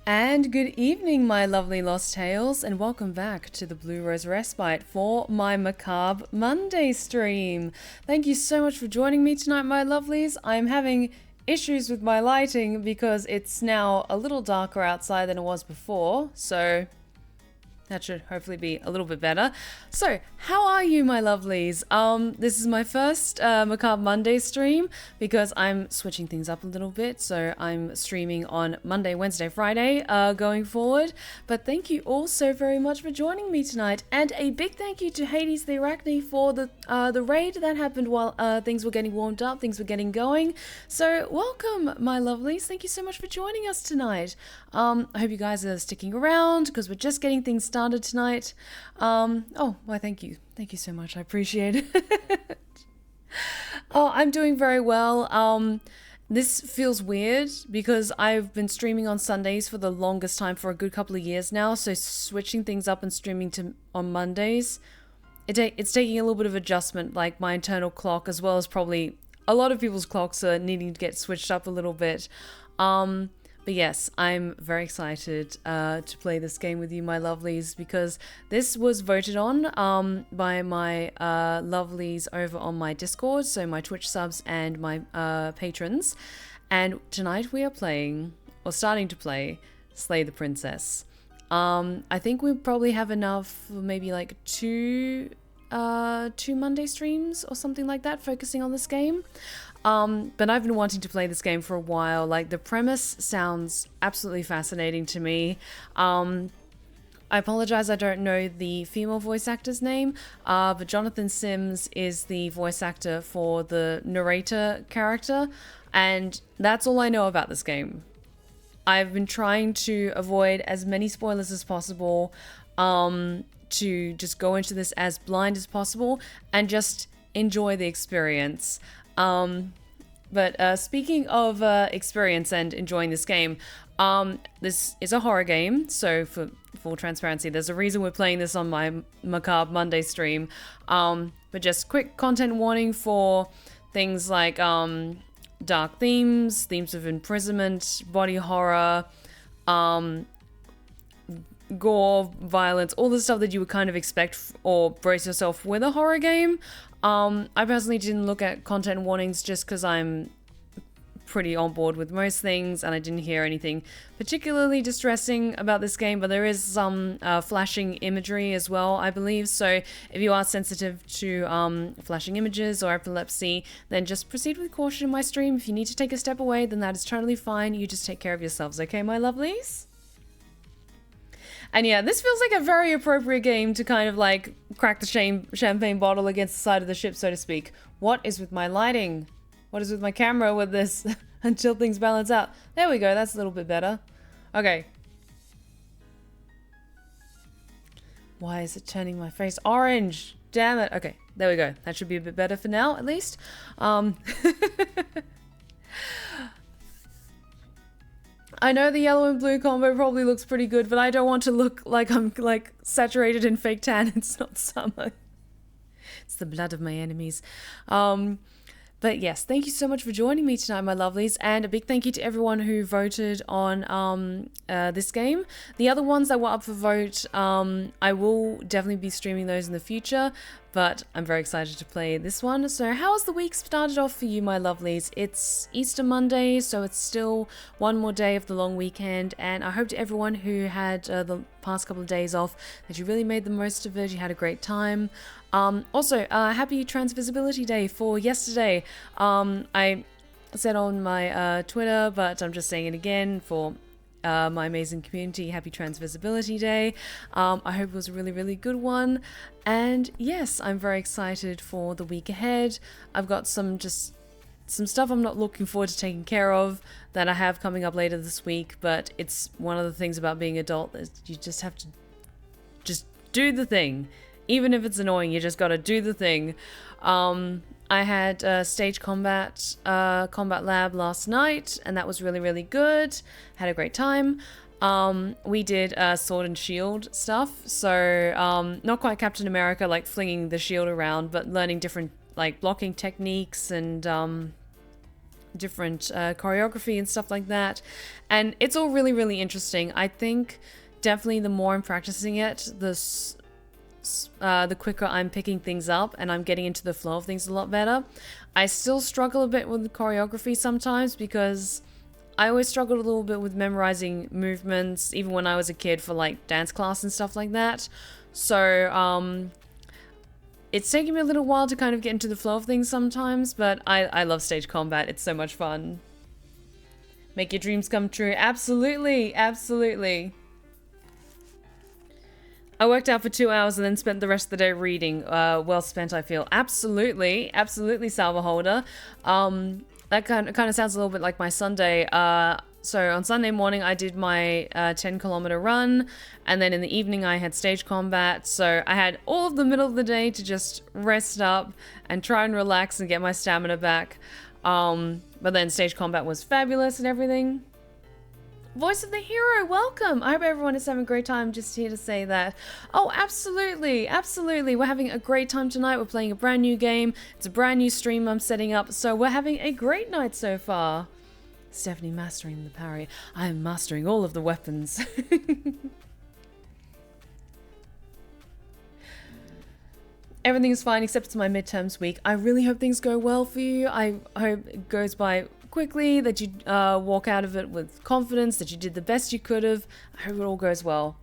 And good evening, my lovely Lost Tales, and welcome back to the Blue Rose Respite for my Macabre Monday stream. Thank you so much for joining me tonight, my lovelies. I'm having issues with my lighting because it's now a little darker outside than it was before, so that should hopefully be a little bit better. So, how are you, my lovelies? This is my first Macabre Monday stream because I'm switching things up a little bit. So I'm streaming on Monday, Wednesday, Friday going forward. But thank you all so very much for joining me tonight. And a big thank you to Hades the Arachne for the raid that happened while things were getting warmed up, things were getting going. So welcome, my lovelies. Thank you so much for joining us tonight. I hope you guys are sticking around because we're just getting things started tonight. Oh, why thank you. Thank you so much. I appreciate it. Oh, I'm doing very well. This feels weird because I've been streaming on Sundays for the longest time, for a good couple of years now. So switching things up and streaming on Mondays, it's taking a little bit of adjustment, like my internal clock, as well as probably a lot of people's clocks are needing to get switched up a little bit. But yes, I'm very excited to play this game with you, my lovelies, because this was voted on by my lovelies over on my Discord, so my Twitch subs and my patrons. And tonight we are playing, or starting to play, Slay the Princess. I think we probably have enough for maybe like two Monday streams or something like that, focusing on this game. But I've been wanting to play this game for a while. Like, the premise sounds absolutely fascinating to me. I apologize, I don't know the female voice actor's name, but Jonathan Sims is the voice actor for the narrator character, and that's all I know about this game. I've been trying to avoid as many spoilers as possible, to just go into this as blind as possible and just enjoy the experience. But speaking of experience and enjoying this game, this is a horror game, so for full transparency, there's a reason we're playing this on my Macabre Monday stream. But just quick content warning for things like dark themes of imprisonment, body horror, gore, violence, all the stuff that you would kind of expect or brace yourself with a horror game. I personally didn't look at content warnings just because I'm pretty on board with most things, and I didn't hear anything particularly distressing about this game, but there is some flashing imagery as well, I believe. So if you are sensitive to flashing images or epilepsy, then just proceed with caution in my stream. If you need to take a step away, then that is totally fine. You just take care of yourselves, okay, my lovelies? And yeah, this feels like a very appropriate game to kind of like crack the champagne bottle against the side of the ship, so to speak. What is with my lighting? What is with my camera with this? Until things balance out. There we go, that's a little bit better. Okay. Why is it turning my face orange? Damn it. Okay, there we go. That should be a bit better for now, at least. I know the yellow and blue combo probably looks pretty good, but I don't want to look like I'm like saturated in fake tan. It's not summer. It's the blood of my enemies. But yes, thank you so much for joining me tonight, my lovelies, and a big thank you to everyone who voted on this game. The other ones that were up for vote, I will definitely be streaming those in the future, but I'm very excited to play this one. So how has the week started off for you, my lovelies? It's Easter Monday, so it's still one more day of the long weekend, and I hope to everyone who had the past couple of days off that you really made the most of it, you had a great time. Also, happy Trans Visibility Day for yesterday. I said on my Twitter, but I'm just saying it again for my amazing community, happy Trans Visibility Day. I hope it was a really, really good one. And yes, I'm very excited for the week ahead. I've got some stuff I'm not looking forward to taking care of that I have coming up later this week, but it's one of the things about being adult that you just have to just do the thing. Even if it's annoying, you just gotta do the thing. I had stage combat lab last night, and that was really, really good. Had a great time. We did sword and shield stuff, so not quite Captain America, like flinging the shield around, but learning different like blocking techniques and different choreography and stuff like that. And it's all really, really interesting. I think definitely the more I'm practicing it, the quicker I'm picking things up and I'm getting into the flow of things a lot better. I still struggle a bit with the choreography sometimes because I always struggled a little bit with memorizing movements, even when I was a kid for like dance class and stuff like that. So it's taking me a little while to kind of get into the flow of things sometimes, but I love stage combat. It's so much fun. Make your dreams come true. Absolutely, absolutely. I worked out for 2 hours and then spent the rest of the day reading. Well spent, I feel. Absolutely, absolutely, Salvaholder. That kind of sounds a little bit like my Sunday. So on Sunday morning, I did my 10-kilometer run, and then in the evening, I had stage combat. So I had all of the middle of the day to just rest up and try and relax and get my stamina back. But then stage combat was fabulous and everything. Voice of the hero, welcome! I hope everyone is having a great time. Just here to say that. Oh, absolutely, absolutely. We're having a great time tonight. We're playing a brand new game. It's a brand new stream I'm setting up, so we're having a great night so far. Stephanie mastering the parry. I am mastering all of the weapons. Everything is fine except it's my midterms week. I really hope things go well for you. I hope it goes by quickly, that you walk out of it with confidence, that you did the best you could have. I hope it all goes well.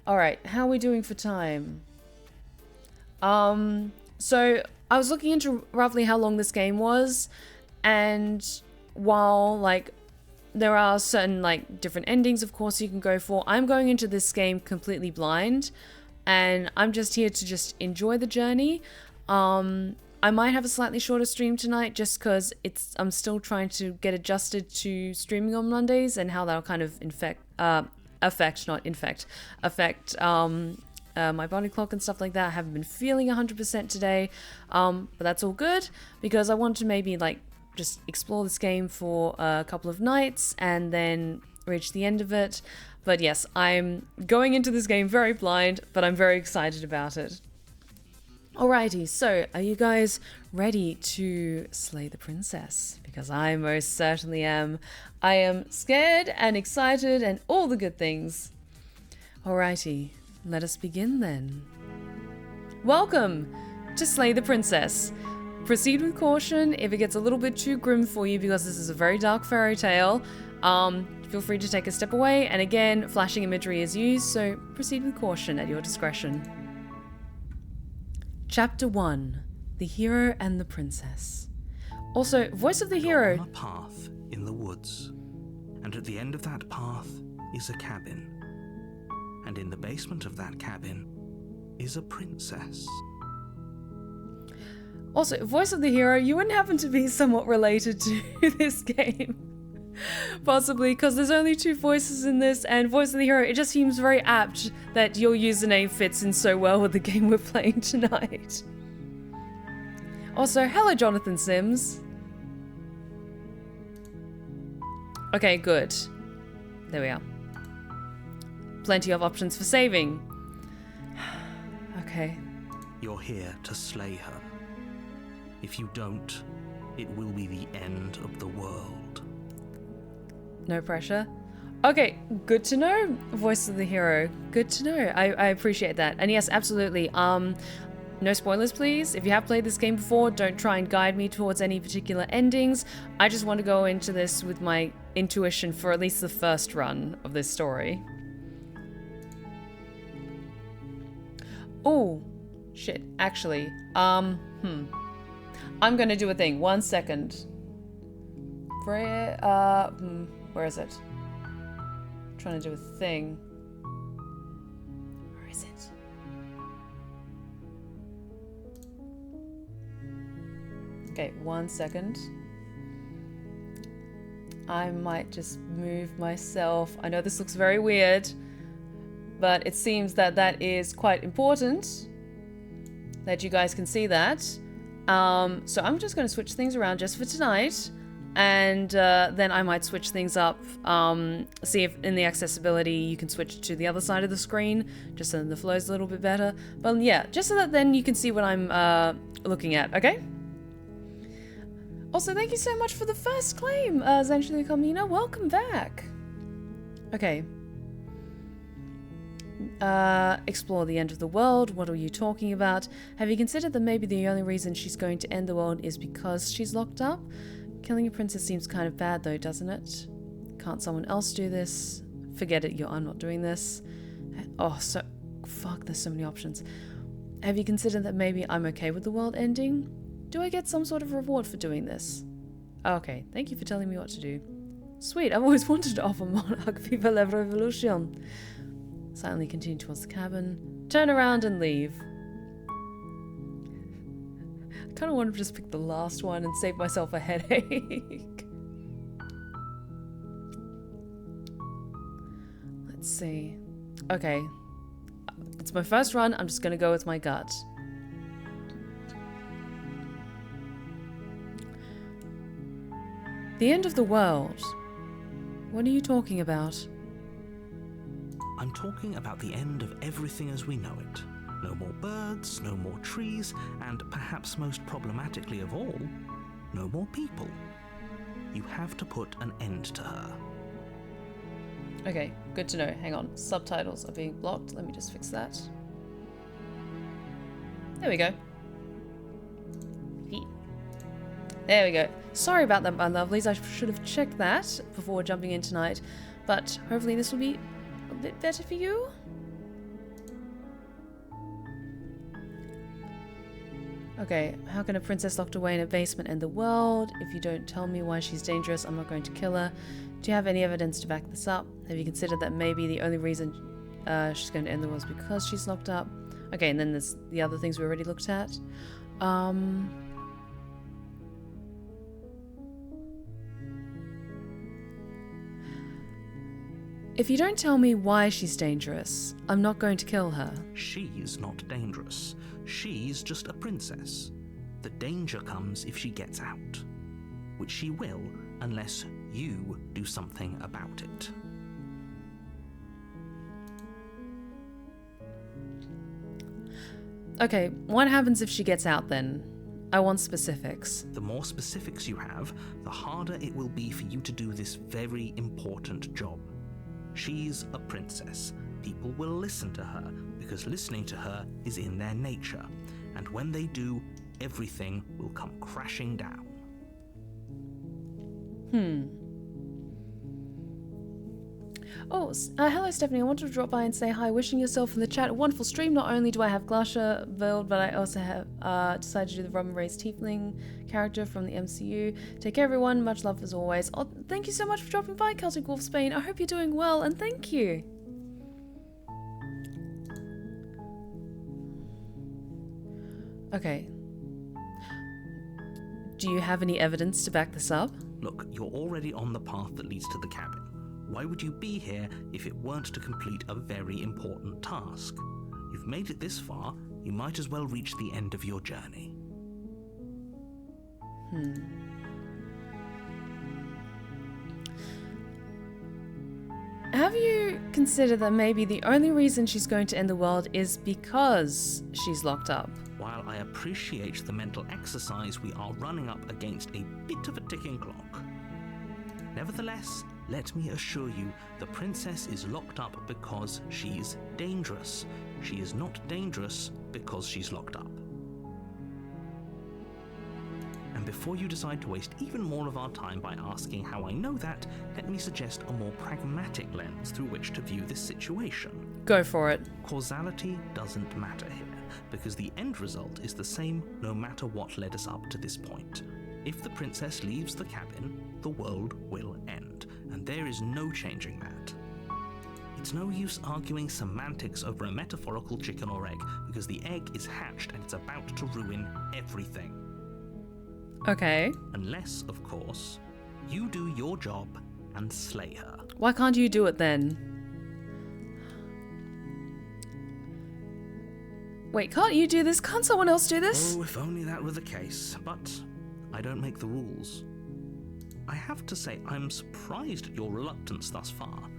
Alright, how are we doing for time? So I was looking into roughly how long this game was, and while like there are certain like different endings of course you can go for, I'm going into this game completely blind, and I'm just here to just enjoy the journey. I might have a slightly shorter stream tonight just because I'm still trying to get adjusted to streaming on Mondays and how that'll kind of affect my body clock and stuff like that. I haven't been feeling 100% today, but that's all good because I want to maybe like just explore this game for a couple of nights and then reach the end of it. But yes, I'm going into this game very blind, but I'm very excited about it. Alrighty, so are you guys ready to slay the princess? Because I most certainly am. I am scared and excited and all the good things. Alrighty, let us begin then. Welcome to Slay the Princess. Proceed with caution if it gets a little bit too grim for you because this is a very dark fairy tale. Feel free to take a step away, and again, flashing imagery is used, so proceed with caution at your discretion. Chapter 1, The Hero and the Princess. Also, voice of the hero. You're on a path in the woods, and at the end of that path is a cabin. And in the basement of that cabin is a princess. Also, voice of the hero, you wouldn't happen to be somewhat related to this game. Possibly, because there's only 2 voices in this, and voice of the hero, it just seems very apt that your username fits in so well with the game we're playing tonight. Also, hello Jonathan Sims. Okay, good. There we are. Plenty of options for saving. Okay. You're here to slay her. If you don't, it will be the end of the world. No pressure. Okay, good to know, voice of the hero. Good to know. I appreciate that. And yes, absolutely. No spoilers, please. If you have played this game before, don't try and guide me towards any particular endings. I just want to go into this with my intuition for at least the first run of this story. Oh, shit. Actually, I'm gonna do a thing. 1 second. Where is it? I'm trying to do a thing. Where is it? Okay, 1 second. I might just move myself. I know this looks very weird, but it seems that that is quite important that you guys can see that. So I'm just going to switch things around just for tonight. And then I might switch things up, see if in the accessibility you can switch to the other side of the screen, just so that the flow's a little bit better. But yeah, just so that then you can see what I'm looking at, okay? Also, thank you so much for the first claim, essentially, Carmina. Welcome back. Okay. Explore the end of the world. What are you talking about? Have you considered that maybe the only reason she's going to end the world is because she's locked up? Killing a princess seems kind of bad though, doesn't it? Can't someone else do this? Forget it, I'm not doing this. Oh, fuck, there's so many options. Have you considered that maybe I'm okay with the world ending? Do I get some sort of reward for doing this? Okay, thank you for telling me what to do. Sweet, I've always wanted to offer Monarch Viva la Revolution. Silently continue towards the cabin. Turn around and leave. I kind of want to just pick the last one and save myself a headache. Let's see. Okay. It's my first run. I'm just going to go with my gut. The end of the world. What are you talking about? I'm talking about the end of everything as we know it. No more birds, no more trees, and perhaps most problematically of all, no more people. You have to put an end to her. Okay, good to know. Hang on. Subtitles are being blocked. Let me just fix that. There we go. There we go. Sorry about that, my lovelies. I should have checked that before jumping in tonight. But hopefully this will be a bit better for you. Okay, how can a princess locked away in a basement end the world? If you don't tell me why she's dangerous, I'm not going to kill her. Do you have any evidence to back this up? Have you considered that maybe the only reason she's going to end the world is because she's locked up? Okay, and then there's the other things we already looked at. If you don't tell me why she's dangerous, I'm not going to kill her. She's not dangerous. She's just a princess. The danger comes if she gets out, which she will unless you do something about it. Okay, what happens if she gets out then? I want specifics. The more specifics you have, the harder it will be for you to do this very important job. She's a princess. People will listen to her because listening to her is in their nature. And when they do, everything will come crashing down. Oh, hello Stephanie, I wanted to drop by and say hi, wishing yourself in the chat a wonderful stream. Not only do I have Glasha build, but I also have decided to do the Robin Ray's Tiefling character from the MCU. Take care everyone, much love as always. Oh, thank you so much for dropping by, Celtic Wolf Spain. I hope you're doing well, and thank you. Okay. Do you have any evidence to back this up? Look, you're already on the path that leads to the cabin. Why would you be here if it weren't to complete a very important task? You've made it this far, you might as well reach the end of your journey. Have you considered that maybe the only reason she's going to end the world is because she's locked up? While I appreciate the mental exercise, we are running up against a bit of a ticking clock. Nevertheless, let me assure you, the princess is locked up because she's dangerous. She is not dangerous because she's locked up. And before you decide to waste even more of our time by asking how I know that, let me suggest a more pragmatic lens through which to view this situation. Go for it. Causality doesn't matter here, because the end result is the same no matter what led us up to this point. If the princess leaves the cabin, the world will end, and there is no changing that. It's no use arguing semantics over a metaphorical chicken or egg, because the egg is hatched and it's about to ruin everything. Okay. Unless, of course, you do your job and slay her. Why can't you do it then? Wait, can't you do this? Can't someone else do this? Oh, if only that were the case, but I don't make the rules. I have to say, I'm surprised at your reluctance thus far,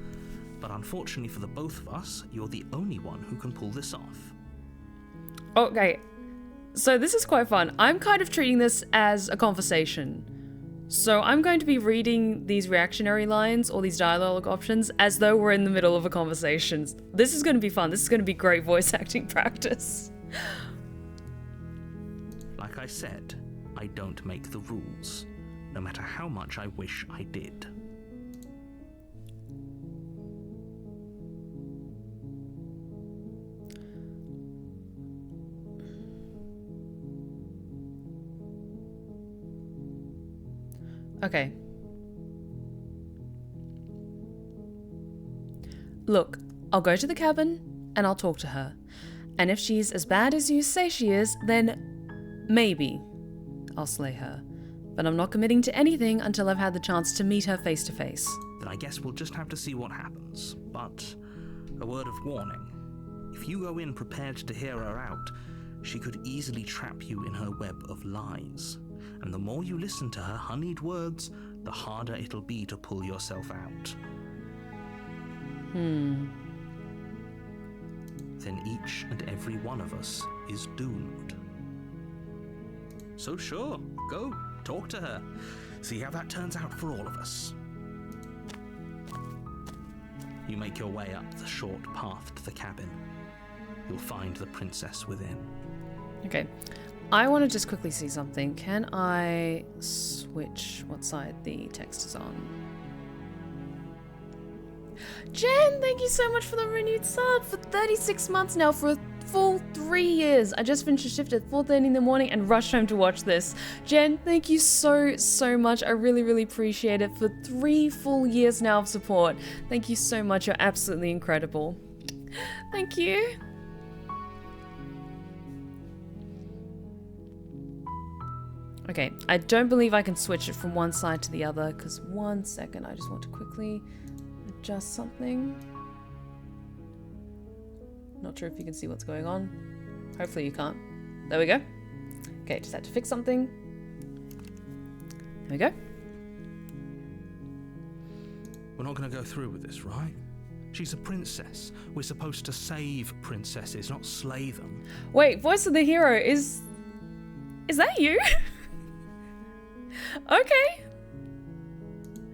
but unfortunately for the both of us, you're the only one who can pull this off. Okay, so this is quite fun. I'm kind of treating this as a conversation. So I'm going to be reading these reactionary lines or these dialogue options as though we're in the middle of a conversation. This is going to be fun. This is going to be great voice acting practice. Like I said, I don't make the rules, no matter how much I wish I did. Okay. Look, I'll go to the cabin and I'll talk to her. And if she's as bad as you say she is, then maybe I'll slay her. But I'm not committing to anything until I've had the chance to meet her face to face. Then I guess we'll just have to see what happens. But a word of warning. If you go in prepared to hear her out, she could easily trap you in her web of lies. And the more you listen to her honeyed words, the harder it'll be to pull yourself out. Then each and every one of us is doomed. So sure, go, talk to her. See how that turns out for all of us. You make your way up the short path to the cabin. You'll find the princess within. Okay. I want to just quickly see something. Can I switch what side the text is on? Jen, thank you so much for the renewed sub for 36 months now for a full 3 years. I just finished a shift at 4:30 in the morning and rushed home to watch this. Jen, thank you so much. I really, really appreciate it for 3 full years now of support. Thank you so much. You're absolutely incredible. Thank you. Okay, I don't believe I can switch it from one side to the other, because 1 second, I just want to quickly adjust something. Not sure if you can see what's going on. Hopefully you can't. There we go. Okay, just had to fix something. There we go. We're not going to go through with this, right? She's a princess. We're supposed to save princesses, not slay them. Wait, voice of the hero, is that you? Okay.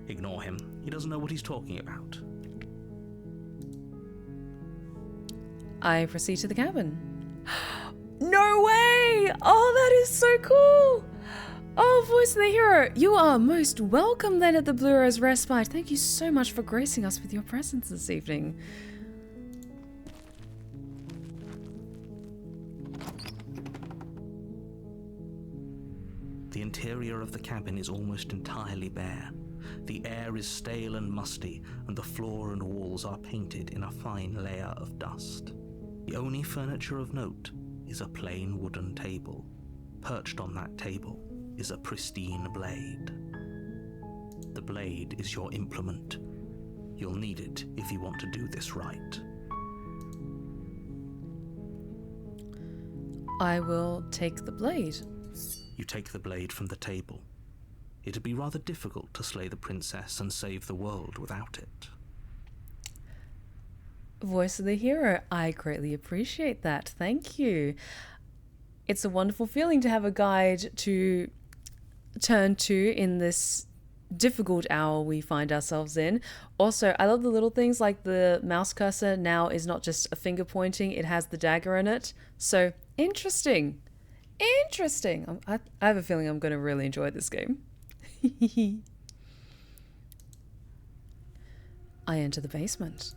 Ignore him. He doesn't know what he's talking about. I proceed to the cabin. No way! Oh, that is so cool! Oh, voice of the hero, you are most welcome then at the Blue Rose Respite. Thank you so much for gracing us with your presence this evening. The interior of the cabin is almost entirely bare. The air is stale and musty, and the floor and walls are painted in a fine layer of dust. The only furniture of note is a plain wooden table. Perched on that table is a pristine blade. The blade is your implement. You'll need it if you want to do this right. I will take the blade. You take the blade from the table. It'd be rather difficult to slay the princess and save the world without it. Voice of the hero, I greatly appreciate that. Thank you. It's a wonderful feeling to have a guide to turn to in this difficult hour we find ourselves in. Also, I love the little things like the mouse cursor now is not just a finger pointing, it has the dagger in it. So, interesting. Interesting. I have a feeling I'm going to really enjoy this game. I enter the basement.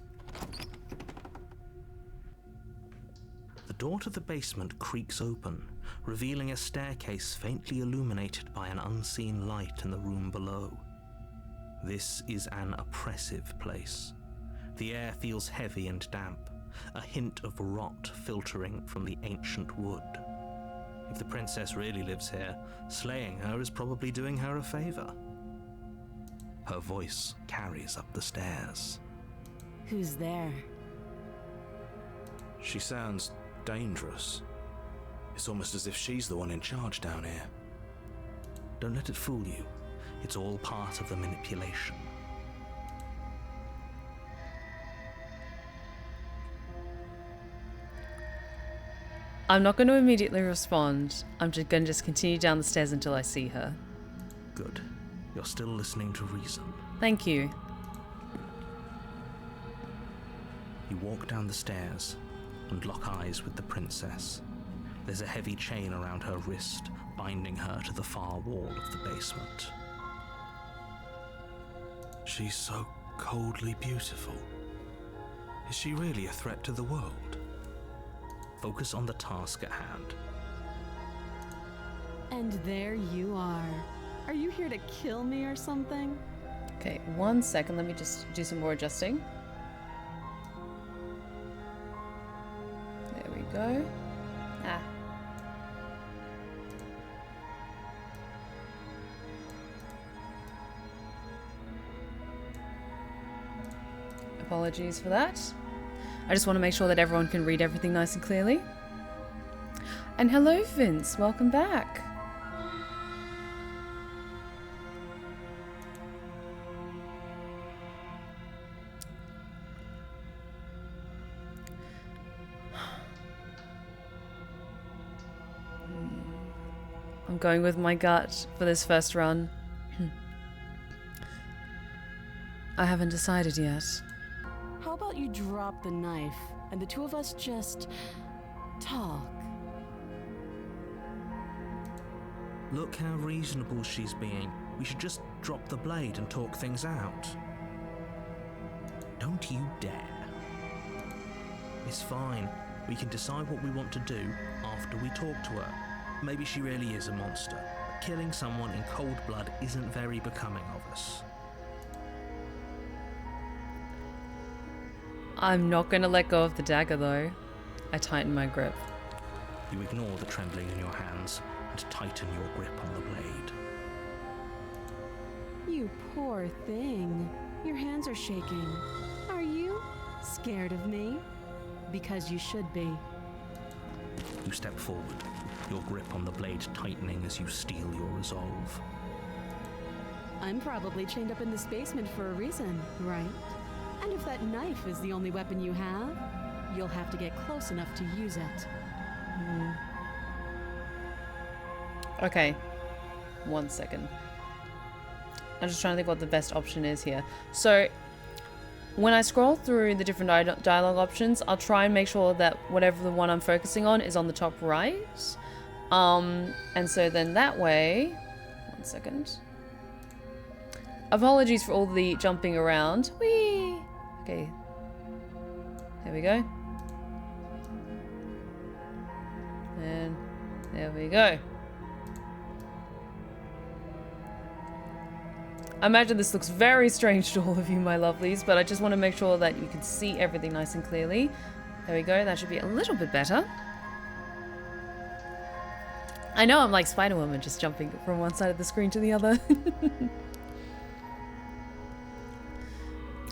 The door to the basement creaks open, revealing a staircase faintly illuminated by an unseen light in the room below. This is an oppressive place. The air feels heavy and damp, a hint of rot filtering from the ancient wood. If the princess really lives here, slaying her is probably doing her a favor. Her voice carries up the stairs. Who's there? She sounds dangerous. It's almost as if she's the one in charge down here. Don't let it fool you. It's all part of the manipulation. I'm not going to immediately respond. I'm just going to continue down the stairs until I see her. Good. You're still listening to reason. Thank you. You walk down the stairs and lock eyes with the princess. There's a heavy chain around her wrist, binding her to the far wall of the basement. She's so coldly beautiful. Is she really a threat to the world? Focus on the task at hand. And there you are. Are you here to kill me or something? Okay, 1 second. Let me just do some more adjusting. There we go. Ah. Apologies for that. I just want to make sure that everyone can read everything nice and clearly. And hello, Vince. Welcome back. I'm going with my gut for this first run. I haven't decided yet. How about you drop the knife and the two of us just talk? Look how reasonable she's being. We should just drop the blade and talk things out. Don't you dare. It's fine. We can decide what we want to do after we talk to her. Maybe she really is a monster. But killing someone in cold blood isn't very becoming of us. I'm not going to let go of the dagger, though. I tighten my grip. You ignore the trembling in your hands and tighten your grip on the blade. You poor thing. Your hands are shaking. Are you scared of me? Because you should be. You step forward, your grip on the blade tightening as you steel your resolve. I'm probably chained up in this basement for a reason, right? And if that knife is the only weapon you have, you'll have to get close enough to use it. Okay. 1 second. I'm just trying to think what the best option is here. So, when I scroll through the different dialogue options, I'll try and make sure that whatever the one I'm focusing on is on the top right. And so then that way... 1 second. Apologies for all the jumping around. Whee! Okay. There we go. And there we go. I imagine this looks very strange to all of you, my lovelies, but I just want to make sure that you can see everything nice and clearly. There we go. That should be a little bit better. I know I'm like Spider-Woman, just jumping from one side of the screen to the other.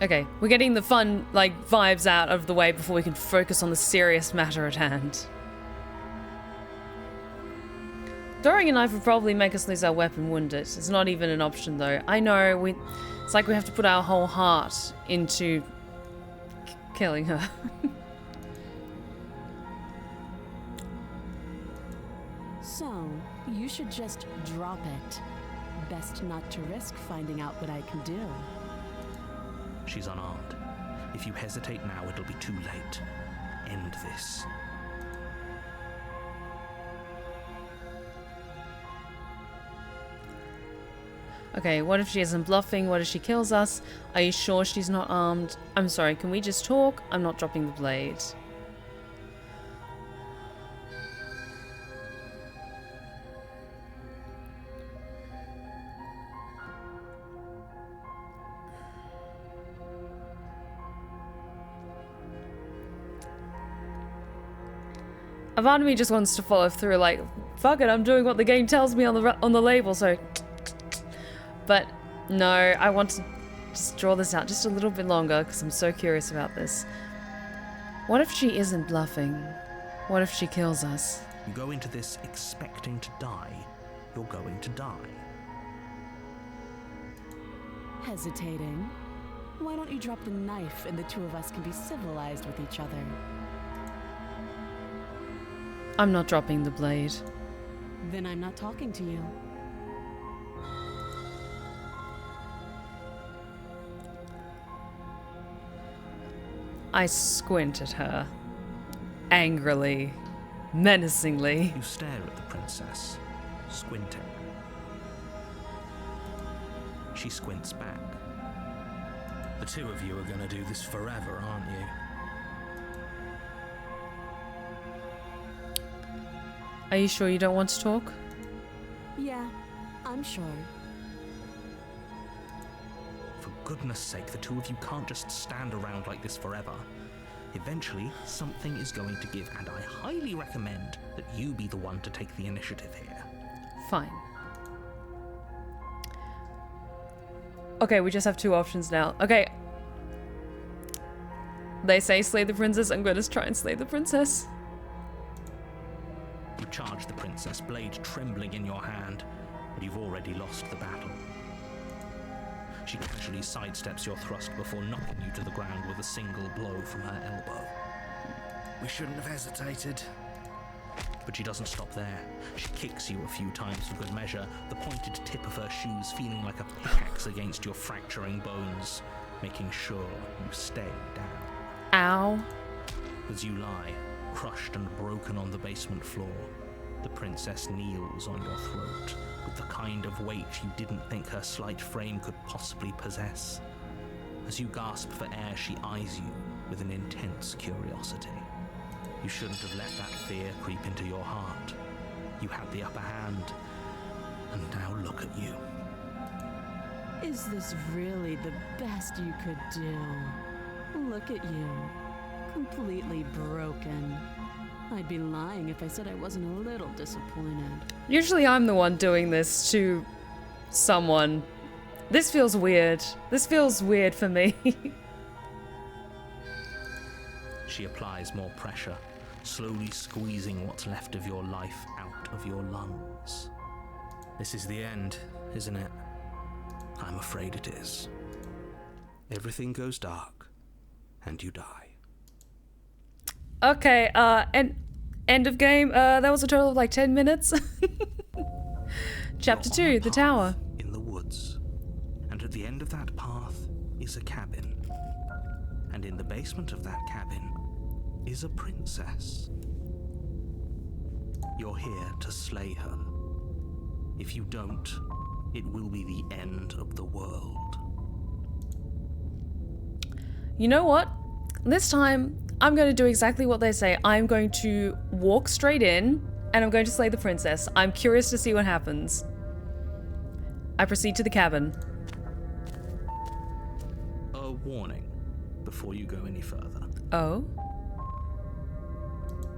Okay, we're getting the fun, like, vibes out of the way before we can focus on the serious matter at hand. Throwing a knife would probably make us lose our weapon, wouldn't it? It's not even an option, though. I know, it's like we have to put our whole heart into killing her. So, you should just drop it. Best not to risk finding out what I can do. She's unarmed. If you hesitate now, it'll be too late. End this. Okay, what if she isn't bluffing? What if she kills us? Are you sure she's not armed? I'm sorry, can we just talk? I'm not dropping the blade. A part of me just wants to follow through, like, fuck it, I'm doing what the game tells me on the label, so... But, no, I want to just draw this out just a little bit longer, because I'm so curious about this. What if she isn't bluffing? What if she kills us? You go into this expecting to die. You're going to die. Hesitating? Why don't you drop the knife and the two of us can be civilized with each other? I'm not dropping the blade. Then I'm not talking to you. I squint at her. Angrily. Menacingly. You stare at the princess, squinting. She squints back. The two of you are going to do this forever, aren't you? Are you sure you don't want to talk? Yeah, I'm sure. For goodness sake, the two of you can't just stand around like this forever. Eventually, something is going to give, and I highly recommend that you be the one to take the initiative here. Fine. Okay, we just have two options now. Okay. They say slay the princess. I'm going to try and slay the princess. You charge the princess, blade trembling in your hand, but you've already lost the battle. She casually sidesteps your thrust before knocking you to the ground with a single blow from her elbow. We shouldn't have hesitated. But she doesn't stop there. She kicks you a few times for good measure, the pointed tip of her shoes feeling like a pickaxe against your fracturing bones, making sure you stay down. Ow. As you lie, crushed and broken on the basement floor, the princess kneels on your throat with the kind of weight you didn't think her slight frame could possibly possess. As you gasp for air, she eyes you with an intense curiosity. You shouldn't have let that fear creep into your heart. You had the upper hand, and now look at you. Is this really the best you could do? Look at you. Completely broken. I'd be lying if I said I wasn't a little disappointed. Usually I'm the one doing this to someone. This feels weird. This feels weird for me. She applies more pressure, slowly squeezing what's left of your life out of your lungs. This is the end, isn't it? I'm afraid it is. Everything goes dark, and you die. Okay, and end of game. That was a total of like 10 minutes. Chapter 2, the tower. In the woods. And at the end of that path is a cabin. And in the basement of that cabin is a princess. You're here to slay her. If you don't, it will be the end of the world. You know what? This time, I'm going to do exactly what they say. I'm going to walk straight in, and I'm going to slay the princess. I'm curious to see what happens. I proceed to the cabin. A warning before you go any further. Oh?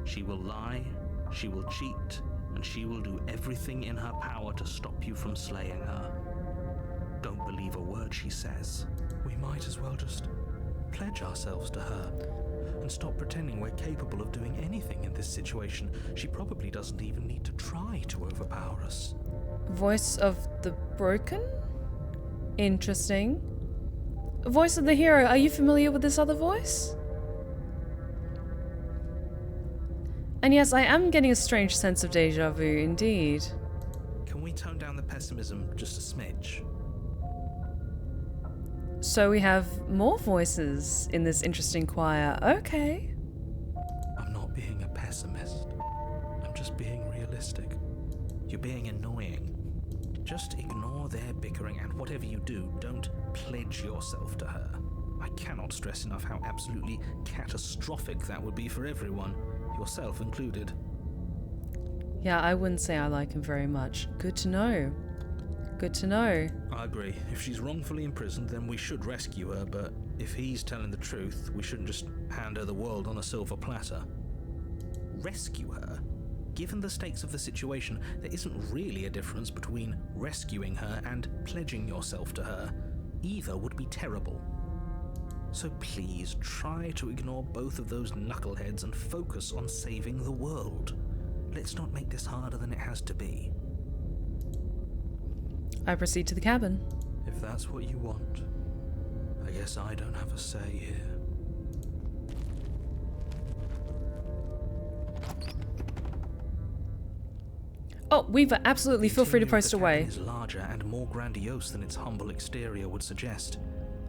She will lie, she will cheat, and she will do everything in her power to stop you from slaying her. Don't believe a word she says. We might as well just pledge ourselves to her and stop pretending we're capable of doing anything in this situation. She probably doesn't even need to try to overpower us. Voice of the broken? Interesting. Voice of the hero. Are you familiar with this other voice? And yes, I am getting a strange sense of deja vu, indeed. Can we tone down the pessimism just a smidge? So we have more voices in this interesting choir. Okay. I'm not being a pessimist. I'm just being realistic. You're being annoying. Just ignore their bickering, and whatever you do, don't pledge yourself to her. I cannot stress enough how absolutely catastrophic that would be for everyone, yourself included. Yeah, I wouldn't say I like him very much. Good to know. Good to know. I agree. If she's wrongfully imprisoned, then we should rescue her, but if he's telling the truth, we shouldn't just hand her the world on a silver platter. Rescue her? Given the stakes of the situation, there isn't really a difference between rescuing her and pledging yourself to her. Either would be terrible. So please, try to ignore both of those knuckleheads and focus on saving the world. Let's not make this harder than it has to be. I proceed to the cabin. If that's what you want, I guess I don't have a say here. Oh, Weaver, absolutely feel free to Interior of post the away. cabin is larger and more grandiose than its humble exterior would suggest.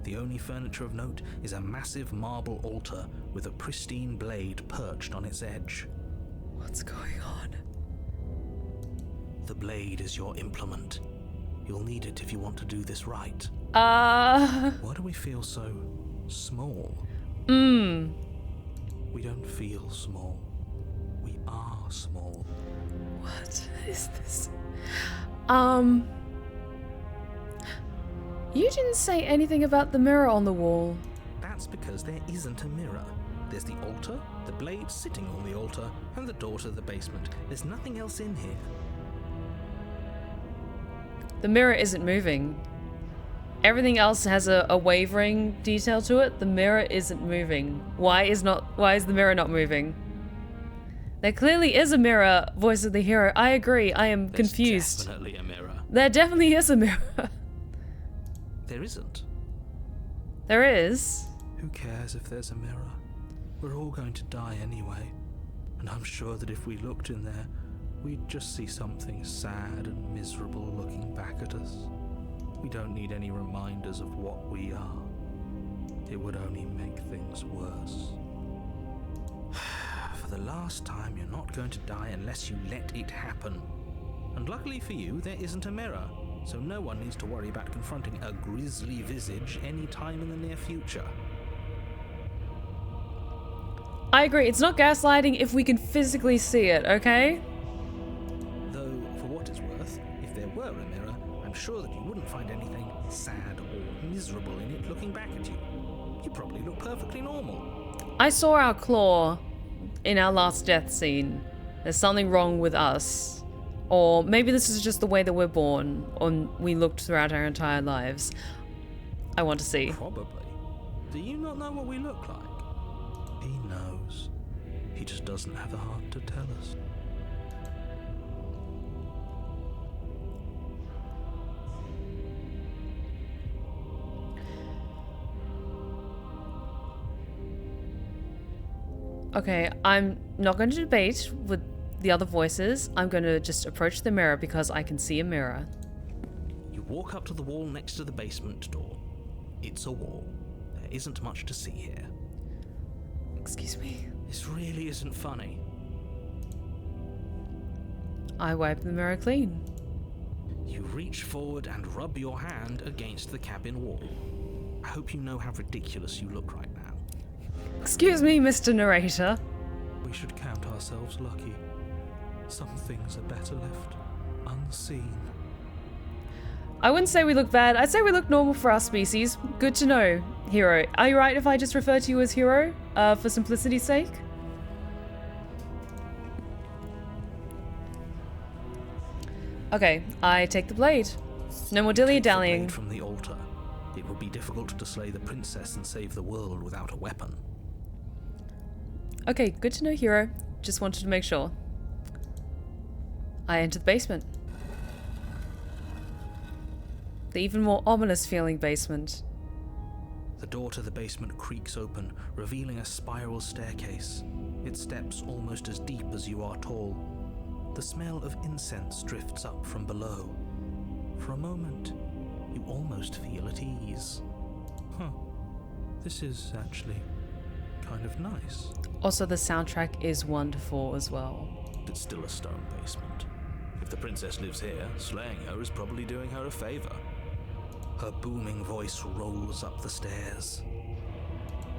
The only furniture of note is a massive marble altar with a pristine blade perched on its edge. What's going on? The blade is your implement. You'll need it if you want to do this right. Why do we feel so small? We don't feel small. We are small. What is this? You didn't say anything about the mirror on the wall. That's because there isn't a mirror. There's the altar, the blade sitting on the altar, and the door to the basement. There's nothing else in here. The mirror isn't moving. Everything else has a wavering detail to it. The mirror isn't moving. Why is the mirror not moving? There clearly is a mirror, voice of the hero. I agree. I am confused. There's definitely a mirror. There definitely is a mirror. There isn't. There is. Who cares if there's a mirror? We're all going to die anyway. And I'm sure that if we looked in there, we'd just see something sad and miserable looking back at us. We don't need any reminders of what we are. It would only make things worse. For the last time, you're not going to die unless you let it happen. And luckily for you, there isn't a mirror, so no one needs to worry about confronting a grisly visage any time in the near future. I agree. It's not gaslighting if we can physically see it, okay? Though, for what it's worth, if there were a mirror, I'm sure that you wouldn't find anything sad or miserable in it looking back at you. You probably look perfectly normal. I saw our claw in our last death scene. There's something wrong with us. Or maybe this is just the way that we're born, or we looked throughout our entire lives. I want to see. Probably. Do you not know what we look like? He knows. He just doesn't have the heart to tell us. Okay, I'm not going to debate with the other voices. I'm going to just approach the mirror because I can see a mirror. You walk up to the wall next to the basement door. It's a wall. There isn't much to see here. Excuse me. This really isn't funny. I wipe the mirror clean. You reach forward and rub your hand against the cabin wall. I hope you know how ridiculous you look right now. Excuse me, Mr. Narrator. We should count ourselves lucky. Some things are better left unseen. I wouldn't say we look bad. I'd say we look normal for our species. Good to know, Hero. Are you right if I just refer to you as Hero, for simplicity's sake? Okay, I take the blade. No more dilly-dallying. From the altar. It would be difficult to slay the princess and save the world without a weapon. Okay, good to know, Hero. Just wanted to make sure. I enter the basement. The even more ominous feeling basement. The door to the basement creaks open, revealing a spiral staircase. Its steps almost as deep as you are tall. The smell of incense drifts up from below. For a moment, you almost feel at ease. This is actually kind of nice. Also, the soundtrack is wonderful as well. It's still a stone basement. If the princess lives here, slaying her is probably doing her a favor. Her booming voice rolls up the stairs.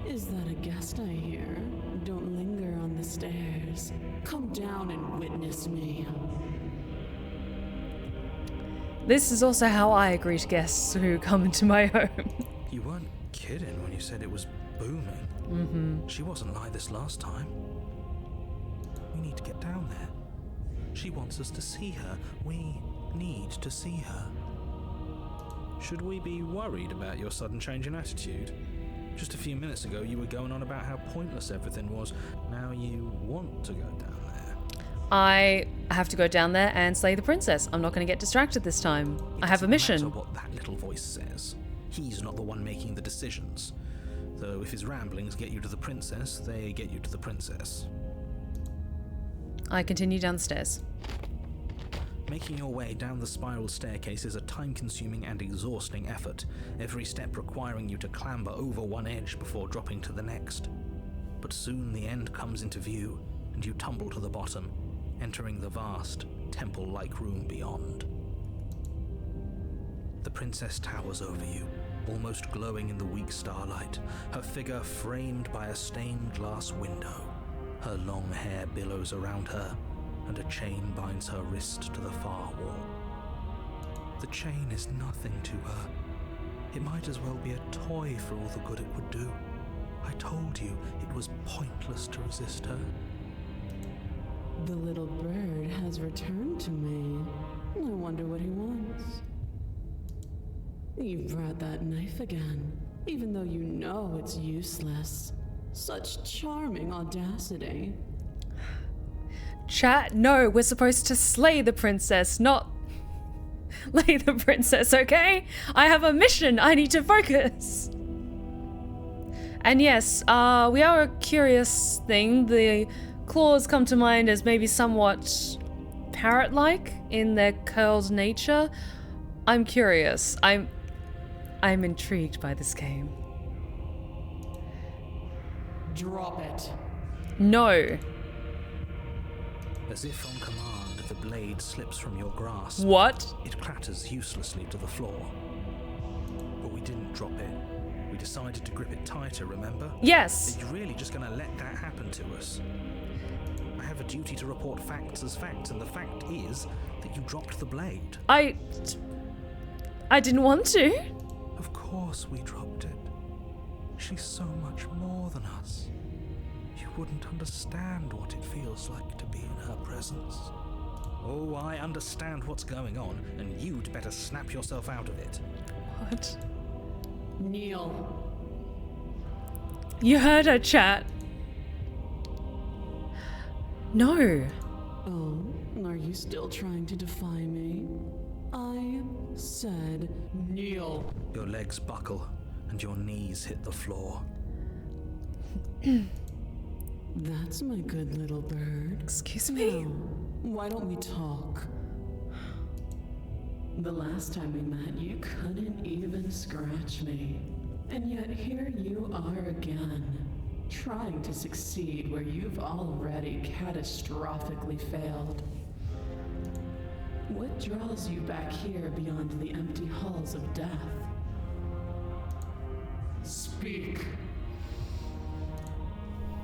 Is that a guest I hear? Don't linger on the stairs. Come down and witness me. This is also how I greet guests who come into my home. You weren't kidding when you said it was booming. She wasn't like this last time. We need to get down there. She wants us to see her. We need to see her. Should we be worried about your sudden change in attitude? Just a few minutes ago you were going on about how pointless everything was. Now you want to go down there. I have to go down there and slay the princess. I'm not going to get distracted this time. I have a mission. It doesn't matter what that little voice says. He's not the one making the decisions. Though if his ramblings get you to the princess, they get you to the princess. I continue down the stairs. Making your way down the spiral staircase is a time-consuming and exhausting effort, every step requiring you to clamber over one edge before dropping to the next. But soon the end comes into view, and you tumble to the bottom, entering the vast, temple-like room beyond. The princess towers over you, almost glowing in the weak starlight, her figure framed by a stained glass window. Her long hair billows around her, and a chain binds her wrist to the far wall. The chain is nothing to her. It might as well be a toy for all the good it would do. I told you it was pointless to resist her. The little bird has returned to me. I wonder what he wants. You brought that knife again, even though you know it's useless. Such charming audacity. Chat, no, we're supposed to slay the princess, not lay the princess, okay? I have a mission, I need to focus. And yes, we are a curious thing. The claws come to mind as maybe somewhat parrot-like in their curled nature. I'm curious. I'm intrigued by this game. Drop it. No. As if on command, the blade slips from your grasp. What? It clatters uselessly to the floor. But we didn't drop it. We decided to grip it tighter, remember? Yes. Are you really just going to let that happen to us? I have a duty to report facts as facts, and the fact is that you dropped the blade. I didn't want to. Of course we dropped it. She's so much more than us. You wouldn't understand what it feels like to be in her presence. Oh, I understand what's going on, and you'd better snap yourself out of it. What? Kneel. You heard her, chat. No. Oh, are you still trying to defy me? I said kneel. Your legs buckle, and your knees hit the floor. That's my good little bird. Excuse me? Now, why don't we talk? The last time we met, you couldn't even scratch me. And yet here you are again, trying to succeed where you've already catastrophically failed. What draws you back here beyond the empty halls of death? Speak.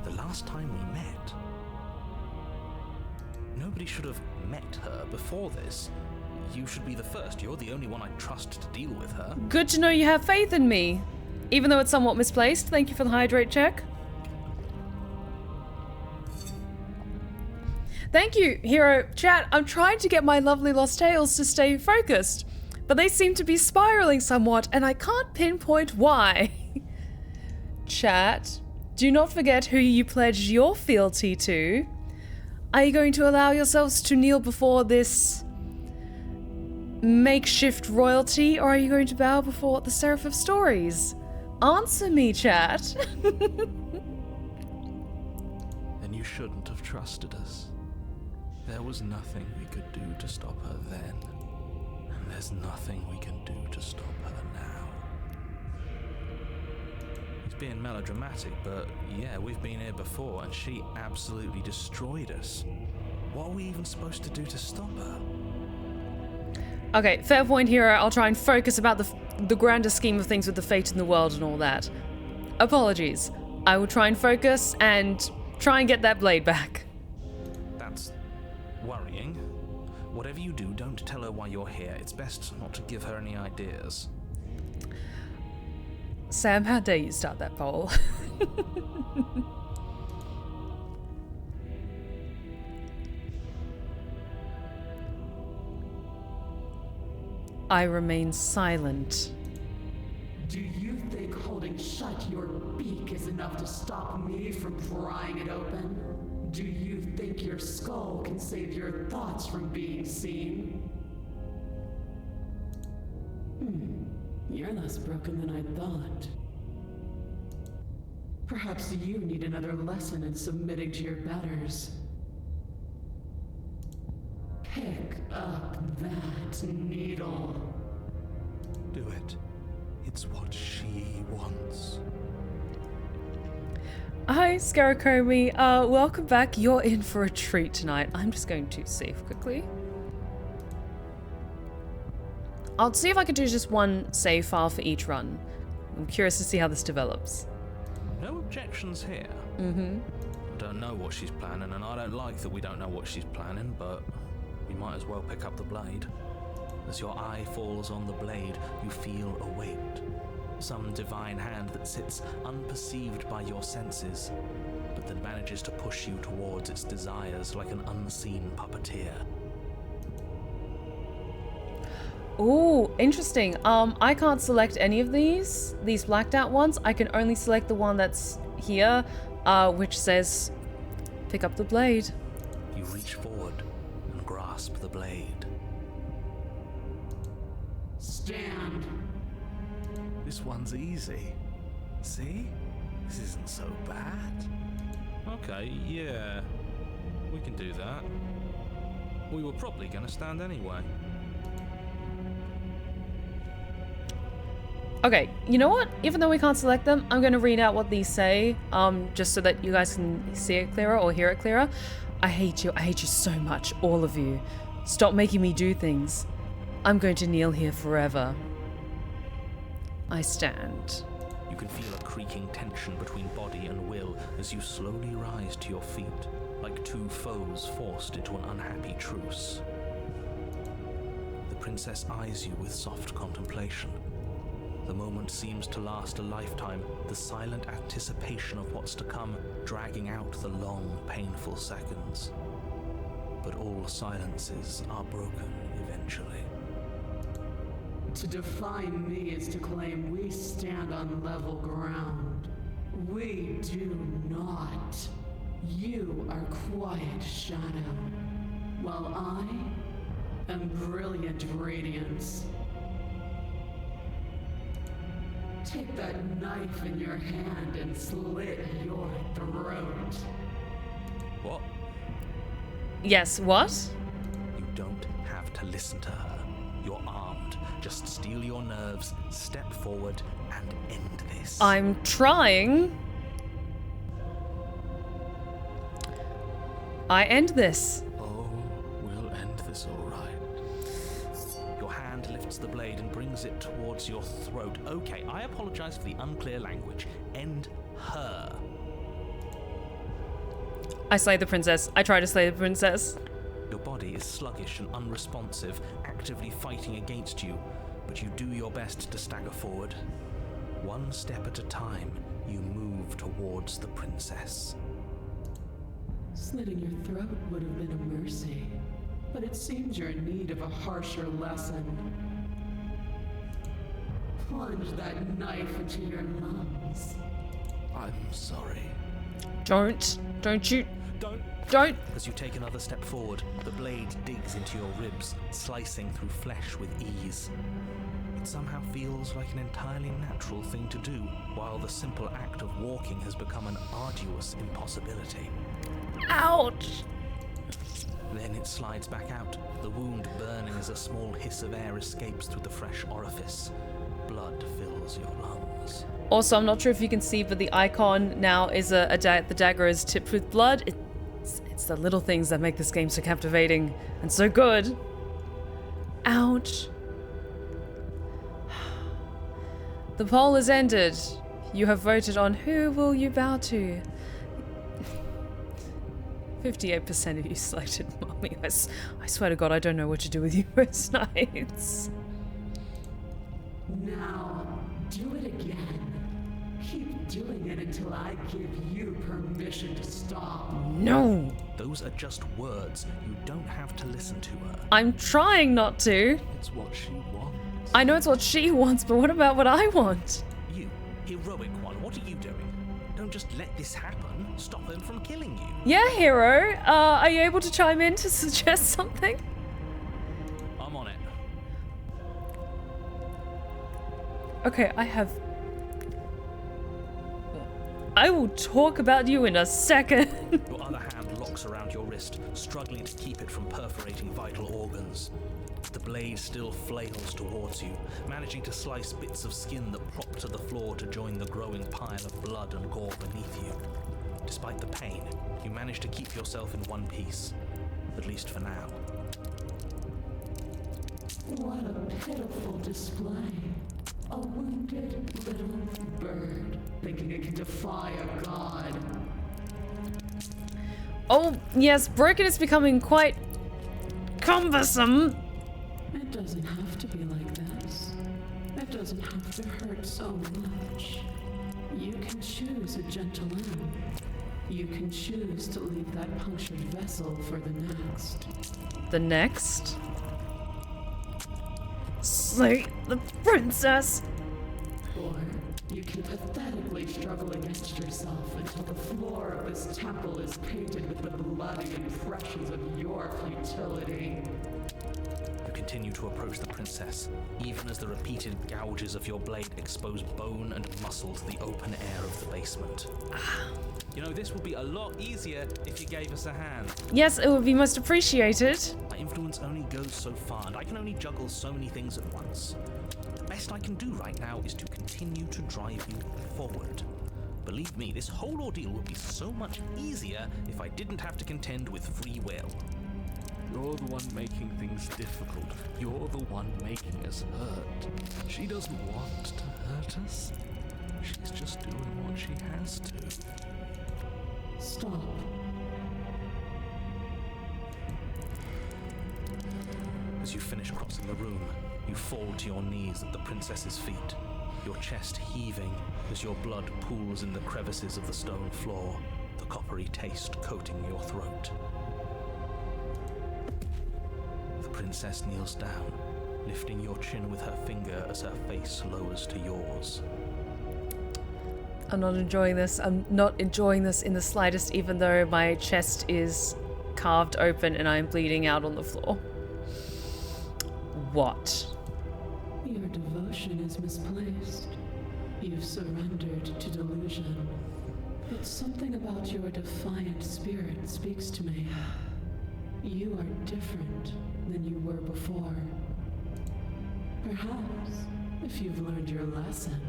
The last time we met, nobody should have met her before this. You should be the first. You're the only one I'd trust to deal with her. Good to know you have faith in me. Even though it's somewhat misplaced. Thank you for the hydrate check. Thank you, Hero. Chat, I'm trying to get my lovely lost tales to stay focused, but they seem to be spiraling somewhat, and I can't pinpoint why. Chat, do not forget who you pledge your fealty to. Are you going to allow yourselves to kneel before this makeshift royalty, or are you going to bow before the Seraph of Stories? Answer me, chat. Then you shouldn't have trusted us. There was nothing we could do to stop her then, and there's nothing we can do to stop her now. It's being melodramatic, but yeah, we've been here before, and she absolutely destroyed us. What are we even supposed to do to stop her? Okay, fair point, Hero. I'll try and focus about the grander scheme of things with the fate in the world and all that. Apologies. I will try and focus and try and get that blade back. That's worrying. Whatever you do, don't tell her why you're here. It's best not to give her any ideas. Sam, how dare you start that poll? I remain silent. Do you think holding shut your beak is enough to stop me from prying it open? Do you think your skull can save your thoughts from being seen? You're less broken than I thought. Perhaps you need another lesson in submitting to your betters. Pick up that needle. Do it. It's what she wants. Hi, Scaracomi. Welcome back. You're in for a treat tonight. I'm just going to save quickly. I'll see if I can do just one save file for each run. I'm curious to see how this develops. No objections here. Mm-hmm. I don't know what she's planning, and I don't like that we don't know what she's planning, but we might as well pick up the blade. As your eye falls on the blade, you feel a weight. Some divine hand that sits unperceived by your senses, but that manages to push you towards its desires like an unseen puppeteer. Ooh, interesting. I can't select any of these blacked out ones. I can only select the one that's here, which says, pick up the blade. You reach forward and grasp the blade. Stand. This one's easy. See? This isn't so bad. Okay, yeah, we can do that. We were probably going to stand anyway. Okay, you know what? Even though we can't select them, I'm going to read out what these say, just so that you guys can see it clearer or hear it clearer. I hate you so much, all of you. Stop making me do things. I'm going to kneel here forever. I stand. You can feel a creaking tension between body and will as you slowly rise to your feet, like two foes forced into an unhappy truce. The princess eyes you with soft contemplation. The moment seems to last a lifetime, the silent anticipation of what's to come dragging out the long, painful seconds. But all silences are broken eventually. To define me is to claim we stand on level ground. We do not. You are quiet shadow, while I am brilliant radiance. Take that knife in your hand and slit your throat. What? Yes, what? You don't have to listen to her. You're armed. Just steel your nerves, step forward, and end this. I'm trying. I end this. Oh, we'll end this all right. Your hand lifts the blade and brings it towards your throat. Okay, I apologize for the unclear language. End her. I slay the princess. I try to slay the princess. Your body is sluggish and unresponsive, actively fighting against you, but you do your best to stagger forward. One step at a time, you move towards the princess. Slitting your throat would have been a mercy, but it seems you're in need of a harsher lesson. Plunge that knife into your lungs. I'm sorry. Don't you. Don't! As you take another step forward, the blade digs into your ribs, slicing through flesh with ease. It somehow feels like an entirely natural thing to do, while the simple act of walking has become an arduous impossibility. Ouch! Then it slides back out, the wound burning as a small hiss of air escapes through the fresh orifice. Blood fills your lungs. Also, I'm not sure if you can see, but the icon now is the dagger is tipped with blood. It's the little things that make this game so captivating and so good. Ouch. The poll is ended. You have voted on who will you bow to. 58% of you selected Mommy. I swear to God, I don't know what to do with you most nights. Now, do it again. Keep doing it until I give you permission to stop. No! Those are just words. You don't have to listen to her. I'm trying not to. It's what she wants. I know it's what she wants, but what about what I want? You, heroic one, what are you doing? Don't just let this happen. Stop them from killing you. Yeah, hero. Are you able to chime in to suggest something? I'm on it. Okay, I will talk about you in a second. Your other hand locks around your wrist, struggling to keep it from perforating vital organs. The blade still flails towards you, managing to slice bits of skin that plop to the floor to join the growing pile of blood and gore beneath you. Despite the pain, you manage to keep yourself in one piece, at least for now. What a pitiful display. A wounded little bird, thinking it can defy a god. Oh, yes, broken is becoming quite cumbersome. It doesn't have to be like this. It doesn't have to hurt so much. You can choose a gentle end. You can choose to leave that punctured vessel for the next. The next? Slay the princess! Or you can pathetically struggle against yourself until the floor of this temple is painted with the bloody impressions of your futility. You continue to approach the princess, even as the repeated gouges of your blade expose bone and muscle to the open air of the basement. You know, this would be a lot easier if you gave us a hand. Yes, it would be most appreciated. My influence only goes so far, and I can only juggle so many things at once. The best I can do right now is to continue to drive you forward. Believe me, this whole ordeal would be so much easier if I didn't have to contend with free will. You're the one making things difficult. You're the one making us hurt. She doesn't want to hurt us. She's just doing what she has to. Stop. As you finish crossing the room, you fall to your knees at the princess's feet, your chest heaving as your blood pools in the crevices of the stone floor, the coppery taste coating your throat. The princess kneels down, lifting your chin with her finger as her face lowers to yours. I'm not enjoying this. I'm not enjoying this in the slightest, even though my chest is carved open and I'm bleeding out on the floor. What? Your devotion is misplaced. You've surrendered to delusion. But something about your defiant spirit speaks to me. You are different than you were before. Perhaps, if you've learned your lesson,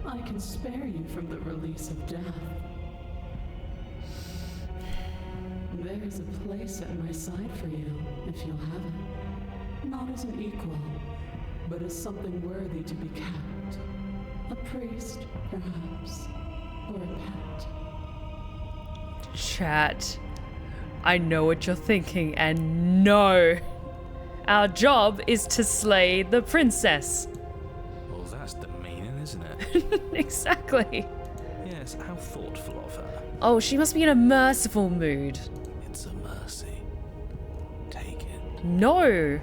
I can spare you from the release of death. There's a place at my side for you, if you'll have it. Not as an equal, but as something worthy to be kept. A priest, perhaps, or a pet. Chat. I know what you're thinking, and no! Our job is to slay the princess. Well, that's demeaning, isn't it? Exactly. Yes, how thoughtful of her. Oh, she must be in a merciful mood. It's a mercy. Take it. No!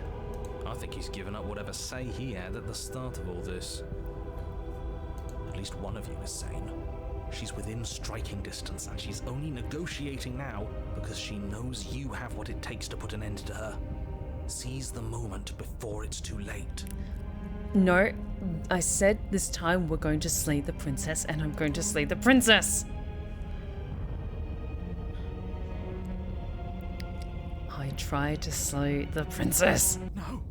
I think he's given up whatever say he had at the start of all this. At least one of you is sane. She's within striking distance, and she's only negotiating now because she knows you have what it takes to put an end to her. Seize the moment before it's too late. No, I said this time we're going to slay the princess, and I'm going to slay the princess! I tried to slay the princess. No.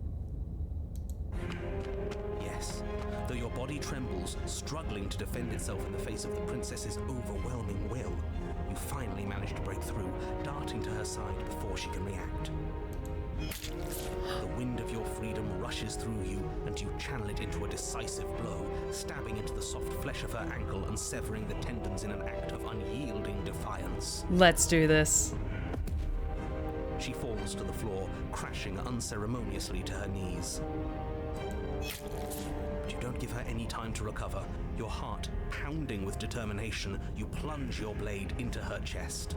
Yes, though your body trembles, struggling to defend itself in the face of the princess's overwhelming will, you finally manage to break through, darting to her side before she can react. The wind of your freedom rushes through you, and you channel it into a decisive blow, stabbing into the soft flesh of her ankle and severing the tendons in an act of unyielding defiance. Let's do this. She falls to the floor, crashing unceremoniously to her knees. But you don't give her any time to recover. Your heart pounding with determination, you plunge your blade into her chest.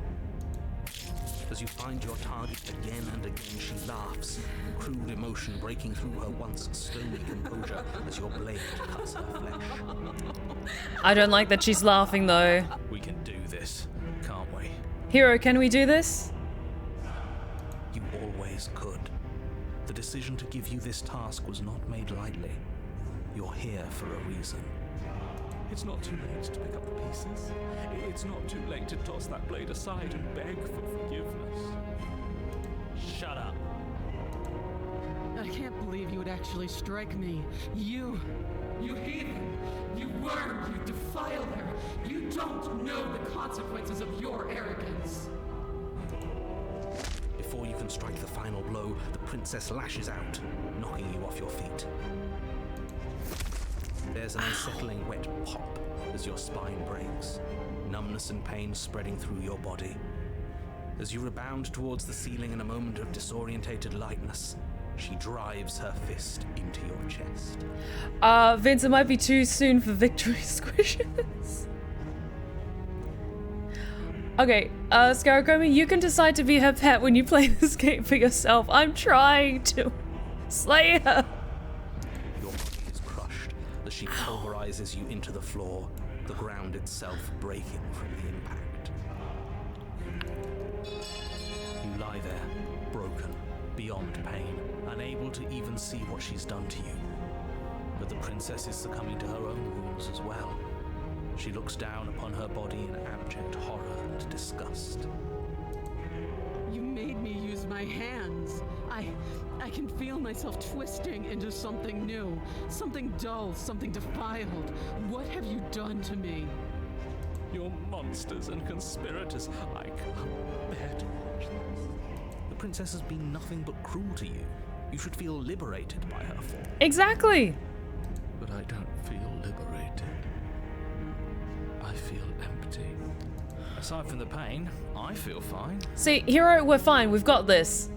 As you find your target again and again, she laughs, crude emotion breaking through her once stony composure as your blade cuts her flesh. I don't like that she's laughing though. We can do this, can't we? Hero, can we do this? You always could. The decision to give you this task was not made lightly. You're here for a reason. It's not too late to pick up the pieces. It's not too late to toss that blade aside and beg for forgiveness. Shut up. I can't believe you would actually strike me. You heathen! You worm! You defiler! You don't know the consequences of your arrogance! Before you can strike the final blow, the princess lashes out, knocking you off your feet. There's an unsettling wet pop as your spine breaks, numbness and pain spreading through your body. As you rebound towards the ceiling in a moment of disorientated lightness, she drives her fist into your chest. Vince, it might be too soon for victory squishes. Okay, Scarecrow, you can decide to be her pet when you play this game for yourself. I'm trying to slay her. Your body is crushed as she pulverizes you into the floor, the ground itself breaking from the impact. You lie there, broken, beyond pain, unable to even see what she's done to you. But the princess is succumbing to her own wounds as well. She looks down upon her body in abject horror and disgust. You made me use my hands. I can feel myself twisting into something new, something dull, something defiled. What have you done to me? You're monsters and conspirators. I can't bear to watch this. The princess has been nothing but cruel to you. You should feel liberated by her fall. Exactly. But I don't feel liberated. I feel empty. Aside from the pain, I feel fine. See, Hero, we're fine. We've got this.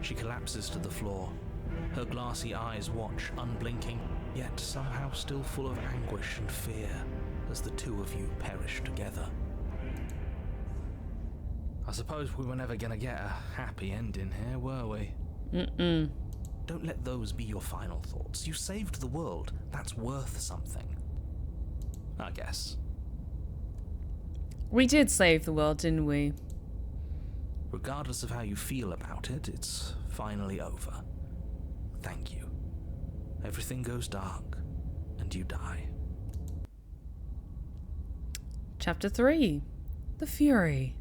She collapses to the floor. Her glassy eyes watch, unblinking, yet somehow still full of anguish and fear, as the two of you perish together. I suppose we were never gonna get a happy ending here, were we? Mm-mm. Don't let those be your final thoughts. You saved the world. That's worth something. I guess. We did save the world, didn't we? Regardless of how you feel about it, it's finally over. Thank you. Everything goes dark, and you die. Chapter 3. The Fury.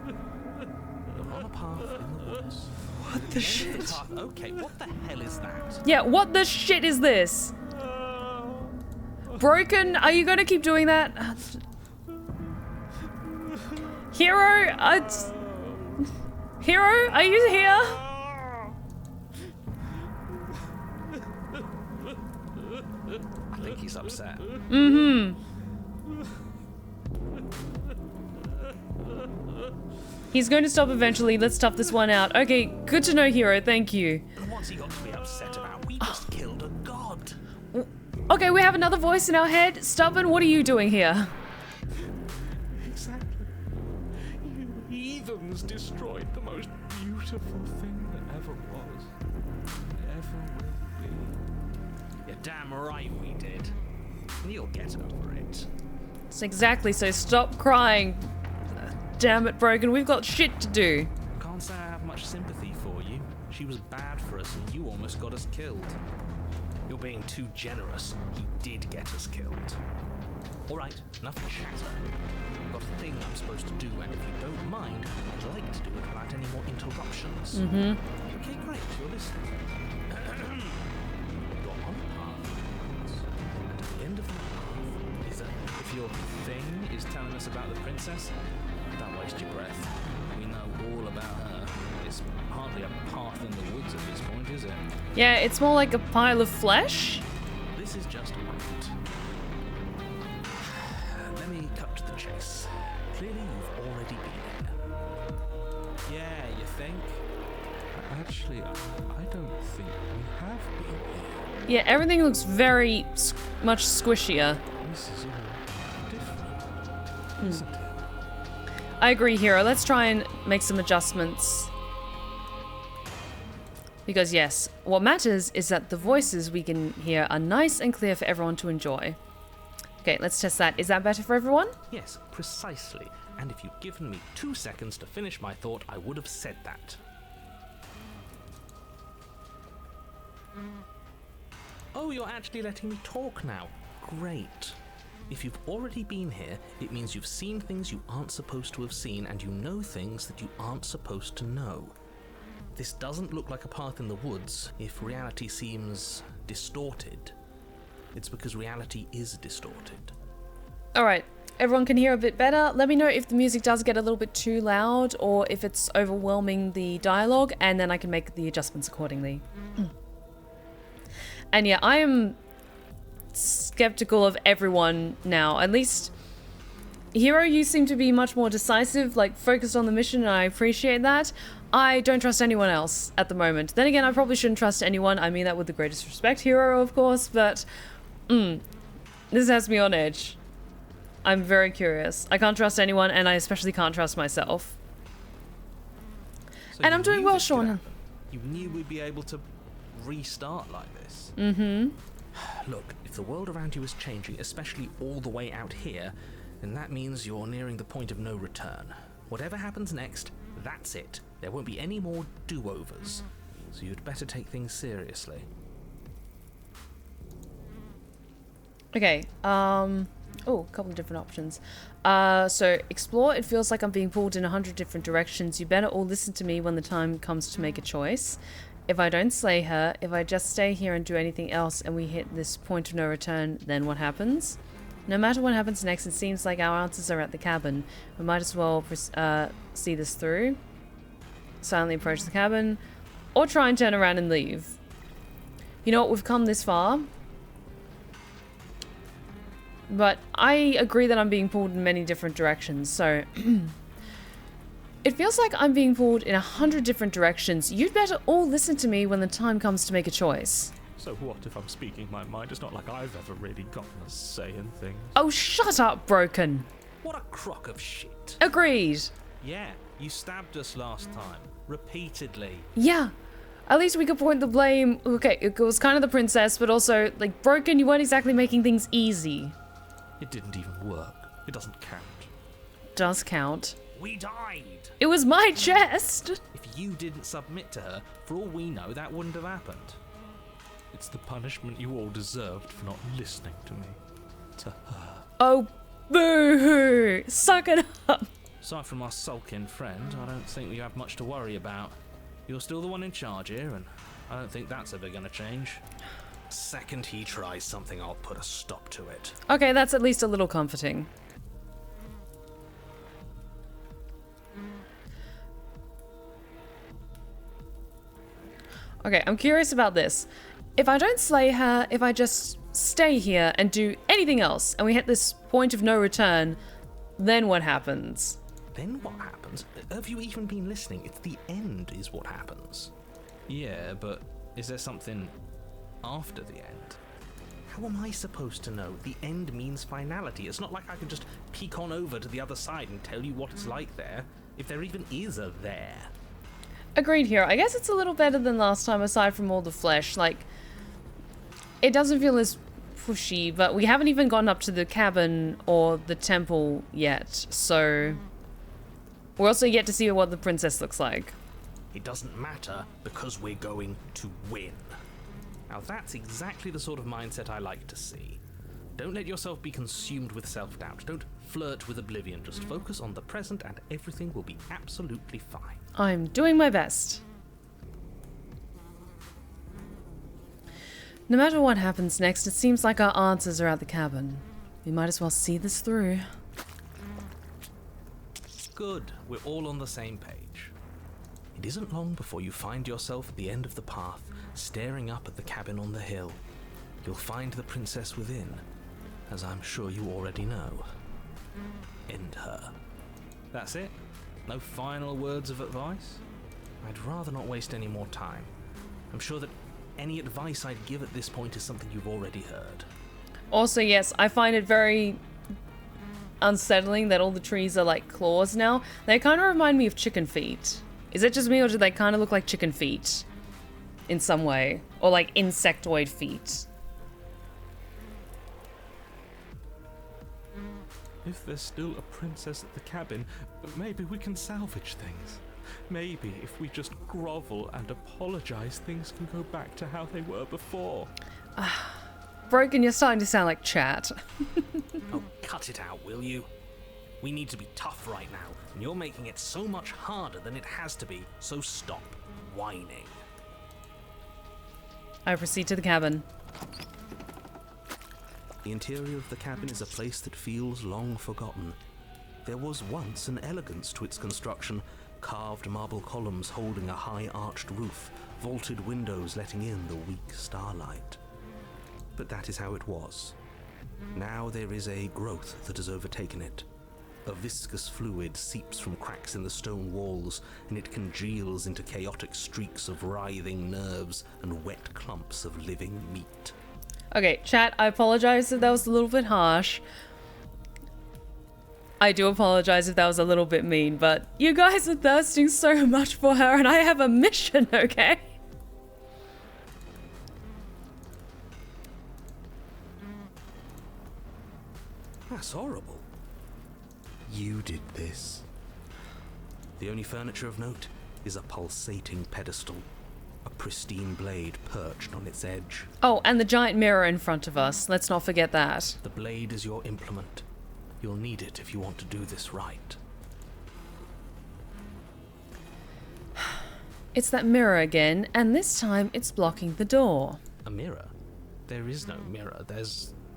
You're on a path in the woods. What the shit? Okay, what the hell is that? Yeah, what the shit is this? Broken, are you going to keep doing that? Hero, Hero, are you here? I think he's upset. Mm-hmm. He's going to stop eventually. Let's tough this one out. Okay, good to know, Hero. Thank you. And what's he got to be upset about? We just killed a god. Okay, we have another voice in our head. Stubborn, what are you doing here? Exactly. You heathens destroyed the most beautiful thing that ever was, ever will be. You're damn right we did. You'll get over it. It's exactly so. Stop crying. Damn it, Broken. We've got shit to do. Can't say I have much sympathy for you. She was bad for us and you almost got us killed. You're being too generous. He did get us killed. Alright, enough chatter. I've got a thing I'm supposed to do, and if you don't mind, I'd like to do it without any more interruptions. Mm-hmm. Okay, great, you're listening. You're on a path, and at the end of the path is if your thing is telling us about the princess, don't waste your breath. We know all about her. It's hardly a path in the woods at this point, is it? Yeah, it's more like a pile of flesh. This is just right. Let me cut to the chase. Clearly you've already been here. Yeah, you think? Actually, I don't think we have been here. Yeah, everything looks very much squishier. This is all different, isn't it? I agree, Hero. Let's try and make some adjustments. Because yes, what matters is that the voices we can hear are nice and clear for everyone to enjoy. Okay, let's test that. Is that better for everyone? Yes, precisely. And if you'd given me 2 seconds to finish my thought, I would have said that. Oh, you're actually letting me talk now. Great. If you've already been here, it means you've seen things you aren't supposed to have seen, and you know things that you aren't supposed to know. This doesn't look like a path in the woods if reality seems distorted. It's because reality is distorted. Alright, everyone can hear a bit better. Let me know if the music does get a little bit too loud or if it's overwhelming the dialogue, and then I can make the adjustments accordingly. And yeah, I am skeptical of everyone now. At least, Hero, you seem to be much more decisive, like focused on the mission, and I appreciate that. I don't trust anyone else at the moment. Then again, I probably shouldn't trust anyone. I mean that with the greatest respect, Hero, of course, but this has me on edge. I'm very curious. I can't trust anyone, and I especially can't trust myself. So and I'm doing well, Sean. You knew we'd be able to restart like this. Mm-hmm. Look, if the world around you is changing, especially all the way out here, then that means you're nearing the point of no return. Whatever happens next, that's it. There won't be any more do-overs. So you'd better take things seriously. Okay, oh, a couple of different options. So, explore. It feels like I'm being pulled in 100 different directions. You better all listen to me when the time comes to make a choice. If I don't slay her, if I just stay here and do anything else and we hit this point of no return, then what happens? No matter what happens next, it seems like our answers are at the cabin. We might as well see this through. Silently approach the cabin, or try and turn around and leave. You know what, we've come this far. But I agree that I'm being pulled in many different directions, so... It feels like I'm being pulled in 100 different directions. You'd better all listen to me when the time comes to make a choice. So what if I'm speaking my mind? It's not like I've ever really gotten a say in things. Oh, shut up, Broken. What a crock of shit. Agreed. Yeah, you stabbed us last time. Repeatedly. Yeah. At least we could point the blame... Okay, it was kind of the princess, but also, like, Broken, you weren't exactly making things easy. It didn't even work. It doesn't count. Does count. We died. It was my chest. If you didn't submit to her, for all we know, that wouldn't have happened. It's the punishment you all deserved for not listening to me. To her. Oh, boo-hoo. Suck it up. Aside from our sulking friend, I don't think we have much to worry about. You're still the one in charge here, and I don't think that's ever gonna change. Second he tries something, I'll put a stop to it. Okay, that's at least a little comforting. Okay, I'm curious about this. If I don't slay her, if I just stay here and do anything else, and we hit this point of no return, then what happens? Then what happens? Have you even been listening? It's the end is what happens. Yeah, but is there something after the end? How am I supposed to know? The end means finality. It's not like I can just peek on over to the other side and tell you what it's like there, if there even is a there. Agreed here. I guess it's a little better than last time, aside from all the flesh. Like, it doesn't feel as pushy, but we haven't even gotten up to the cabin or the temple yet, so... We're also yet to see what the princess looks like. It doesn't matter because we're going to win. Now that's exactly the sort of mindset I like to see. Don't let yourself be consumed with self-doubt. Don't flirt with oblivion. Just focus on the present and everything will be absolutely fine. I'm doing my best. No matter what happens next, it seems like our answers are at the cabin. We might as well see this through. Good. We're all on the same page. It isn't long before you find yourself at the end of the path, staring up at the cabin on the hill. You'll find the princess within, as I'm sure you already know. End her. That's it? No final words of advice? I'd rather not waste any more time. I'm sure that any advice I'd give at this point is something you've already heard. Also, yes, I find it very unsettling that all the trees are like claws now. They kind of remind me of chicken feet. Is it just me, or do they kind of look like chicken feet in some way? Or like insectoid feet? If there's still a princess at the cabin, maybe we can salvage things. Maybe if we just grovel and apologize, things can go back to how they were before. Broken, you're starting to sound like chat. Oh, cut it out, will you? We need to be tough right now, and you're making it so much harder than it has to be, so stop whining. I proceed to the cabin. The interior of the cabin is a place that feels long forgotten. There was once an elegance to its construction, carved marble columns holding a high arched roof, vaulted windows letting in the weak starlight. But that is how it was. Now there is a growth that has overtaken it. A viscous fluid seeps from cracks in the stone walls, and it congeals into chaotic streaks of writhing nerves and wet clumps of living meat. Okay, chat, I apologize if that was a little bit harsh. I do apologize if that was a little bit mean, but you guys are thirsting so much for her, and I have a mission, okay? That's horrible. You did this. The only furniture of note is a pulsating pedestal, a pristine blade perched on its edge. Oh, and the giant mirror in front of us. Let's not forget that. The blade is your implement. You'll need it if you want to do this right. It's that mirror again, and this time it's blocking the door. A mirror? There is no mirror.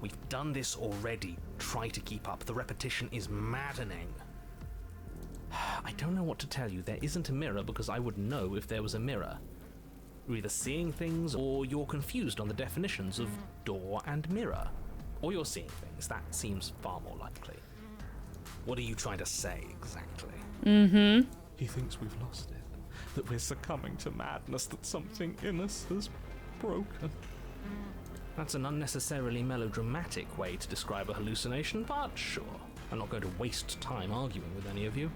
We've done this already. Try to keep up. The repetition is maddening. I don't know what to tell you. There isn't a mirror because I would know if there was a mirror. You're either seeing things or you're confused on the definitions of door and mirror. Or you're seeing things. That seems far more likely. What are you trying to say exactly? Mm-hmm. He thinks we've lost it, that we're succumbing to madness, that something in us has broken. That's an unnecessarily melodramatic way to describe a hallucination, but sure. I'm not going to waste time arguing with any of you.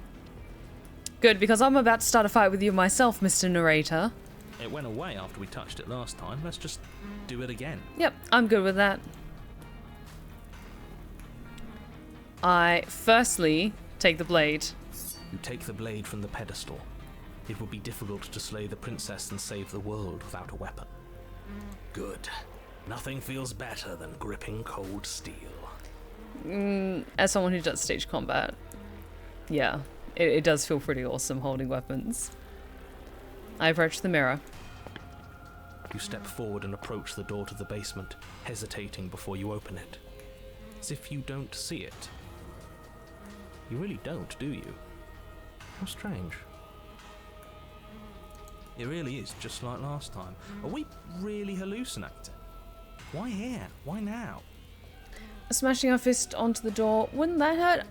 Good, because I'm about to start a fight with you myself, Mr. Narrator. It went away after we touched it last time. Let's just do it again. Yep, I'm good with that. I firstly take the blade. You take the blade from the pedestal. It would be difficult to slay the princess and save the world without a weapon. Good. Nothing feels better than gripping cold steel. As someone who does stage combat, yeah, it does feel pretty awesome holding weapons. I approach the mirror. You step forward and approach the door to the basement, hesitating before you open it. As if you don't see it. You really don't, do you? How strange. It really is just like last time. Are we really hallucinating? Why here? Why now? Smashing our fist onto the door, wouldn't that hurt?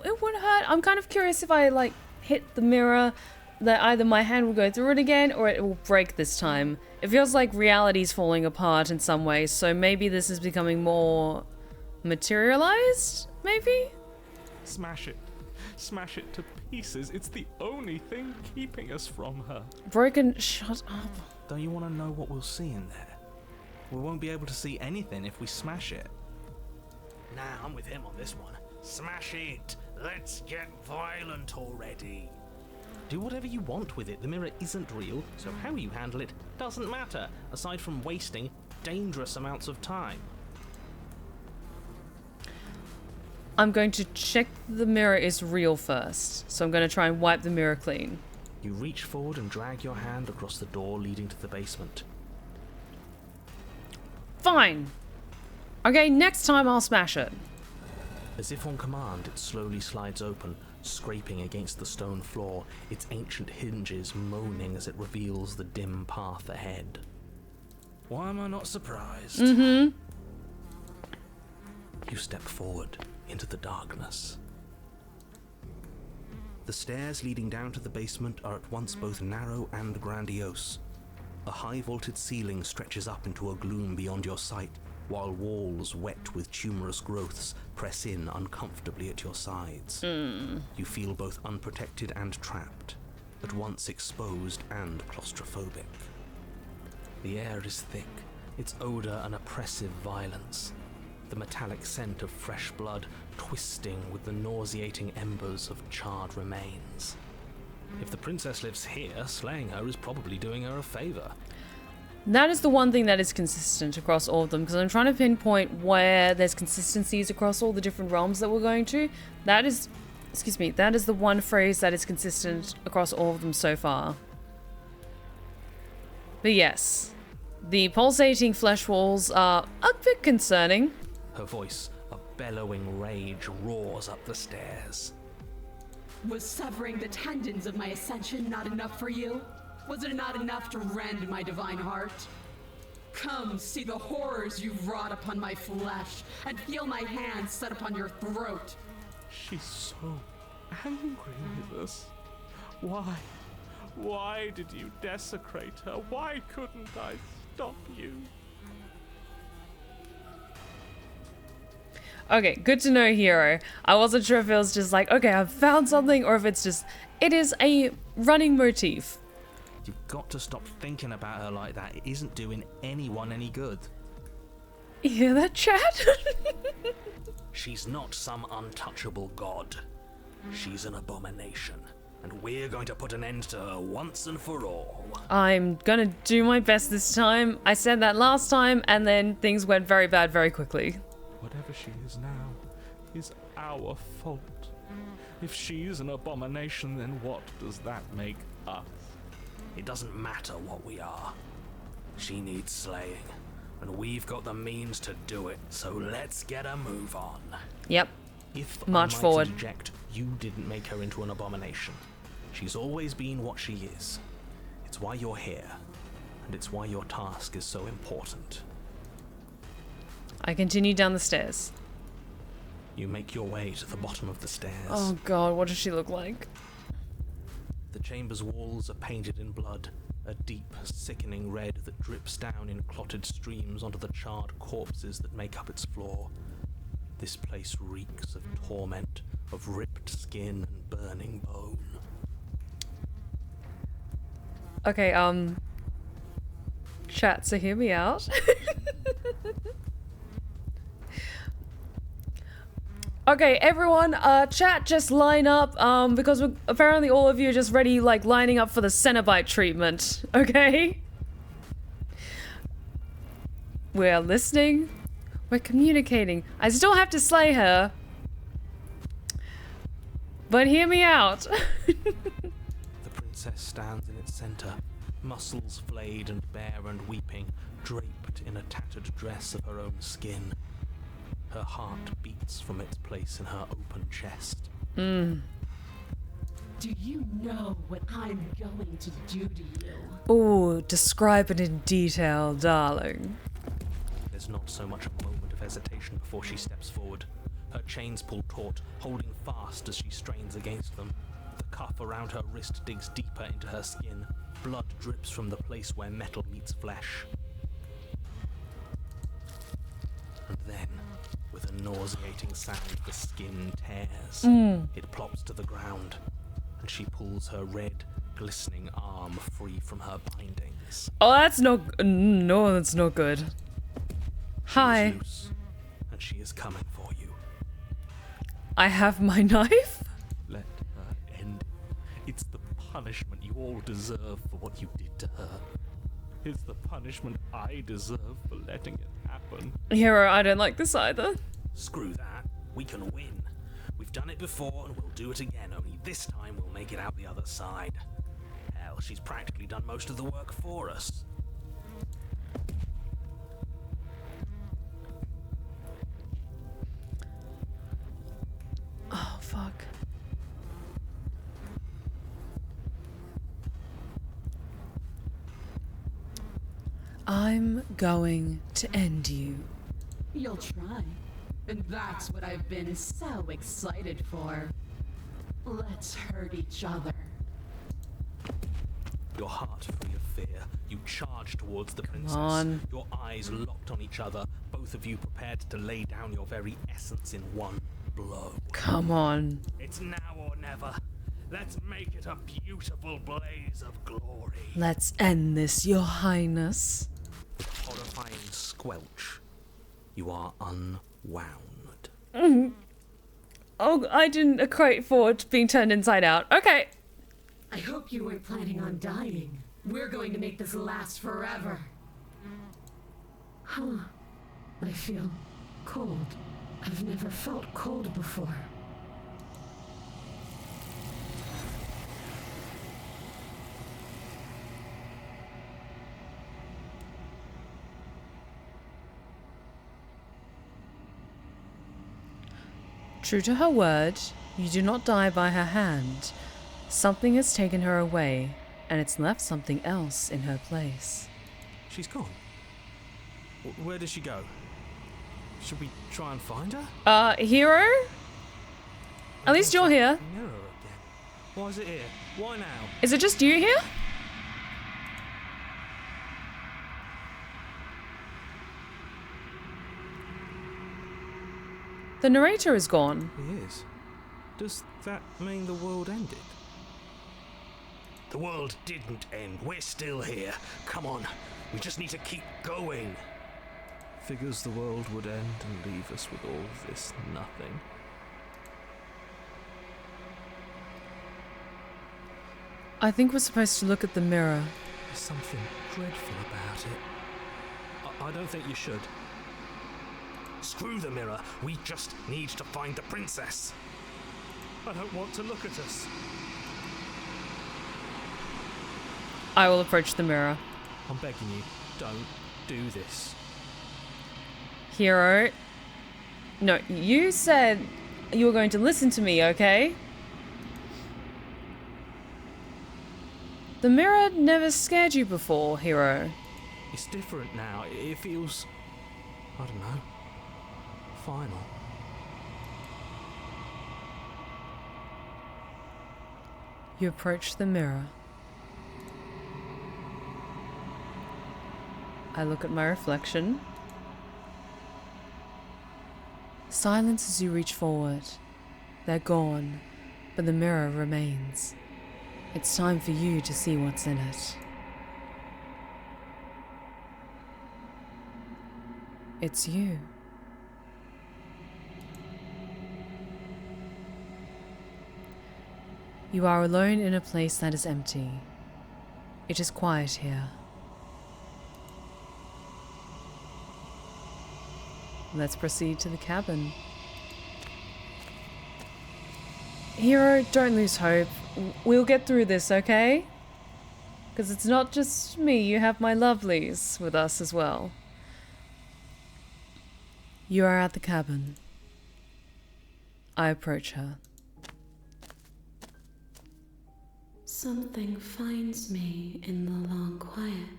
It would hurt. I'm kind of curious if I hit the mirror, that either my hand will go through it again or it will break this time. It feels like reality's falling apart in some ways, so maybe this is becoming more materialized, maybe? Smash it. Smash it to pieces. It's the only thing keeping us from her. Broken, shut up. Don't you want to know what we'll see in there? We won't be able to see anything if we smash it. Nah, I'm with him on this one. Smash it! Let's get violent already. Do whatever you want with it. The mirror isn't real, so how you handle it doesn't matter, aside from wasting dangerous amounts of time. I'm going to check the mirror is real first, so I'm going to try and wipe the mirror clean. You reach forward and drag your hand across the door leading to the basement. Fine. Okay, next time I'll smash it. As if on command, it slowly slides open, scraping against the stone floor, its ancient hinges moaning as it reveals the dim path ahead. Why am I not surprised? Mm-hmm. You step forward into the darkness. The stairs leading down to the basement are at once both narrow and grandiose. A high vaulted ceiling stretches up into a gloom beyond your sight, while walls wet with tumorous growths press in uncomfortably at your sides. You feel both unprotected and trapped, at once exposed and claustrophobic. The air is thick, its odor an oppressive violence, the metallic scent of fresh blood twisting with the nauseating embers of charred remains. If the princess lives here, slaying her is probably doing her a favor. That is the one thing that is consistent across all of them, because I'm trying to pinpoint where there's consistencies across all the different realms that we're going to. That is, excuse me, that is the one phrase that is consistent across all of them so far. But yes, the pulsating flesh walls are a bit concerning. Her voice of bellowing rage roars up the stairs. Was severing the tendons of my ascension not enough for you? Was it not enough to rend my divine heart? Come, see the horrors you've wrought upon my flesh, and feel my hands set upon your throat. She's so angry with us. Why? Why did you desecrate her? Why couldn't I stop you? Okay, good to know, hero. I wasn't sure if it was just like, okay, I've found something, or if it's just, it is a running motif. You've got to stop thinking about her like that. It isn't doing anyone any good. You hear that, chat? She's not some untouchable god. She's an abomination, and we're going to put an end to her once and for all. I'm gonna do my best this time. I said that last time, and then things went very bad very quickly. Whatever she is now is our fault. If she's an abomination, then what does that make us? It doesn't matter what we are. She needs slaying, and we've got the means to do it, so let's get a move on. Yep. If March I might forward. interject, you didn't make her into an abomination. She's always been what she is. It's why you're here, and it's why your task is so important. I continue down the stairs. You make your way to the bottom of the stairs. Oh god, what does she look like? The chamber's walls are painted in blood, a deep, sickening red that drips down in clotted streams onto the charred corpses that make up its floor. This place reeks of torment, of ripped skin and burning bone. Okay, chat, so hear me out. Okay, everyone, chat, just line up, because apparently all of you are just ready, like, lining up for the Cenobite treatment, okay? We're listening, we're communicating. I still have to slay her, but hear me out. The princess stands in its center, muscles flayed and bare and weeping, draped in a tattered dress of her own skin. Her heart beats from its place in her open chest. Do you know what I'm going to do to you? Ooh, describe it in detail, darling. There's not so much a moment of hesitation before she steps forward. Her chains pull taut, holding fast as she strains against them. The cuff around her wrist digs deeper into her skin. Blood drips from the place where metal meets flesh. And then, with a nauseating sound, the skin tears. It plops to the ground, and she pulls her red, glistening arm free from her bindings. Oh, that's no, that's not good. She Hi. is loose, and she is coming for you. I have my knife? Let her end it. It's the punishment you all deserve for what you did to her. It's the punishment I deserve for letting it happen. Hero, I don't like this either. Screw that. We can win. We've done it before and we'll do it again, only this time we'll make it out the other side. Hell, she's practically done most of the work for us. Oh, fuck. I'm going to end you. You'll try. And that's what I've been so excited for. Let's hurt each other. Your heart free of fear, you charge towards the princess. on. Your eyes locked on each other, both of you prepared to lay down your very essence in one blow. Come on. It's now or never. Let's make it a beautiful blaze of glory. Let's end this, your highness. With a horrifying squelch, you are unwound. Oh, I didn't equate forward being turned inside out. Okay. I hope you weren't planning on dying. We're going to make this last forever. Huh. I feel cold. I've never felt cold before. True to her word, you do not die by her hand. Something has taken her away, and it's left something else in her place. She's gone. Where did she go? Should we try and find her? Hero? At least you're here. Mirror again. Why is it here? Why now? Is it just you here? The narrator is gone. He is. Does that mean the world ended? The world didn't end. We're still here. Come on. We just need to keep going. Figures the world would end and leave us with all this nothing. I think we're supposed to look at the mirror. There's something dreadful about it. I don't think you should. Screw the mirror. We just need to find the princess. I don't want to look at us. I will approach the mirror. I'm begging you, don't do this. Hero. No, you said you were going to listen to me, okay? The mirror never scared you before, Hero. It's different now. It feels, I don't know, final. You approach the mirror. I look at my reflection. Silence as you reach forward. They're gone, but the mirror remains. It's time for you to see what's in it. It's you. You are alone in a place that is empty. It is quiet here. Let's proceed to the cabin. Hero, don't lose hope. We'll get through this, okay? Because it's not just me, you have my lovelies with us as well. You are at the cabin. I approach her. Something finds me in the long quiet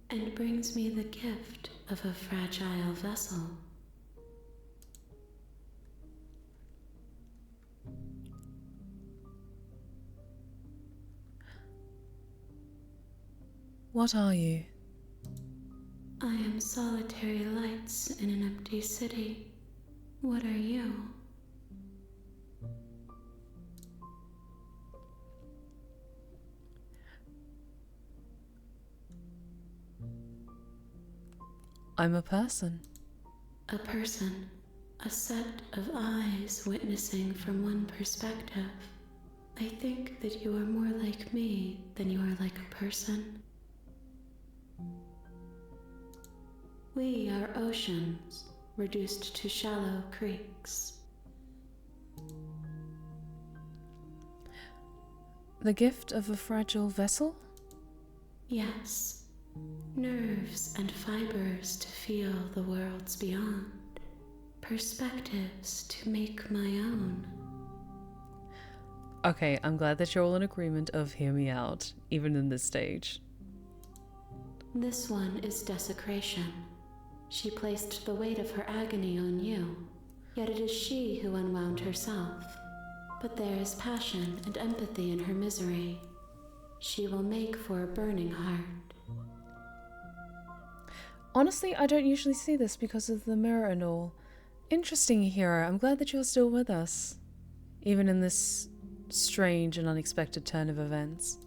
and brings me the gift of a fragile vessel. What are you? I am solitary lights in an empty city. What are you? I'm a person. A person. A set of eyes witnessing from one perspective. I think that you are more like me than you are like a person. We are oceans, reduced to shallow creeks. The gift of a fragile vessel? Yes. Nerves and fibers to feel the worlds beyond. Perspectives to make my own. Okay, I'm glad that you're all in agreement of hear me out, even in this stage. This one is desecration. She placed the weight of her agony on you, yet it is she who unwound herself. But there is passion and empathy in her misery. She will make for a burning heart. Honestly, I don't usually see this because of the mirror and all. Interesting, Hero. I'm glad that you're still with us, even in this strange and unexpected turn of events.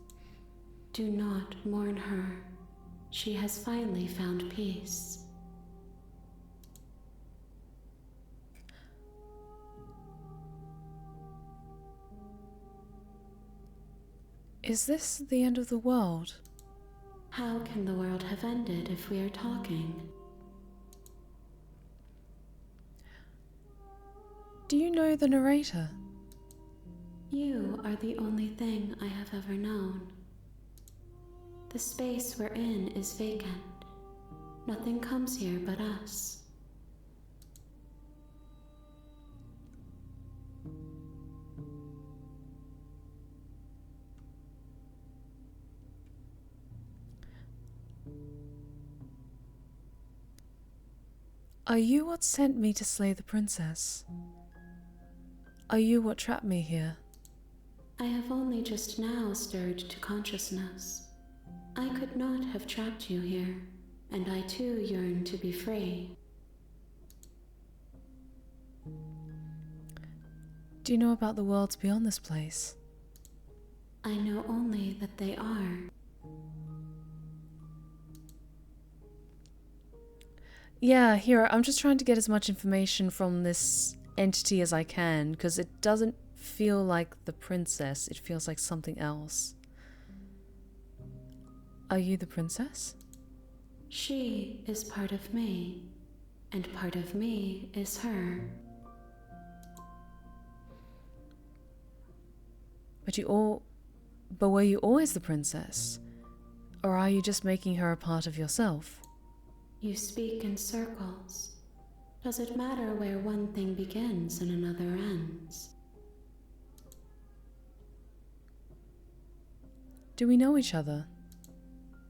Do not mourn her. She has finally found peace. Is this the end of the world? How can the world have ended if we are talking? Do you know the narrator? You are the only thing I have ever known. The space we're in is vacant. Nothing comes here but us. Are you what sent me to slay the princess? Are you what trapped me here? I have only just now stirred to consciousness. I could not have trapped you here, and I too yearn to be free. Do you know about the worlds beyond this place? I know only that they are. Yeah, here, I'm just trying to get as much information from this entity as I can, because it doesn't feel like the princess, it feels like something else. Are you the princess? She is part of me, and part of me is her. But were you always the princess? Or are you just making her a part of yourself? You speak in circles. Does it matter where one thing begins and another ends? Do we know each other?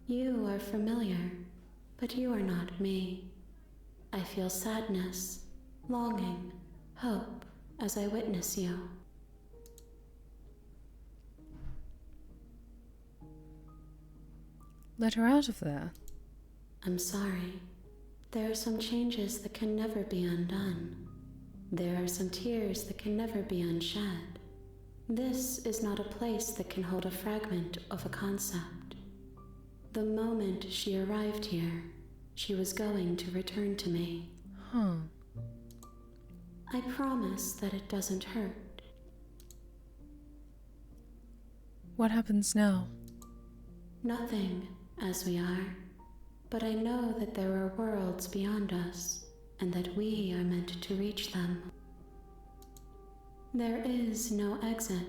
You are familiar, but you are not me. I feel sadness, longing, hope as I witness you. Let her out of there. I'm sorry. There are some changes that can never be undone. There are some tears that can never be unshed. This is not a place that can hold a fragment of a concept. The moment she arrived here, she was going to return to me. Huh. I promise that it doesn't hurt. What happens now? Nothing, as we are. But I know that there are worlds beyond us, and that we are meant to reach them. There is no exit,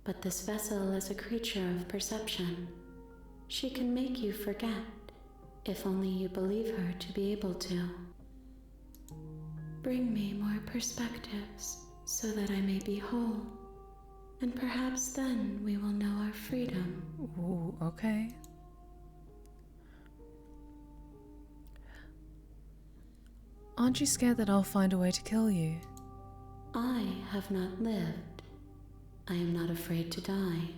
but this vessel is a creature of perception. She can make you forget, if only you believe her to be able to. Bring me more perspectives, so that I may be whole, and perhaps then we will know our freedom. Ooh, okay. Aren't you scared that I'll find a way to kill you? I have not lived. I am not afraid to die.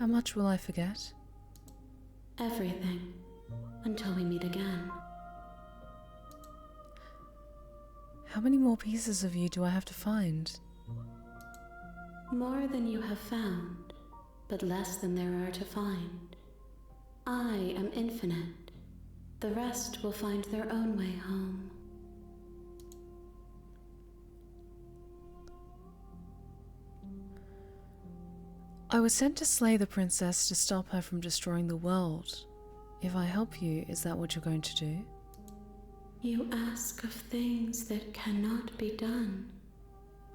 How much will I forget? Everything, until we meet again. How many more pieces of you do I have to find? More than you have found, but less than there are to find. I am infinite. The rest will find their own way home. I was sent to slay the princess to stop her from destroying the world. If I help you, is that what you're going to do? You ask of things that cannot be done.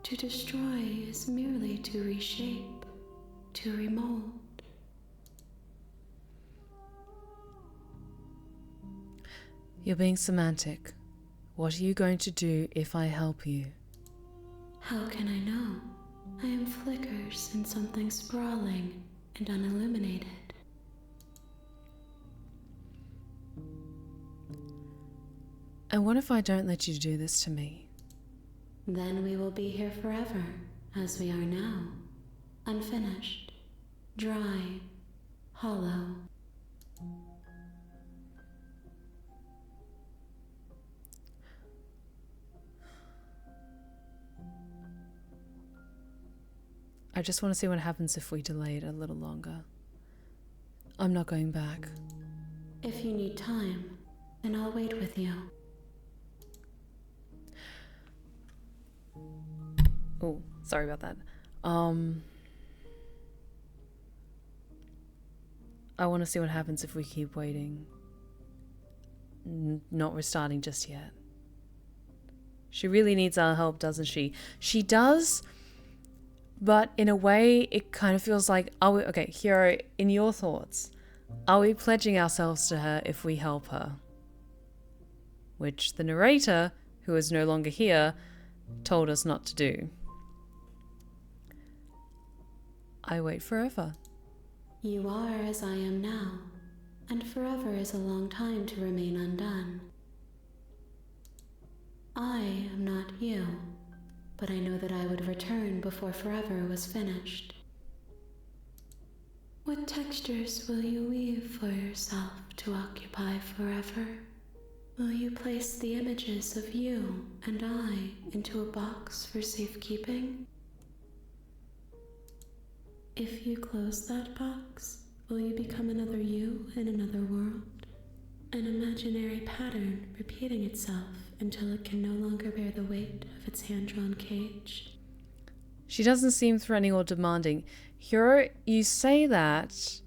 To destroy is merely to reshape, to remold. You're being semantic. What are you going to do if I help you? How can I know? I am flickers in something sprawling and unilluminated. And what if I don't let you do this to me? Then we will be here forever, as we are now. Unfinished, dry, hollow. I just want to see what happens if we delay it a little longer. I'm not going back. If you need time, then I'll wait with you. Oh, sorry about that. I want to see what happens if we keep waiting. Not restarting just yet. She really needs our help, doesn't she? She does, but in a way, it kind of feels like, are we, okay, Hero, in your thoughts, are we pledging ourselves to her if we help her? Which the narrator, who is no longer here, told us not to do. I wait forever. You are as I am now, and forever is a long time to remain undone. I am not you, but I know that I would return before forever was finished. What textures will you weave for yourself to occupy forever? Will you place the images of you and I into a box for safekeeping? If you close that box, will you become another you in another world? An imaginary pattern repeating itself until it can no longer bear the weight of its hand-drawn cage? She doesn't seem threatening or demanding. Hero, you say that,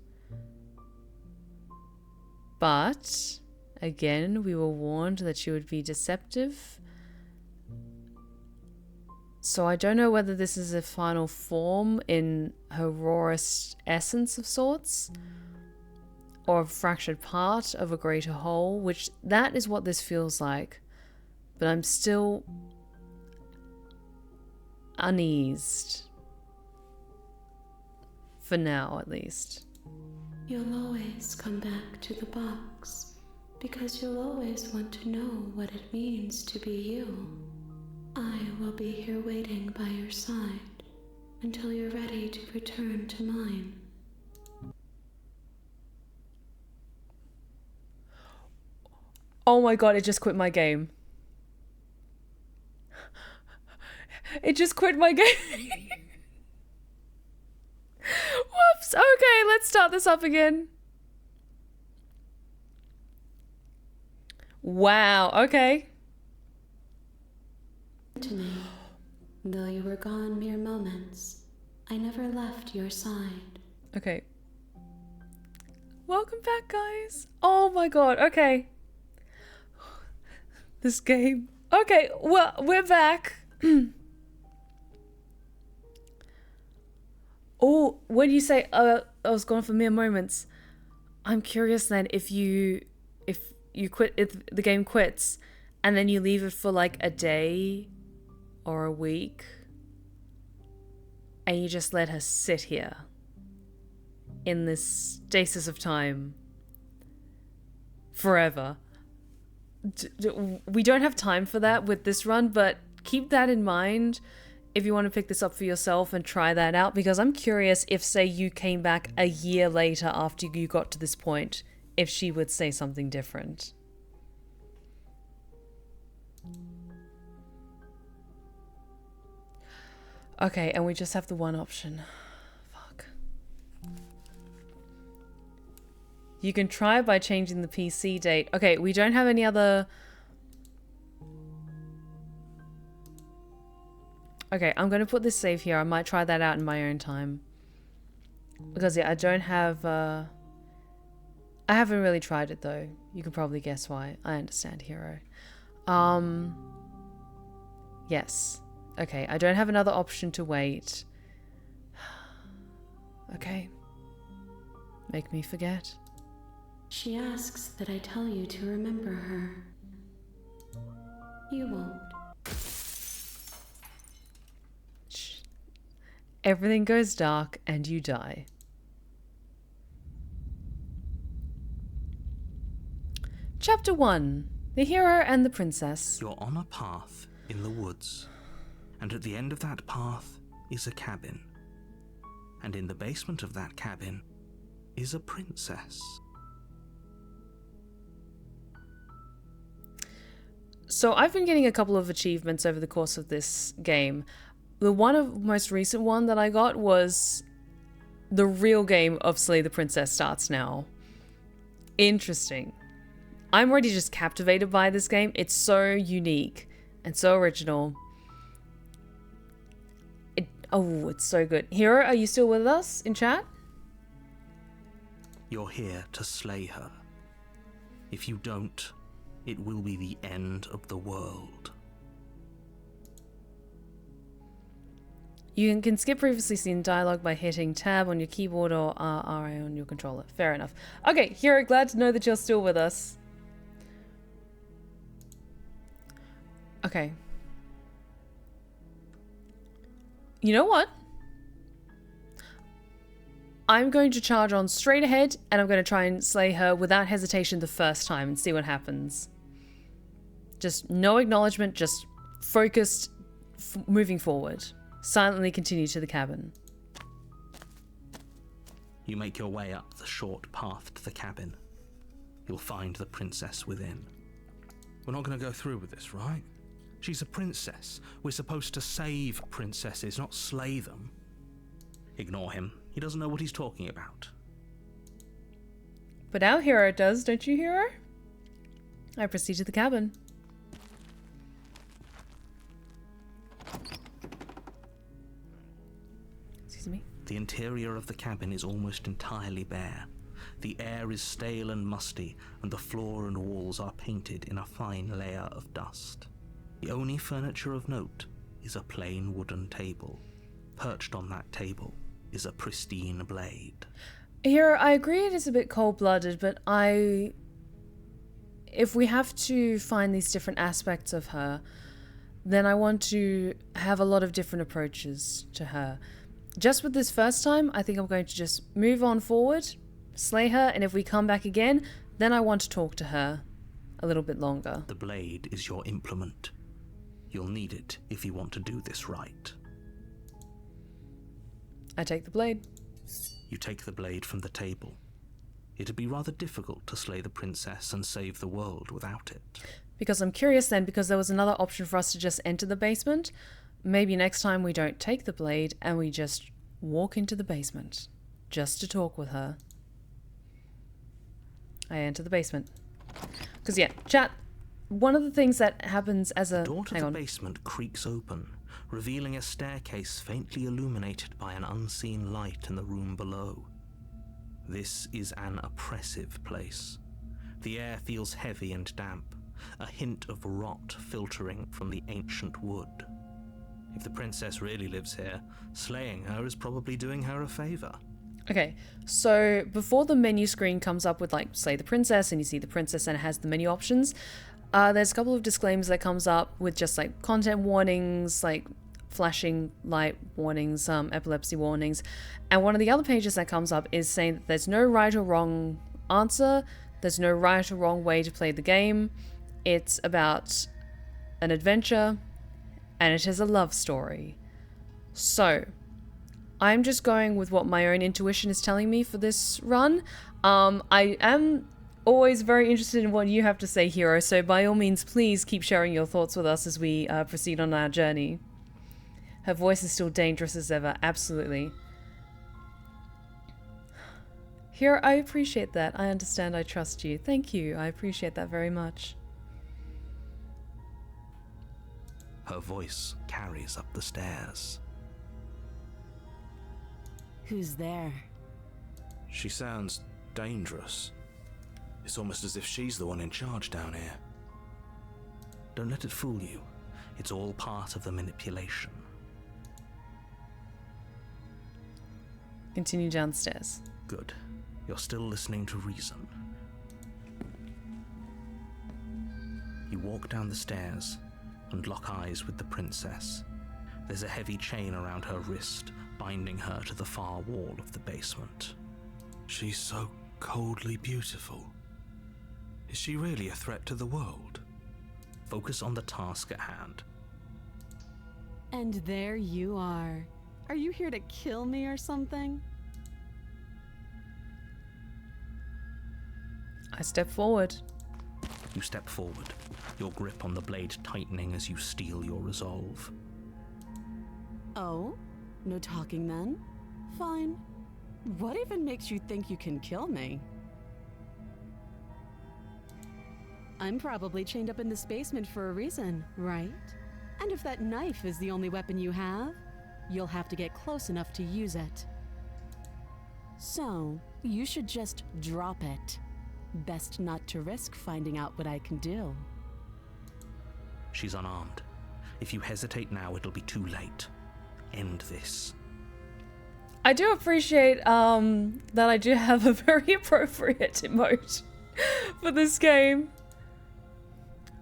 but again, we were warned that she would be deceptive. So I don't know whether this is a final form in her rawest essence of sorts, or a fractured part of a greater whole, which that is what this feels like. But I'm still uneased. For now, at least. You'll always come back to the box, because you'll always want to know what it means to be you. I will be here waiting by your side until you're ready to return to mine. Oh my god, it just quit my game. It just quit my game. Whoops. Okay, let's start this up again. Wow, okay. To me, though you were gone mere moments, I never left your side. Okay. Welcome back, guys. Oh my god, okay. This game. Okay, well, we're back. Oh, when you say I was gone for mere moments, I'm curious then if you quit, if the game quits and then you leave it for like a day or a week and you just let her sit here in this stasis of time forever. We don't have time for that with this run, but keep that in mind if you want to pick this up for yourself and try that out, because I'm curious if, say, you came back a year later after you got to this point, if she would say something different. Okay, and we just have the one option. Fuck. You can try by changing the PC date. Okay, we don't have any other... Okay, I'm going to put this save here. I might try that out in my own time. Because, yeah, I don't have... I haven't really tried it, though. You can probably guess why. I understand, Hero. Yes. Okay, I don't have another option to wait. Okay. Make me forget. She asks that I tell you to remember her. You won't. Everything goes dark and you die. Chapter 1. The Hero and the Princess. You're on a path in the woods, and at the end of that path is a cabin. And in the basement of that cabin is a princess. So I've been getting a couple of achievements over the course of this game. The most recent one that I got was the real game of Slay the Princess starts now. Interesting. I'm already just captivated by this game. It's so unique and so original. It's so good. Hero, are you still with us in chat? You're here to slay her. If you don't, it will be the end of the world. You can skip previously seen dialogue by hitting tab on your keyboard or RI on your controller. Fair enough. Okay, Hero, glad to know that you're still with us. Okay. You know what? I'm going to charge on straight ahead, and I'm going to try and slay her without hesitation the first time and see what happens. Just no acknowledgement, just focused, moving forward. Silently continue to the cabin. You make your way up the short path to the cabin. You'll find the princess within. We're not going to go through with this, right? She's a princess. We're supposed to save princesses, not slay them. Ignore him. He doesn't know what he's talking about. But our hero does, don't you, Hero? I proceed to the cabin. Excuse me. The interior of the cabin is almost entirely bare. The air is stale and musty, and the floor and walls are painted in a fine layer of dust. The only furniture of note is a plain wooden table. Perched on that table is a pristine blade. Hero, I agree it is a bit cold-blooded, but if we have to find these different aspects of her, then I want to have a lot of different approaches to her. Just with this first time, I think I'm going to just move on forward, slay her, and if we come back again, then I want to talk to her a little bit longer. The blade is your implement. You'll need it if you want to do this right. I take the blade. You take the blade from the table. It'd be rather difficult to slay the princess and save the world without it. Because I'm curious then, because there was another option for us to just enter the basement. Maybe next time we don't take the blade and we just walk into the basement. Just to talk with her. I enter the basement. Because yeah, chat, one of the things that happens as a... The door to the basement creaks open, revealing a staircase faintly illuminated by an unseen light in the room below. This is an oppressive place. The air feels heavy and damp, a hint of rot filtering from the ancient wood. If the princess really lives here, slaying her is probably doing her a favor. Okay, so before the menu screen comes up with like, slay the princess, and you see the princess and it has the menu options, there's a couple of disclaimers that comes up with just like content warnings, like flashing light warnings, epilepsy warnings, and one of the other pages that comes up is saying that there's no right or wrong answer, there's no right or wrong way to play the game, it's about an adventure, and it is a love story. So, I'm just going with what my own intuition is telling me for this run. I am always very interested in what you have to say, Hero, so by all means, please keep sharing your thoughts with us as we proceed on our journey. Her voice is still dangerous as ever, absolutely. Hero, I appreciate that. I understand, I trust you. Thank you, I appreciate that very much. Her voice carries up the stairs. Who's there? She sounds dangerous. It's almost as if she's the one in charge down here. Don't let it fool you. It's all part of the manipulation. Continue downstairs. Good. You're still listening to reason. You walk down the stairs and lock eyes with the princess. There's a heavy chain around her wrist, binding her to the far wall of the basement. She's so coldly beautiful. Is she really a threat to the world? Focus on the task at hand. And there you are. Are you here to kill me or something? I step forward. You step forward, your grip on the blade tightening as you steel your resolve. Oh? No talking then? Fine. What even makes you think you can kill me? I'm probably chained up in this basement for a reason, right? And if that knife is the only weapon you have, you'll have to get close enough to use it. So, you should just drop it. Best not to risk finding out what I can do. She's unarmed. If you hesitate now, it'll be too late. end this. I do appreciate that I do have a very appropriate emote for this game.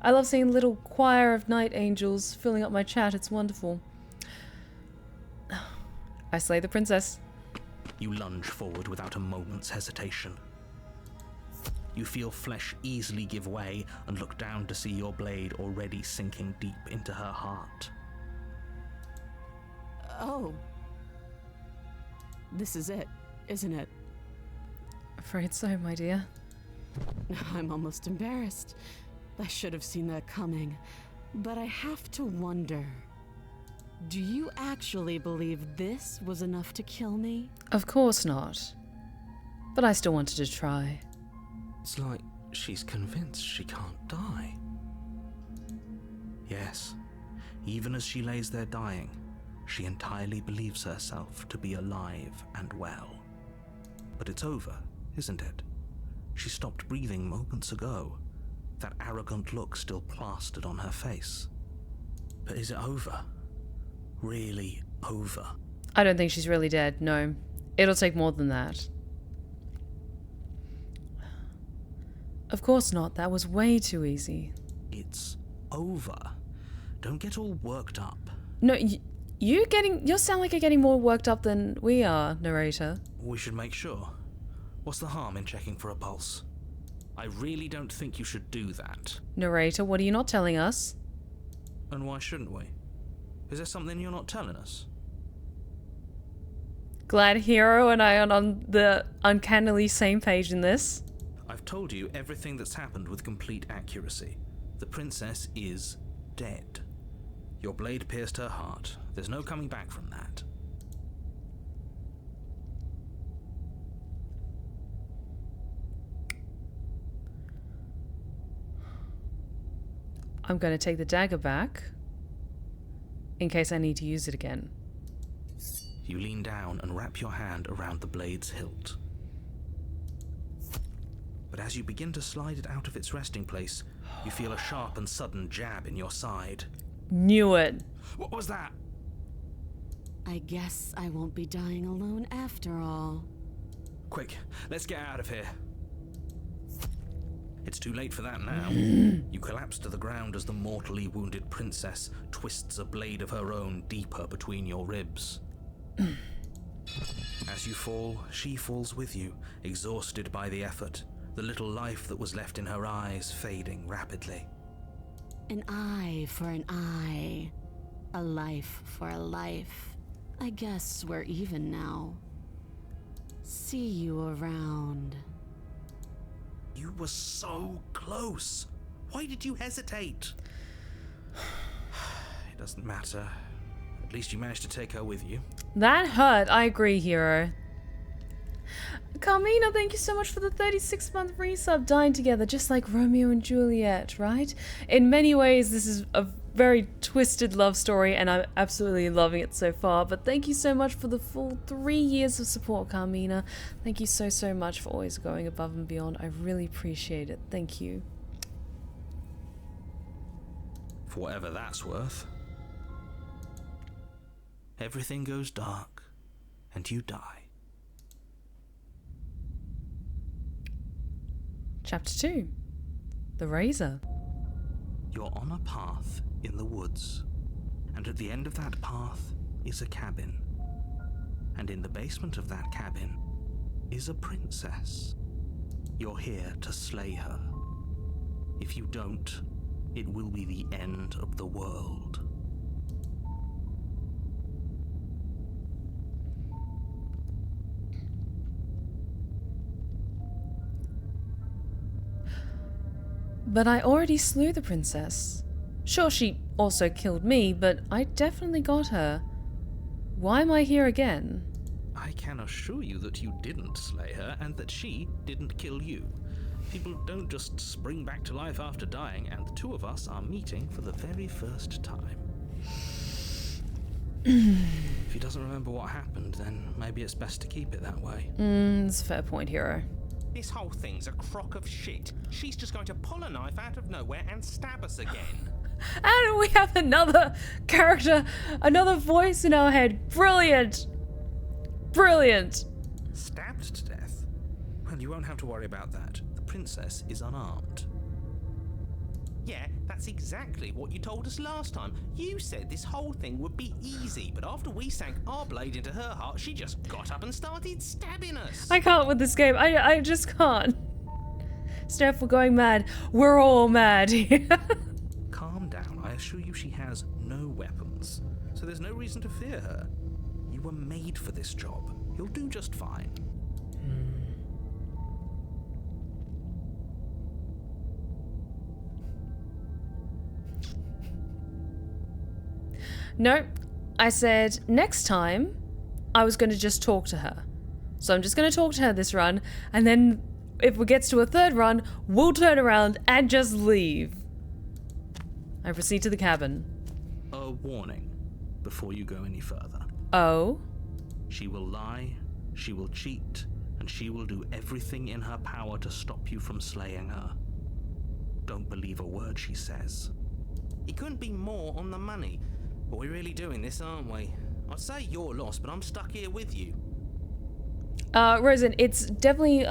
I love seeing a little choir of night angels filling up my chat. It's wonderful. I slay the princess. You lunge forward without a moment's hesitation. You feel flesh easily give way and look down to see your blade already sinking deep into her heart. Oh. This is it, isn't it? Afraid so, my dear. I'm almost embarrassed. I should have seen that coming. But I have to wonder, do you actually believe this was enough to kill me? Of course not. But I still wanted to try. It's like she's convinced she can't die. Yes, even as she lays there dying, she entirely believes herself to be alive and well. But it's over, isn't it? She stopped breathing moments ago, that arrogant look still plastered on her face. But is it over? Really over? I don't think she's really dead, no. It'll take more than that. Of course not, that was way too easy. It's over. Don't get all worked up. No, you sound like you're getting more worked up than we are, narrator. We should make sure. What's the harm in checking for a pulse? I really don't think you should do that. Narrator, what are you not telling us? And why shouldn't we? Is there something you're not telling us? Glad Hero and I are on the uncannily same page in this. I've told you everything that's happened with complete accuracy. The princess is dead. Your blade pierced her heart. There's no coming back from that. I'm going to take the dagger back in case I need to use it again. You lean down and wrap your hand around the blade's hilt. But as you begin to slide it out of its resting place, you feel a sharp and sudden jab in your side. Knew it. What was that? I guess I won't be dying alone after all. Quick, let's get out of here. It's too late for that now. You collapse to the ground as the mortally wounded princess twists a blade of her own deeper between your ribs. As you fall, she falls with you, exhausted by the effort, the little life that was left in her eyes fading rapidly. An eye for an eye. A life for a life. I guess we're even now. See you around. You were so close. Why did you hesitate? It doesn't matter. At least you managed to take her with you. That hurt, I agree, Hero. Carmina, thank you so much for the 36-month resub. Dying together, just like Romeo and Juliet, right? In many ways, this is a very twisted love story, and I'm absolutely loving it so far. But thank you so much for the full 3 years of support, Carmina. Thank you so, so much for always going above and beyond. I really appreciate it. Thank you. For whatever that's worth. Everything goes dark, and you die. Chapter 2. The Razor. You're on a path in the woods, and at the end of that path is a cabin. And in the basement of that cabin is a princess. You're here to slay her. If you don't, it will be the end of the world. But I already slew the princess. Sure, she also killed me, but I definitely got her. Why am I here again? I can assure you that you didn't slay her and that she didn't kill you. People don't just spring back to life after dying, and the two of us are meeting for the very first time. If he doesn't remember what happened, then maybe it's best to keep it that way. That's a fair point, Hero. This whole thing's a crock of shit. She's just going to pull a knife out of nowhere and stab us again. And we have another character, another voice in our head. Brilliant. Brilliant. Stabbed to death? Well, you won't have to worry about that. The princess is unarmed. Yeah, that's exactly what you told us last time. You said this whole thing would be easy, but after we sank our blade into her heart, she just got up and started stabbing us. I can't with this game. I just can't. Steph, we're going mad. We're all mad here. Calm down. I assure you she has no weapons, so there's no reason to fear her. You were made for this job. You'll do just fine. No, I said next time I was going to just talk to her. So I'm just going to talk to her this run, and then if it gets to a third run, we'll turn around and just leave. I proceed to the cabin. A warning before you go any further. Oh? She will lie, she will cheat, and she will do everything in her power to stop you from slaying her. Don't believe a word she says. It couldn't be more on the money. But we're really doing this, aren't we? I'd say you're lost, but I'm stuck here with you. Rosen, it's definitely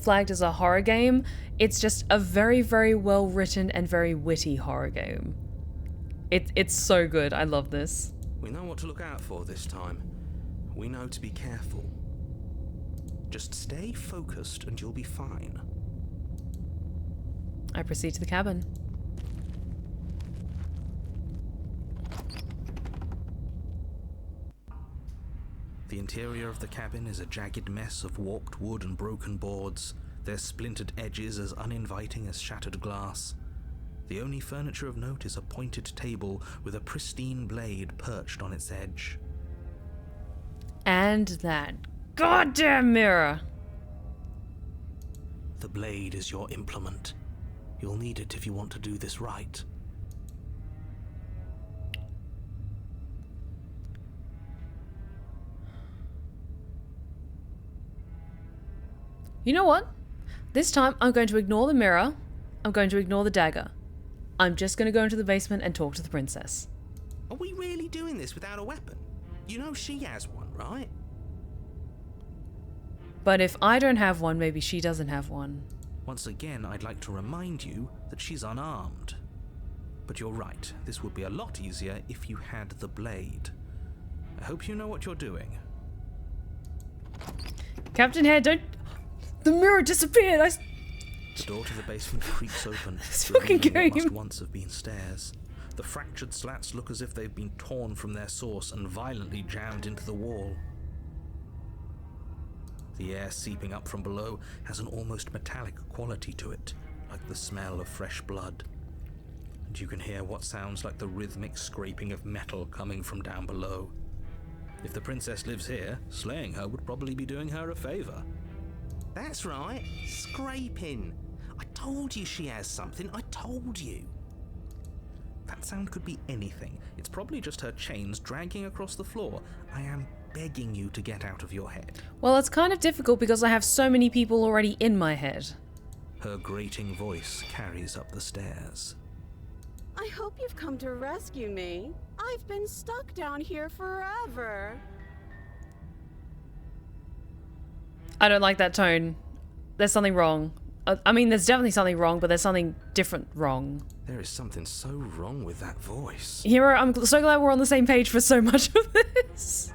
flagged as a horror game. It's just a very, very well written and very witty horror game. It's so good. I love this. We know what to look out for this time. We know to be careful. Just stay focused and you'll be fine. I proceed to the cabin. The interior of the cabin is a jagged mess of warped wood and broken boards, their splintered edges as uninviting as shattered glass. The only furniture of note is a pointed table with a pristine blade perched on its edge. And that goddamn mirror! The blade is your implement. You'll need it if you want to do this right. You know what? This time I'm going to ignore the mirror. I'm going to ignore the dagger. I'm just going to go into the basement and talk to the princess. Are we really doing this without a weapon? You know she has one, right? But if I don't have one, maybe she doesn't have one. Once again, I'd like to remind you that she's unarmed. But you're right, this would be a lot easier if you had the blade. I hope you know what you're doing. Captain Hare, don't... The mirror disappeared! The door to the basement creaks open, This fucking revealing what game. must once have been stairs. The fractured slats look as if they've been torn from their source and violently jammed into the wall. The air seeping up from below has an almost metallic quality to it, like the smell of fresh blood. And you can hear what sounds like the rhythmic scraping of metal coming from down below. If the princess lives here, slaying her would probably be doing her a favor. That's right, scraping. I told you she has something, I told you. That sound could be anything. It's probably just her chains dragging across the floor. I am begging you to get out of your head. Well, it's kind of difficult because I have so many people already in my head. Her grating voice carries up the stairs. I hope you've come to rescue me. I've been stuck down here forever. I don't like that tone. There's something wrong. I mean, there's definitely something wrong, but there's something different wrong. There is something so wrong with that voice. Hero, I'm so glad we're on the same page for so much of this.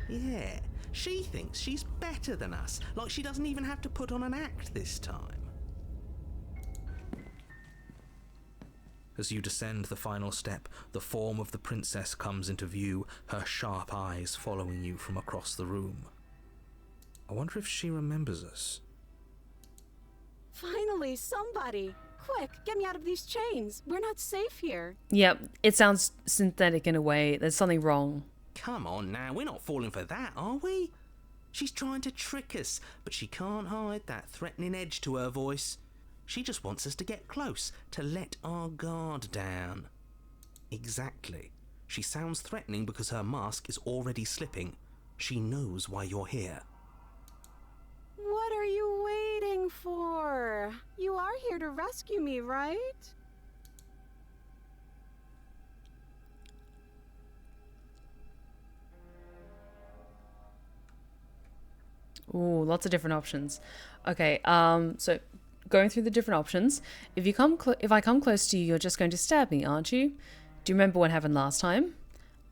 Yeah, she thinks she's better than us, like she doesn't even have to put on an act this time. As you descend the final step, the form of the princess comes into view, her sharp eyes following you from across the room. I wonder if she remembers us. Finally, somebody! Quick, get me out of these chains. We're not safe here. Yep, it sounds synthetic in a way. There's something wrong. Come on now, we're not falling for that, are we? She's trying to trick us, but she can't hide that threatening edge to her voice. She just wants us to get close, to let our guard down. Exactly. She sounds threatening because her mask is already slipping. She knows why you're here. What are you waiting for? You are here to rescue me, right? Ooh, lots of different options. Okay, so going through the different options. If I come close to you, you're just going to stab me, aren't you? Do you remember what happened last time?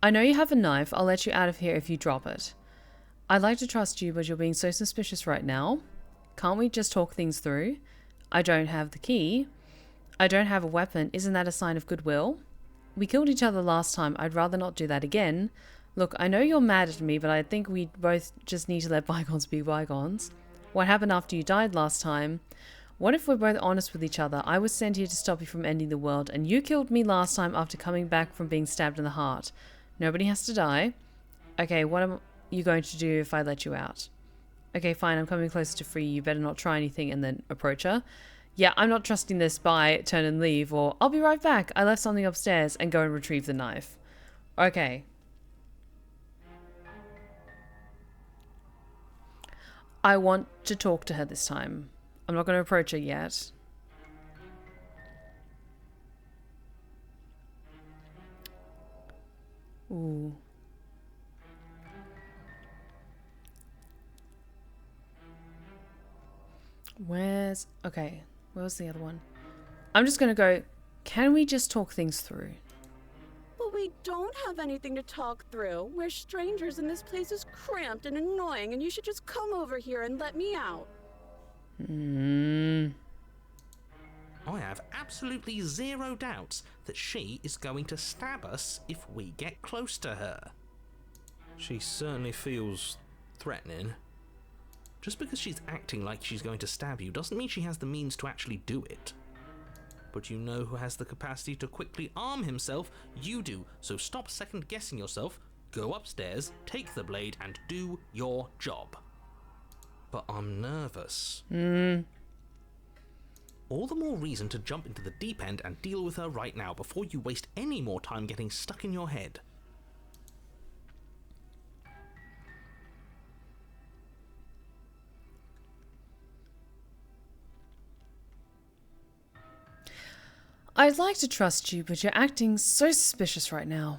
I know you have a knife. I'll let you out of here if you drop it. I'd like to trust you, but you're being so suspicious right now. Can't we just talk things through? I don't have the key. I don't have a weapon. Isn't that a sign of goodwill? We killed each other last time. I'd rather not do that again. Look, I know you're mad at me, but I think we both just need to let bygones be bygones. What happened after you died last time? What if we're both honest with each other? I was sent here to stop you from ending the world, and you killed me last time after coming back from being stabbed in the heart. Nobody has to die. Okay, what am you going to do if I let you out? Okay, fine, I'm coming closer to free you. You better not try anything, and then approach her. Yeah, I'm not trusting this by turn and leave, or I'll be right back. I left something upstairs, and go and retrieve the knife. Okay. I want to talk to her this time. I'm not going to approach her yet. Ooh. Okay, where's the other one? I'm just going to go, can we just talk things through? But we don't have anything to talk through. We're strangers and this place is cramped and annoying and you should just come over here and let me out. I have absolutely zero doubts that she is going to stab us if we get close to her. She certainly feels threatening. Just because she's acting like she's going to stab you doesn't mean she has the means to actually do it. But you know who has the capacity to quickly arm himself? You do. So stop second-guessing yourself, go upstairs, take the blade, and do your job. But I'm nervous. All the more reason to jump into the deep end and deal with her right now before you waste any more time getting stuck in your head. I'd like to trust you, but you're acting so suspicious right now.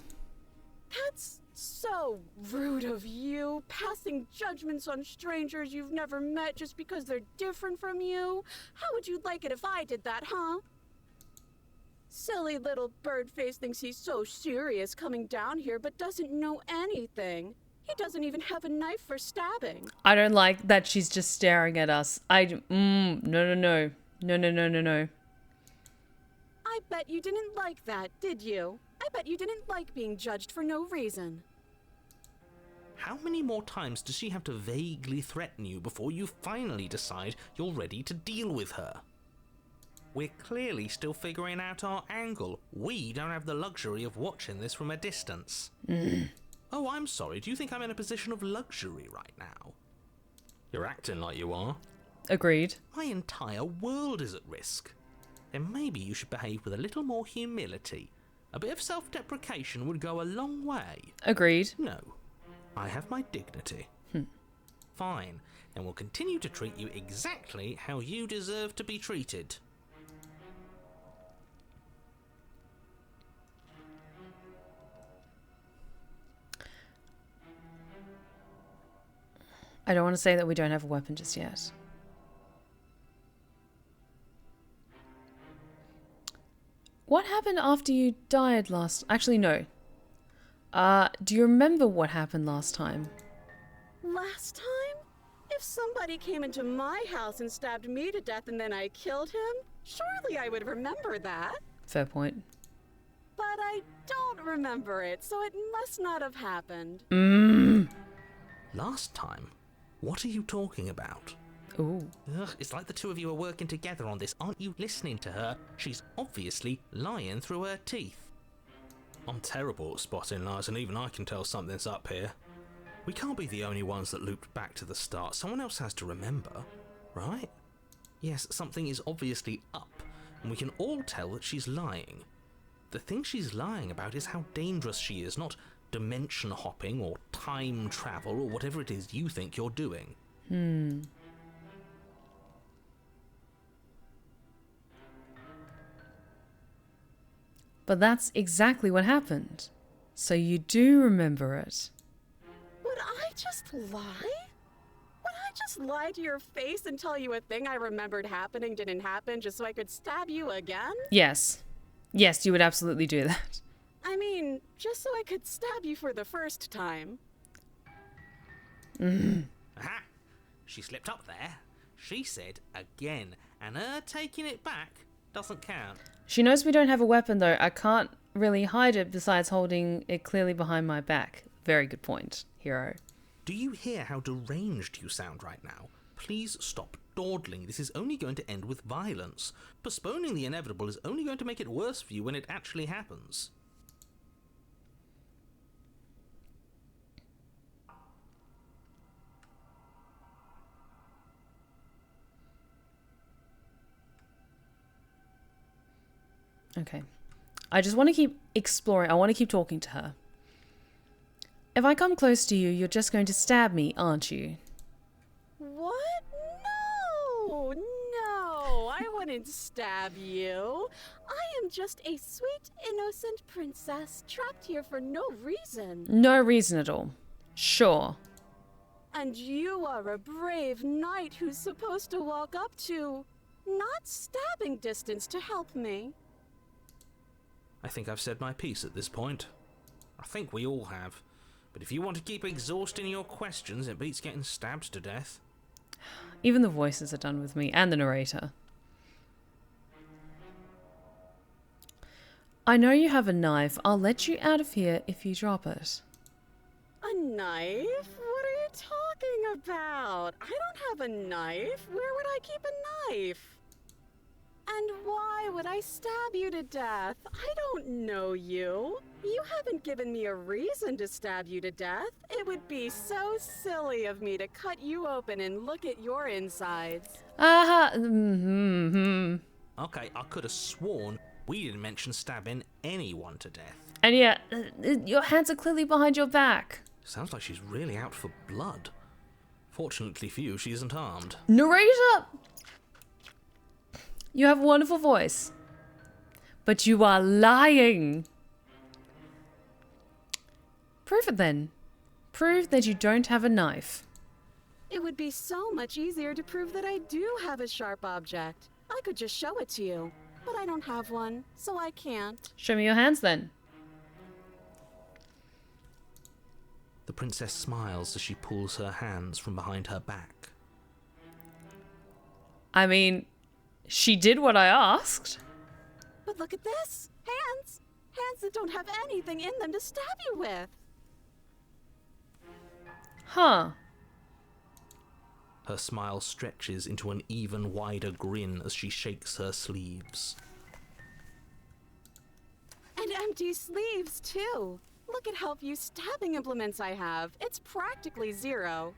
That's so rude of you, passing judgments on strangers you've never met just because they're different from you. How would you like it if I did that, huh? Silly little bird-face thinks he's so serious coming down here but doesn't know anything. He doesn't even have a knife for stabbing. I don't like that she's just staring at us. No. I bet you didn't like that, did you? I bet you didn't like being judged for no reason. How many more times does she have to vaguely threaten you before you finally decide you're ready to deal with her? We're clearly still figuring out our angle. We don't have the luxury of watching this from a distance. Oh, I'm sorry. Do you think I'm in a position of luxury right now? You're acting like you are. Agreed. My entire world is at risk. Then maybe you should behave with a little more humility. A bit of self-deprecation would go a long way. Agreed. No. I have my dignity. Fine. Then we'll continue to treat you exactly how you deserve to be treated. I don't want to say that we don't have a weapon just yet. What happened after you died last... Actually, no. Do you remember what happened last time? Last time? If somebody came into my house and stabbed me to death and then I killed him, surely I would remember that. Fair point. But I don't remember it, so it must not have happened. Last time? What are you talking about? Ooh. Ugh, it's like the two of you are working together on this. Aren't you listening to her? She's obviously lying through her teeth. I'm terrible at spotting lies, and even I can tell something's up here. We can't be the only ones that looped back to the start. Someone else has to remember, right? Yes, something is obviously up, and we can all tell that she's lying. The thing she's lying about is how dangerous she is, not dimension hopping or time travel or whatever it is you think you're doing. But that's exactly what happened. So you do remember it. Would I just lie? Would I just lie to your face and tell you a thing I remembered happening didn't happen just so I could stab you again? Yes. Yes, you would absolutely do that. I mean, just so I could stab you for the first time. Aha! She slipped up there. She said again, and her taking it back doesn't count. She knows we don't have a weapon, though. I can't really hide it besides holding it clearly behind my back. Very good point, hero. Do you hear how deranged you sound right now? Please stop dawdling. This is only going to end with violence. Postponing the inevitable is only going to make it worse for you when it actually happens. Okay. I just want to keep exploring. I want to keep talking to her. If I come close to you, you're just going to stab me, aren't you? What? No! No! I wouldn't stab you. I am just a sweet, innocent princess trapped here for no reason. No reason at all. Sure. And you are a brave knight who's supposed to walk up to, not stabbing distance to help me. I think I've said my piece at this point. I think we all have. But if you want to keep exhausting your questions, it beats getting stabbed to death. Even the voices are done with me, and the narrator. I know you have a knife. I'll let you out of here if you drop it. A knife? What are you talking about? I don't have a knife. Where would I keep a knife? And why would I stab you to death? I don't know you. You haven't given me a reason to stab you to death. It would be so silly of me to cut you open and look at your insides. Aha! Okay, I could have sworn we didn't mention stabbing anyone to death. And yet, your hands are clearly behind your back. Sounds like she's really out for blood. Fortunately for you, she isn't armed. Narrator! You have a wonderful voice. But you are lying. Prove it then. Prove that you don't have a knife. It would be so much easier to prove that I do have a sharp object. I could just show it to you. But I don't have one, so I can't. Show me your hands then. The princess smiles as she pulls her hands from behind her back. I mean, she did what I asked. But look at this. Hands. Hands that don't have anything in them to stab you with. Huh. Her smile stretches into an even wider grin as she shakes her sleeves. And empty sleeves, too. Look at how few stabbing implements I have. It's practically zero.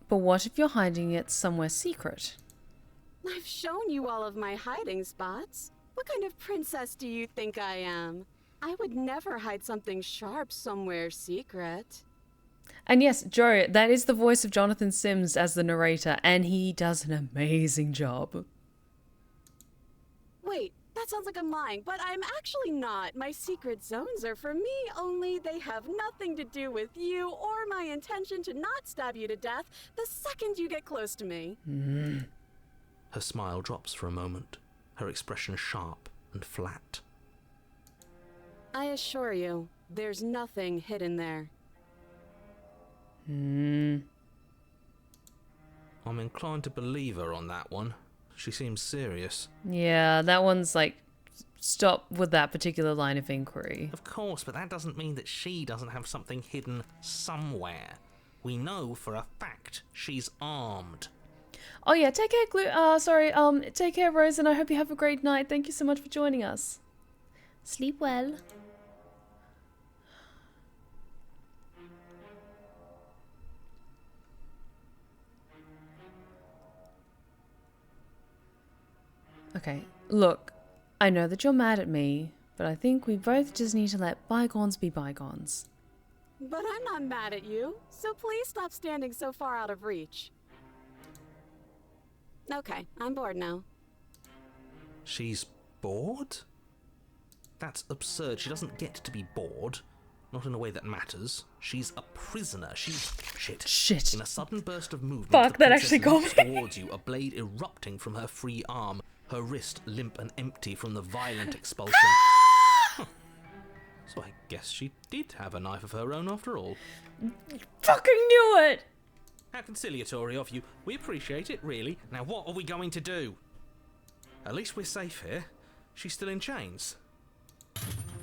But what if you're hiding it somewhere secret? I've shown you all of my hiding spots. What kind of princess do you think I am? I would never hide something sharp somewhere secret. And yes, Joe, that is the voice of Jonathan Sims as the narrator, and he does an amazing job. Wait, that sounds like I'm lying, but I'm actually not. My secret zones are for me, only they have nothing to do with you or my intention to not stab you to death the second you get close to me. Her smile drops for a moment, her expression sharp and flat. I assure you, there's nothing hidden there. I'm inclined to believe her on that one. She seems serious. Yeah, that one's like, stop with that particular line of inquiry. Of course, but that doesn't mean that she doesn't have something hidden somewhere. We know for a fact she's armed. Oh yeah, take care, take care, Rose, and I hope you have a great night. Thank you so much for joining us. Sleep well. Okay, look, I know that you're mad at me, but I think we both just need to let bygones be bygones. But I'm not mad at you, so please stop standing so far out of reach. Okay, I'm bored now. She's bored? That's absurd. She doesn't get to be bored. Not in a way that matters. She's a prisoner. She's... Shit. In a sudden burst of movement, Fuck, the that princess actually got leaps me. towards you, a blade erupting from her free arm, her wrist limp and empty from the violent expulsion. Huh. So I guess she did have a knife of her own after all. Fucking knew it! How conciliatory of you. We appreciate it, really. Now what are we going to do? At least we're safe here. She's still in chains.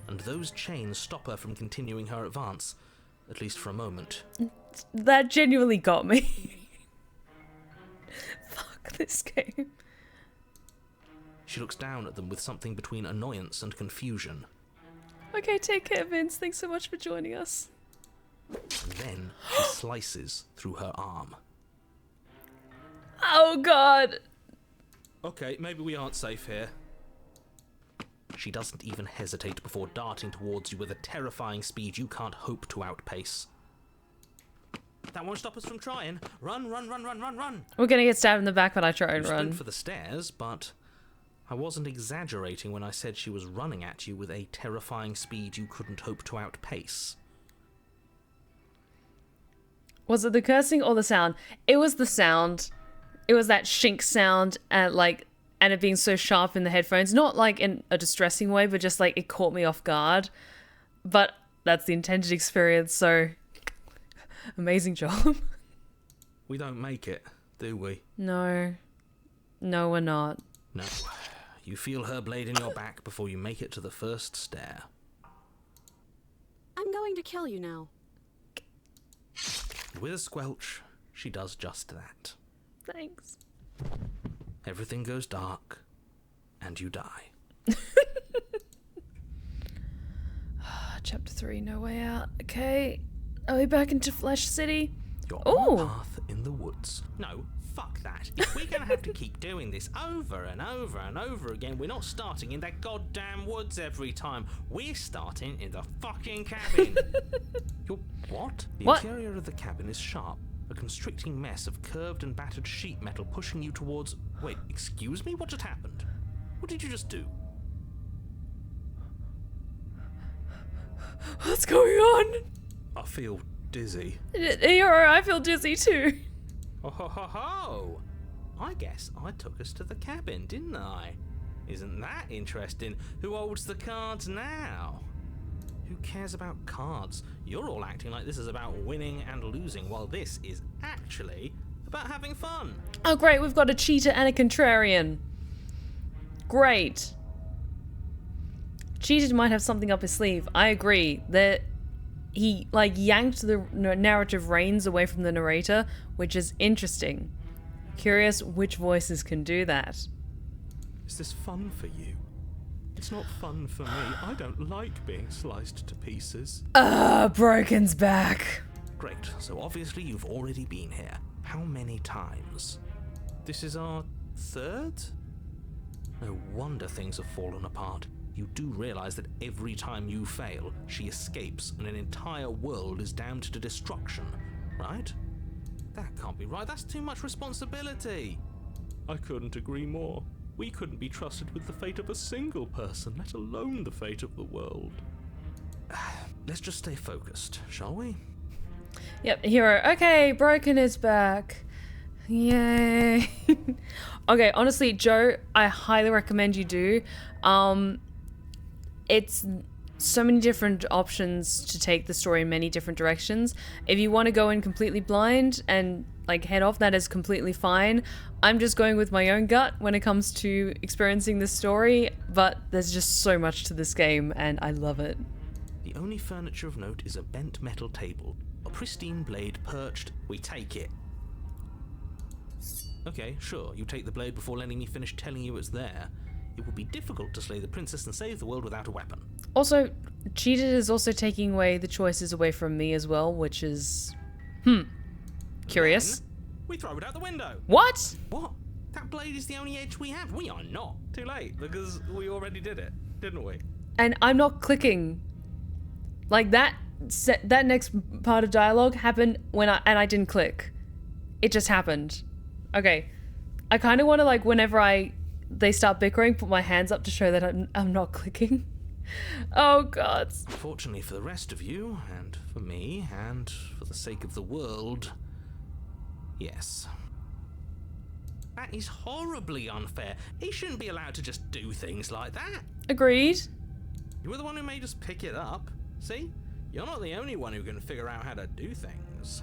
And those chains stop her from continuing her advance. At least for a moment. That genuinely got me. Fuck this game. She looks down at them with something between annoyance and confusion. Okay, take care, Vince. Thanks so much for joining us. And then she slices through her arm. Oh, God. Okay, maybe we aren't safe here. She doesn't even hesitate before darting towards you with a terrifying speed you can't hope to outpace. That won't stop us from trying. Run, run, run, run, run, run. We're gonna get stabbed in the back when I try and You run. sprint for the stairs, but I wasn't exaggerating when I said she was running at you with a terrifying speed you couldn't hope to outpace. Was it the cursing or the sound? It was the sound. It was that shink sound and it being so sharp in the headphones. Not like in a distressing way, but just like it caught me off guard. But that's the intended experience, so amazing job. We don't make it, do we? No. No, we're not. No. You feel her blade in your back before you make it to the first stair. I'm going to kill you now. And with a squelch, she does just that. Thanks. Everything goes dark, and you die. Chapter 3, no way out. Okay. Are we back into Flesh City? You're Ooh. on a path in the woods. No, fuck that. If we're going to have to keep doing this over and over and over again, we're not starting in that goddamn woods every time. We're starting in the fucking cabin. You're what? The What? interior of the cabin is sharp. A constricting mess of curved and battered sheet metal pushing you towards... Wait, excuse me? What just happened? What did you just do? What's going on? I feel dizzy. You're right, I feel dizzy too. Oh ho ho ho! I guess I took us to the cabin, didn't I? Isn't that interesting? Who holds the cards now? Who cares about cards? You're all acting like this is about winning and losing, while this is actually about having fun. Oh great, we've got a cheater and a contrarian. Great. Cheater might have something up his sleeve. I agree that he yanked the narrative reins away from the narrator, which is interesting. Curious which voices can do that. Is this fun for you? It's not fun for me. I don't like being sliced to pieces. Broken's back. Great, so obviously you've already been here. How many times? This is our third? No wonder things have fallen apart. You do realize that every time you fail, she escapes and an entire world is damned to destruction, right? That can't be right. That's too much responsibility. I couldn't agree more. We couldn't be trusted with the fate of a single person, let alone the fate of the world. Let's just stay focused, shall we? Yep, hero. Okay, Broken is back. Yay. Okay, honestly, Joe, I highly recommend you do. It's so many different options to take the story in many different directions. If you want to go in completely blind and head off, that is completely fine. I'm just going with my own gut when it comes to experiencing this story, but there's just so much to this game and I love it. The only furniture of note is a bent metal table, a pristine blade perched. We take it. Okay, sure, you take the blade before letting me finish telling you it's there. It would be difficult to slay the princess and save the world without a weapon. Also, Cheated is also taking away the choices away from me as well, which is... curious. Then we throw it out the window. What? What? That blade is the only edge we have. We are not. Too late, because we already did it, didn't we? And I'm not clicking. That next part of dialogue happened when I didn't click. It just happened. Okay. I kind of want to whenever they start bickering, put my hands up to show that I'm not clicking. Oh god. Fortunately for the rest of you, and for me, and for the sake of the world, yes. That is horribly unfair. He shouldn't be allowed to just do things like that. Agreed. You were the one who made us pick it up. See? You're not the only one who can figure out how to do things.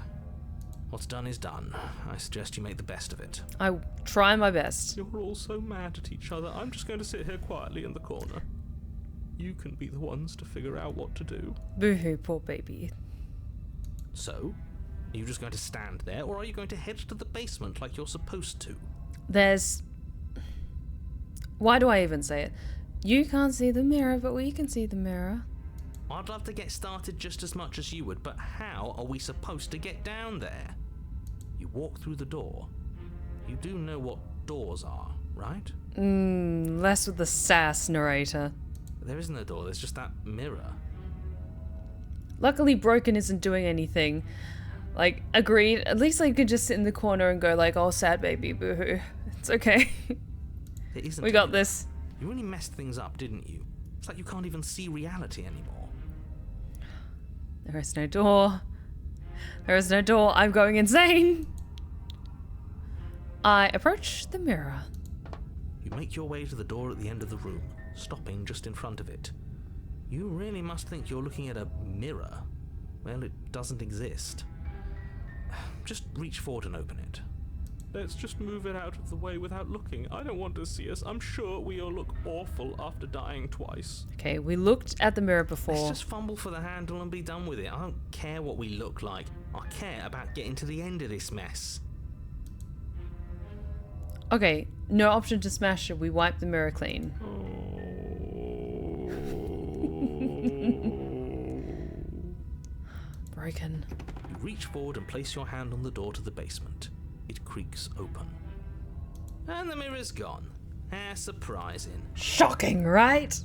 What's done is done. I suggest you make the best of it. I try my best. You're all so mad at each other. I'm just going to sit here quietly in the corner. You can be the ones to figure out what to do. Boo-hoo, poor baby. So, are you just going to stand there, or are you going to head to the basement like you're supposed to? Why do I even say it? You can't see the mirror, but we can see the mirror. I'd love to get started just as much as you would, but how are we supposed to get down there? You walk through the door. You do know what doors are, right? Less with the sass, narrator. There isn't a door, there's just that mirror. Luckily, Broken isn't doing anything. Like, agreed. At least I could just sit in the corner and go like, oh, sad baby, boo-hoo. It's okay. There isn't. We got this. You really messed things up, didn't you? It's like you can't even see reality anymore. There is no door. There is no door. I'm going insane. I approach the mirror. You make your way to the door at the end of the room, stopping just in front of it. You really must think you're looking at a mirror. Well, it doesn't exist. Just reach forward and open it. Let's just move it out of the way without looking. I don't want to see us. I'm sure we all look awful after dying twice. Okay, we looked at the mirror before. Let's just fumble for the handle and be done with it. I don't care what we look like. I care about getting to the end of this mess. Okay, no option to smash it. We wipe the mirror clean. Broken. You reach forward and place your hand on the door to the basement. It creaks open. And the mirror's gone. How surprising. Shocking, right?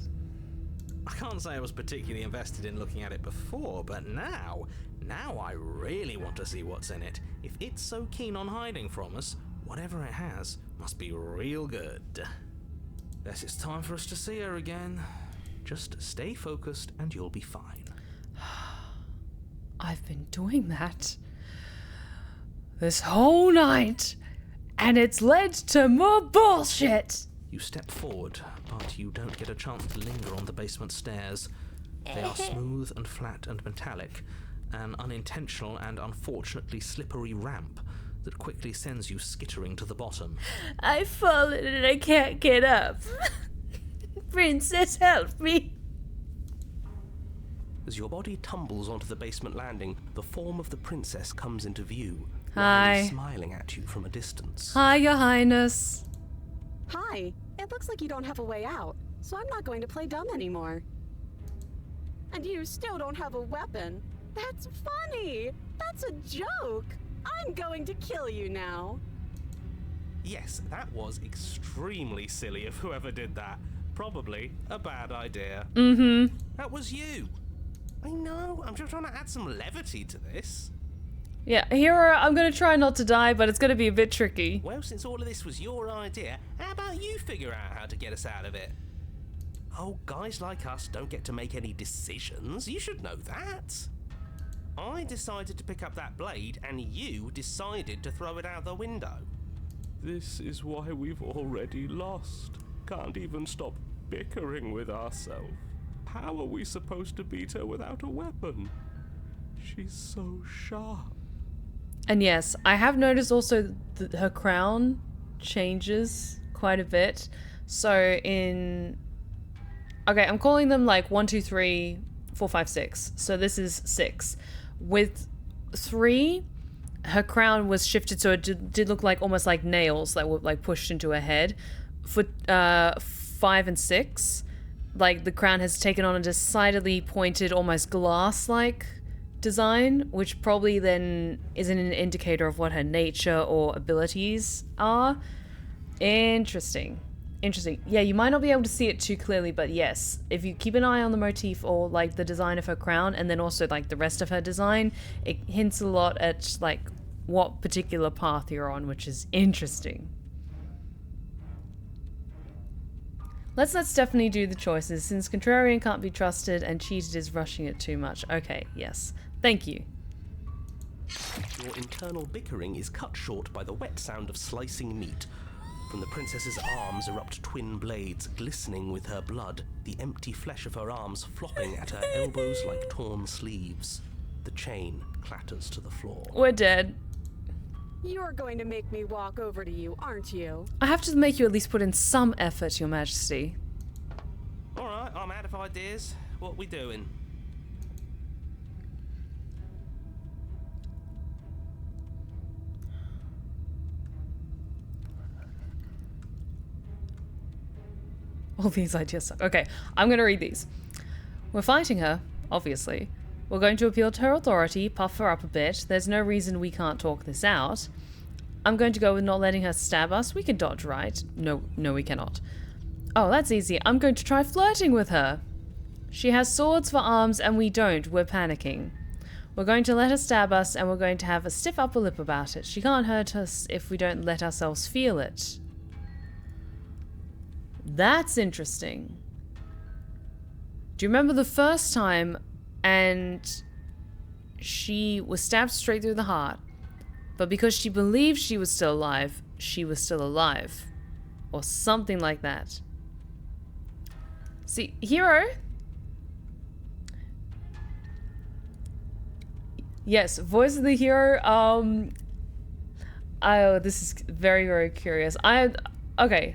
I can't say I was particularly invested in looking at it before, but now I really want to see what's in it. If it's so keen on hiding from us, whatever it has must be real good. Guess it's time for us to see her again. Just stay focused and you'll be fine. I've been doing that this whole night, and it's led to more bullshit. You step forward, but you don't get a chance to linger on the basement stairs. They are smooth and flat and metallic, an unintentional and unfortunately slippery ramp that quickly sends you skittering to the bottom. I've fallen and I can't get up. Princess, help me. As your body tumbles onto the basement landing, the form of the princess comes into view. Hi. Smiling at you from a distance. Hi, Your Highness. Hi. It looks like you don't have a way out, so I'm not going to play dumb anymore. And you still don't have a weapon. That's funny. That's a joke. I'm going to kill you now. Yes, that was extremely silly of whoever did that. Probably a bad idea. Mm-hmm. That was you. I know, I'm just trying to add some levity to this. Yeah, Hero, I'm gonna try not to die, but it's gonna be a bit tricky. Well, since all of this was your idea, how about you figure out how to get us out of it? Oh, guys like us don't get to make any decisions. You should know that. I decided to pick up that blade, and you decided to throw it out the window. This is why we've already lost. Can't even stop bickering with ourselves. How are we supposed to beat her without a weapon? She's so sharp. And yes, I have noticed also that her crown changes quite a bit. So in... Okay, I'm calling them like 1, 2, 3, 4, 5, 6. So this is 6. With 3, her crown was shifted so it did look like almost like nails that were like pushed into her head. For 5 and 6, like the crown has taken on a decidedly pointed, almost glass-like design, which probably then isn't an indicator of what her nature or abilities are. Interesting. Yeah, you might not be able to see it too clearly, but yes, if you keep an eye on the motif or like the design of her crown and then also like the rest of her design, it hints a lot at like what particular path you're on, which is interesting. Let's let Stephanie do the choices, since Contrarian can't be trusted and Cheated is rushing it too much. Okay, yes. Thank you. Your internal bickering is cut short by the wet sound of slicing meat. From the princess's arms erupt twin blades, glistening with her blood, the empty flesh of her arms flopping at her elbows like torn sleeves. The chain clatters to the floor. We're dead. You're going to make me walk over to you, aren't you? I have to make you at least put in some effort, Your Majesty. Alright, I'm out of ideas. What we doing? All these ideas suck. Okay, I'm gonna read these. We're fighting her, obviously. We're going to appeal to her authority, puff her up a bit. There's no reason we can't talk this out. I'm going to go with not letting her stab us. We can dodge, right? No, we cannot. Oh, that's easy. I'm going to try flirting with her. She has swords for arms and we don't. We're panicking. We're going to let her stab us and we're going to have a stiff upper lip about it. She can't hurt us if we don't let ourselves feel it. That's interesting. Do you remember the first time and she was stabbed straight through the heart, but because she believed she was still alive, she was still alive. Or something like that. See, Hero? Yes, voice of the hero. Oh, this is very, very curious. Okay.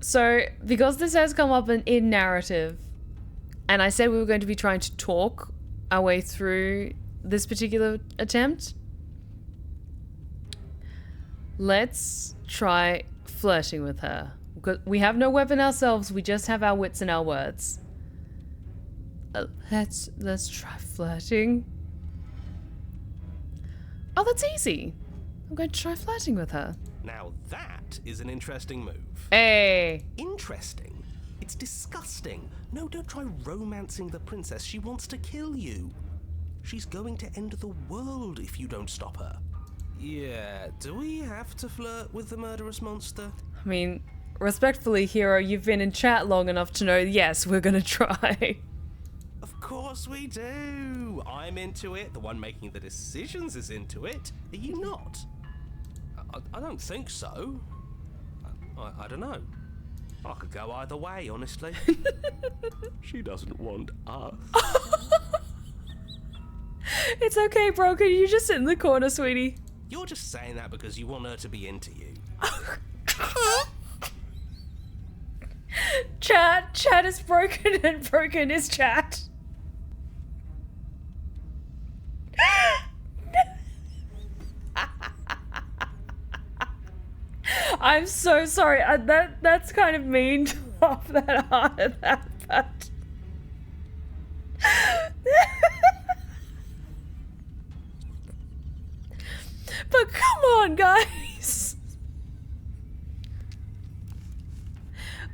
So, because this has come up in narrative, and I said we were going to be trying to talk our way through this particular attempt, let's try flirting with her. Because we have no weapon ourselves, we just have our wits and our words. Let's try flirting. Oh, that's easy. I'm going to try flirting with her. Now that is an interesting move. Hey! Interesting? It's disgusting. No, don't try romancing the princess. She wants to kill you. She's going to end the world if you don't stop her. Yeah, do we have to flirt with the murderous monster? I mean, respectfully, Hero, you've been in chat long enough to know, yes, we're gonna try. Of course we do. I'm into it. The one making the decisions is into it. Are you not? I don't think so. I don't know. I could go either way, honestly. She doesn't want us. It's okay, Broken. You just sit in the corner, sweetie. You're just saying that because you want her to be into you. Chat is broken and broken is chat. I'm so sorry. That's kind of mean to laugh that hard at that, but... But come on, guys.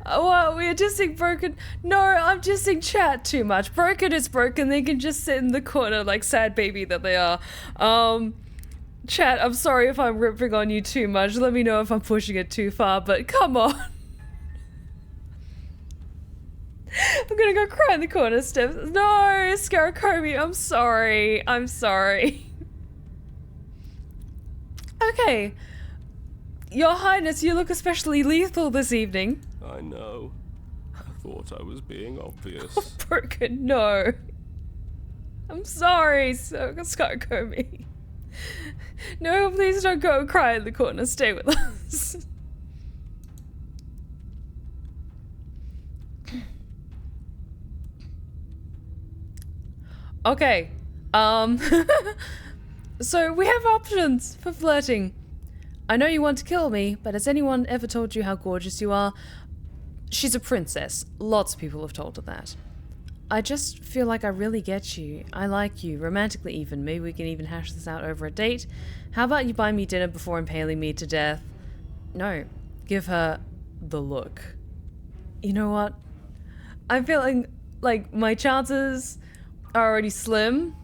Well, we're dissing Broken. No, I'm dissing chat too much. Broken is broken. They can just sit in the corner like sad baby that they are. Chat, I'm sorry if I'm ripping on you too much. Let me know if I'm pushing it too far, but come on. I'm gonna go cry in the corner, Steph. No, Scarecrow, I'm sorry. I'm sorry. Okay. Your Highness, you look especially lethal this evening. I know. I thought I was being obvious. Broken, no. I'm sorry, Scarecrow. No, please don't go and cry in the corner. Stay with us. Okay. So we have options for flirting. I know you want to kill me, but has anyone ever told you how gorgeous you are? She's a princess. Lots of people have told her that. I just feel like I really get you. I like you, romantically even. Maybe we can even hash this out over a date. How about you buy me dinner before impaling me to death? No, give her the look. You know what? I'm feeling like my chances are already slim.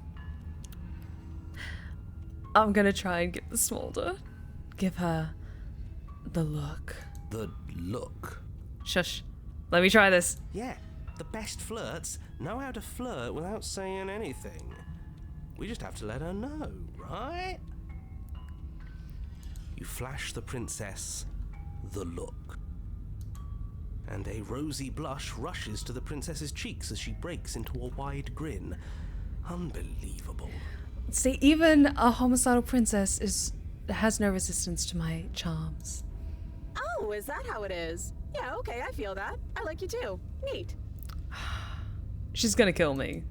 I'm gonna try and get the smolder. Give her the look. The look. Shush. Let me try this. Yeah, the best flirts know how to flirt without saying anything. We just have to let her know, right? You flash the princess the look. And a rosy blush rushes to the princess's cheeks as she breaks into a wide grin. Unbelievable. See, even a homicidal princess has no resistance to my charms. Oh, is that how it is? Yeah, okay, I feel that. I like you too. Neat. She's gonna kill me.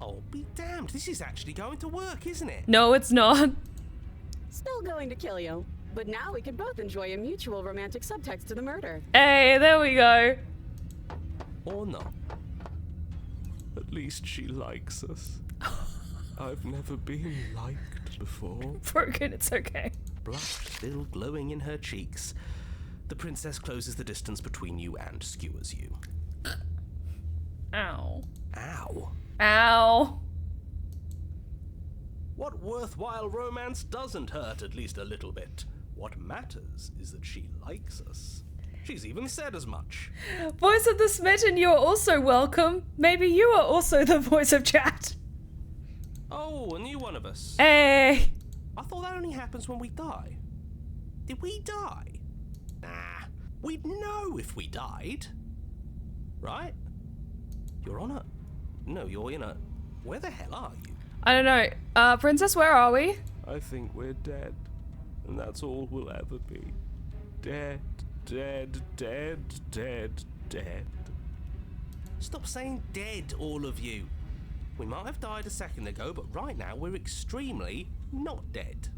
Oh, be damned. This is actually going to work, isn't it? No, it's not. Still going to kill you. But now we can both enjoy a mutual romantic subtext to the murder. Hey, there we go. Or not. At least she likes us. I've never been liked before. Broken, it's okay. Blush still glowing in her cheeks. The princess closes the distance between you and skewers you. Ow. Ow. Ow. What worthwhile romance doesn't hurt at least a little bit? What matters is that she likes us. She's even said as much. Voice of the smitten, you're also welcome. Maybe you are also the voice of chat. Oh, a new one of us. Hey. I thought that only happens when we die. Did we die? Nah, we'd know if we died. Right? You're on a... No, you're in a... Where the hell are you? I don't know. Princess, where are we? I think we're dead. And that's all we'll ever be. Dead, dead, dead, dead, dead. Stop saying dead, all of you. We might have died a second ago, but right now we're extremely not dead.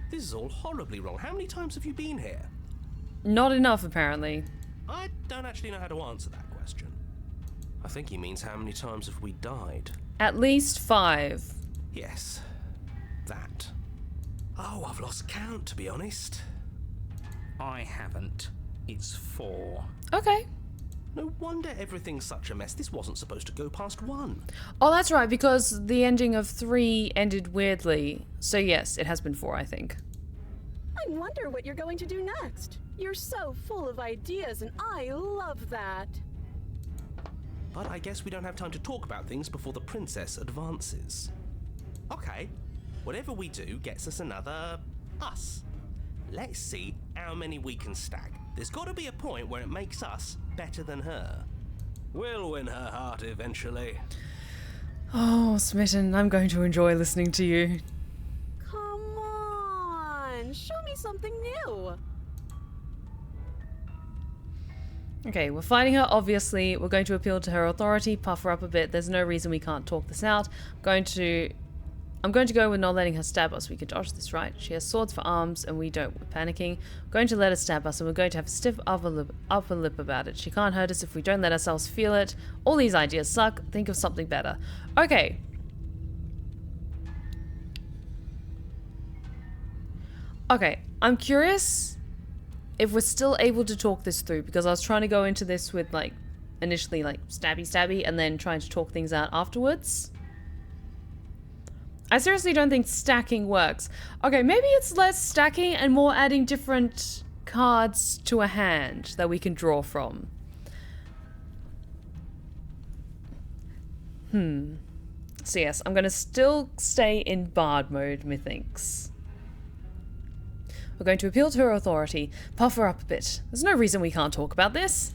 This is all horribly wrong. How many times have you been here? Not enough, apparently. I don't actually know how to answer that question. I think he means how many times have we died? At least 5. Yes, that. Oh, I've lost count, to be honest. I haven't. It's 4. Okay. No wonder everything's such a mess. This wasn't supposed to go past 1. Oh, that's right, because the ending of 3 ended weirdly. So yes, it has been 4, I think. I wonder what you're going to do next. You're so full of ideas, and I love that. But I guess we don't have time to talk about things before the princess advances. Okay, whatever we do gets us another us. Let's see how many we can stack. There's got to be a point where it makes us better than her. We'll win her heart eventually. Oh, Smitten, I'm going to enjoy listening to you. Come on, show me something new. Okay, we're fighting her, obviously. We're going to appeal to her authority, puff her up a bit. There's no reason we can't talk this out. I'm going to go with not letting her stab us. We can dodge this, right? She has swords for arms, and we don't. We're panicking. We're going to let her stab us, and we're going to have a stiff upper lip about it. She can't hurt us if we don't let ourselves feel it. All these ideas suck. Think of something better. Okay. Okay, I'm curious if we're still able to talk this through, because I was trying to go into this with, like, initially, like, stabby, and then trying to talk things out afterwards. I seriously don't think stacking works. Okay, maybe it's less stacking and more adding different cards to a hand that we can draw from. So yes, I'm going to still stay in bard mode, methinks. We're going to appeal to her authority, puff her up a bit. There's no reason we can't talk about this.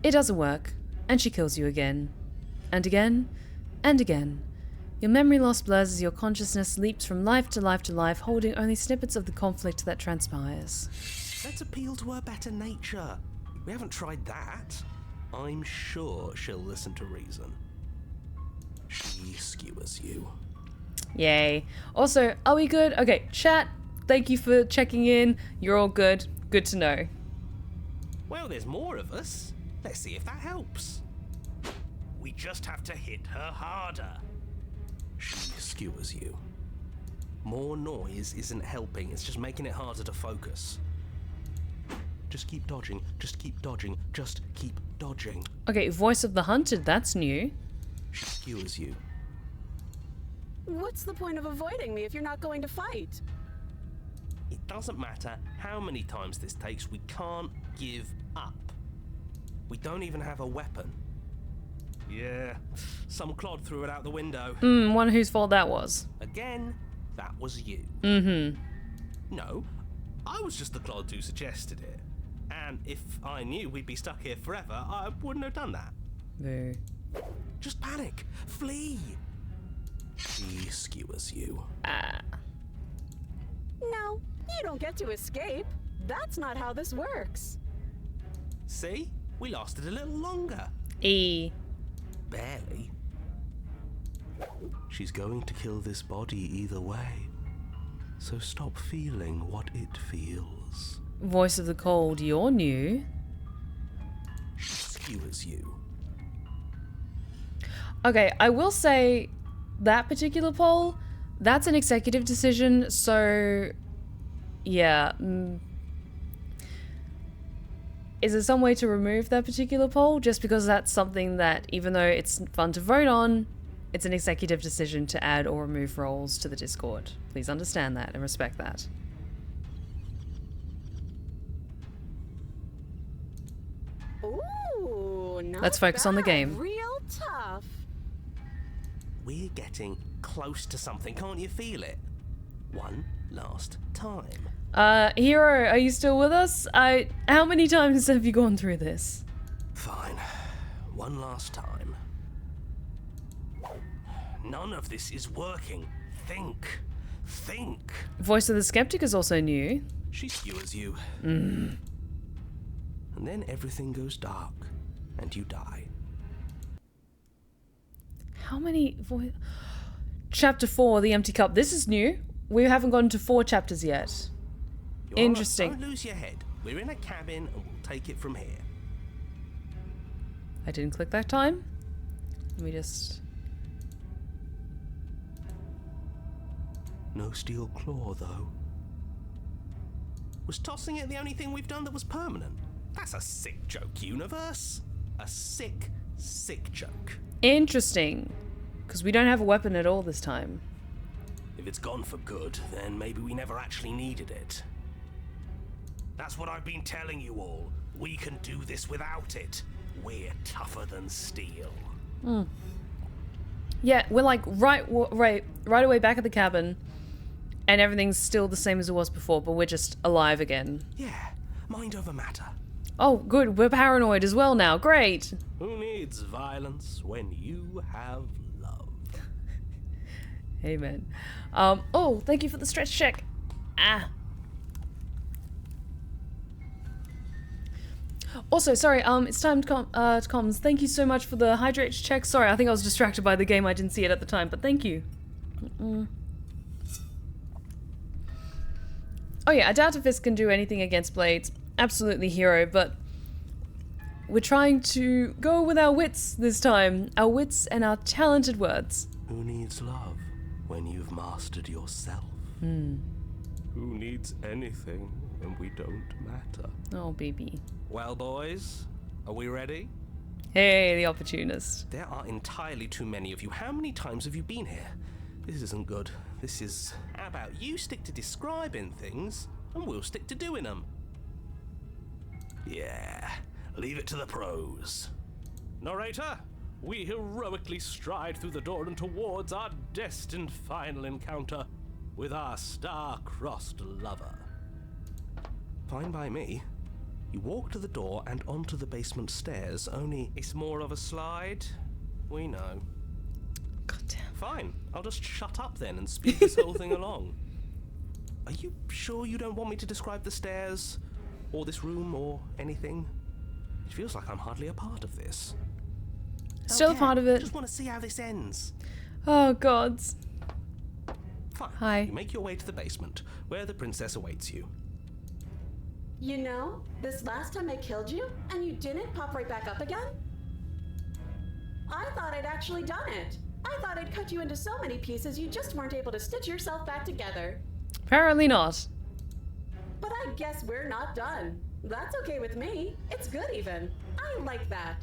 It doesn't work, and she kills you again. And again, and again. Your memory loss blurs as your consciousness leaps from life to life to life, holding only snippets of the conflict that transpires. Let's appeal to her better nature. We haven't tried that. I'm sure she'll listen to reason. She skewers you. Yay. Also, are we good? Okay, chat, thank you for checking in. You're all good. Good to know. Well, there's more of us. Let's see if that helps. We just have to hit her harder. She skewers you. More noise isn't helping, it's just making it harder to focus. Just keep dodging, just keep dodging, just keep dodging. Okay, voice of the hunted, that's new. She skewers you. What's the point of avoiding me if you're not going to fight? It doesn't matter how many times this takes, we can't give up. We don't even have a weapon. Yeah, some clod threw it out the window. Wonder whose fault that was. Again, that was you. No, I was just the clod who suggested it. And if I knew we'd be stuck here forever, I wouldn't have done that. Boo. Just panic. Flee. She skewers you. No, you don't get to escape. That's not how this works. See? We lasted a little longer. Barely. She's going to kill this body either way. So stop feeling what it feels. Voice of the cold, you're new. She skewers you. Okay, I will say that particular poll, that's an executive decision, so yeah. Is there some way to remove that particular poll? Just because that's something that, even though it's fun to vote on, it's an executive decision to add or remove roles to the Discord. Please understand that and respect that. Ooh, not Let's focus on the bad. game. Real tough. We're getting close to something, can't you feel it? One last time. Hero, are you still with us? How many times have you gone through this? Fine. One last time. None of this is working. Think. Think. Voice of the Skeptic is also new. She skewers you. And then everything goes dark, and you die. How many Chapter 4, The Empty Cup. This is new. We haven't gotten to 4 chapters yet. You're Interesting. Don't lose your head. We're in a cabin, and we'll take it from here. I didn't click that time. Let me just... No steel claw, though. Was tossing it the only thing we've done that was permanent? That's a sick joke, universe. A sick, sick joke. Interesting. Because we don't have a weapon at all this time. If it's gone for good, then maybe we never actually needed it. That's what I've been telling you all. We can do this without it. We're tougher than steel. Yeah, we're like right away back at the cabin, and everything's still the same as it was before, but we're just alive again. Yeah, mind over matter. Oh, good. We're paranoid as well now. Great. Who needs violence when you have love? Amen. Oh, thank you for the stretch check. Also, sorry, it's time to comms. Thank you so much for the hydrate check. Sorry, I think I was distracted by the game. I didn't see it at the time, but thank you. Oh yeah, I doubt if this can do anything against blades. Absolutely hero, but we're trying to go with our wits this time. Our wits and our talented words. Who needs love when you've mastered yourself? Who needs anything when we don't matter? Oh, baby. Well, boys, are we ready? Hey, the opportunist. There are entirely too many of you. How many times have you been here? This isn't good. This is... How about you stick to describing things, and we'll stick to doing them? Yeah, leave it to the pros. Narrator, we heroically stride through the door and towards our destined final encounter with our star-crossed lover. Fine by me. You walk to the door and onto the basement stairs, only it's more of a slide. We know. Goddamn. Fine, I'll just shut up then and speed this whole thing along. Are you sure you don't want me to describe the stairs, or this room, or anything? It feels like I'm hardly a part of this. Still a part of I it. just want to see how this ends. Oh, gods. Fine. Hi. You make your way to the basement, where the princess awaits you. You know, this last time I killed you, and you didn't pop right back up again? I thought I'd actually done it. I thought I'd cut you into so many pieces you just weren't able to stitch yourself back together. Apparently not. But I guess we're not done. That's okay with me. It's good even. I like that.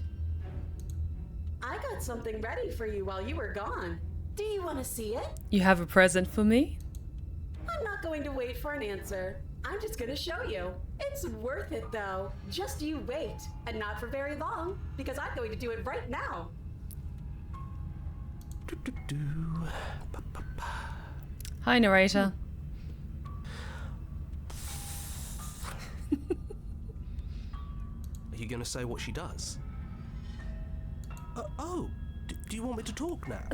I got something ready for you while you were gone. Do you want to see it? You have a present for me? I'm not going to wait for an answer. I'm just gonna show you. It's worth it, though. Just you wait. And not for very long, because I'm going to do it right now. Hi, narrator. Are you going to say what she does? Do you want me to talk now?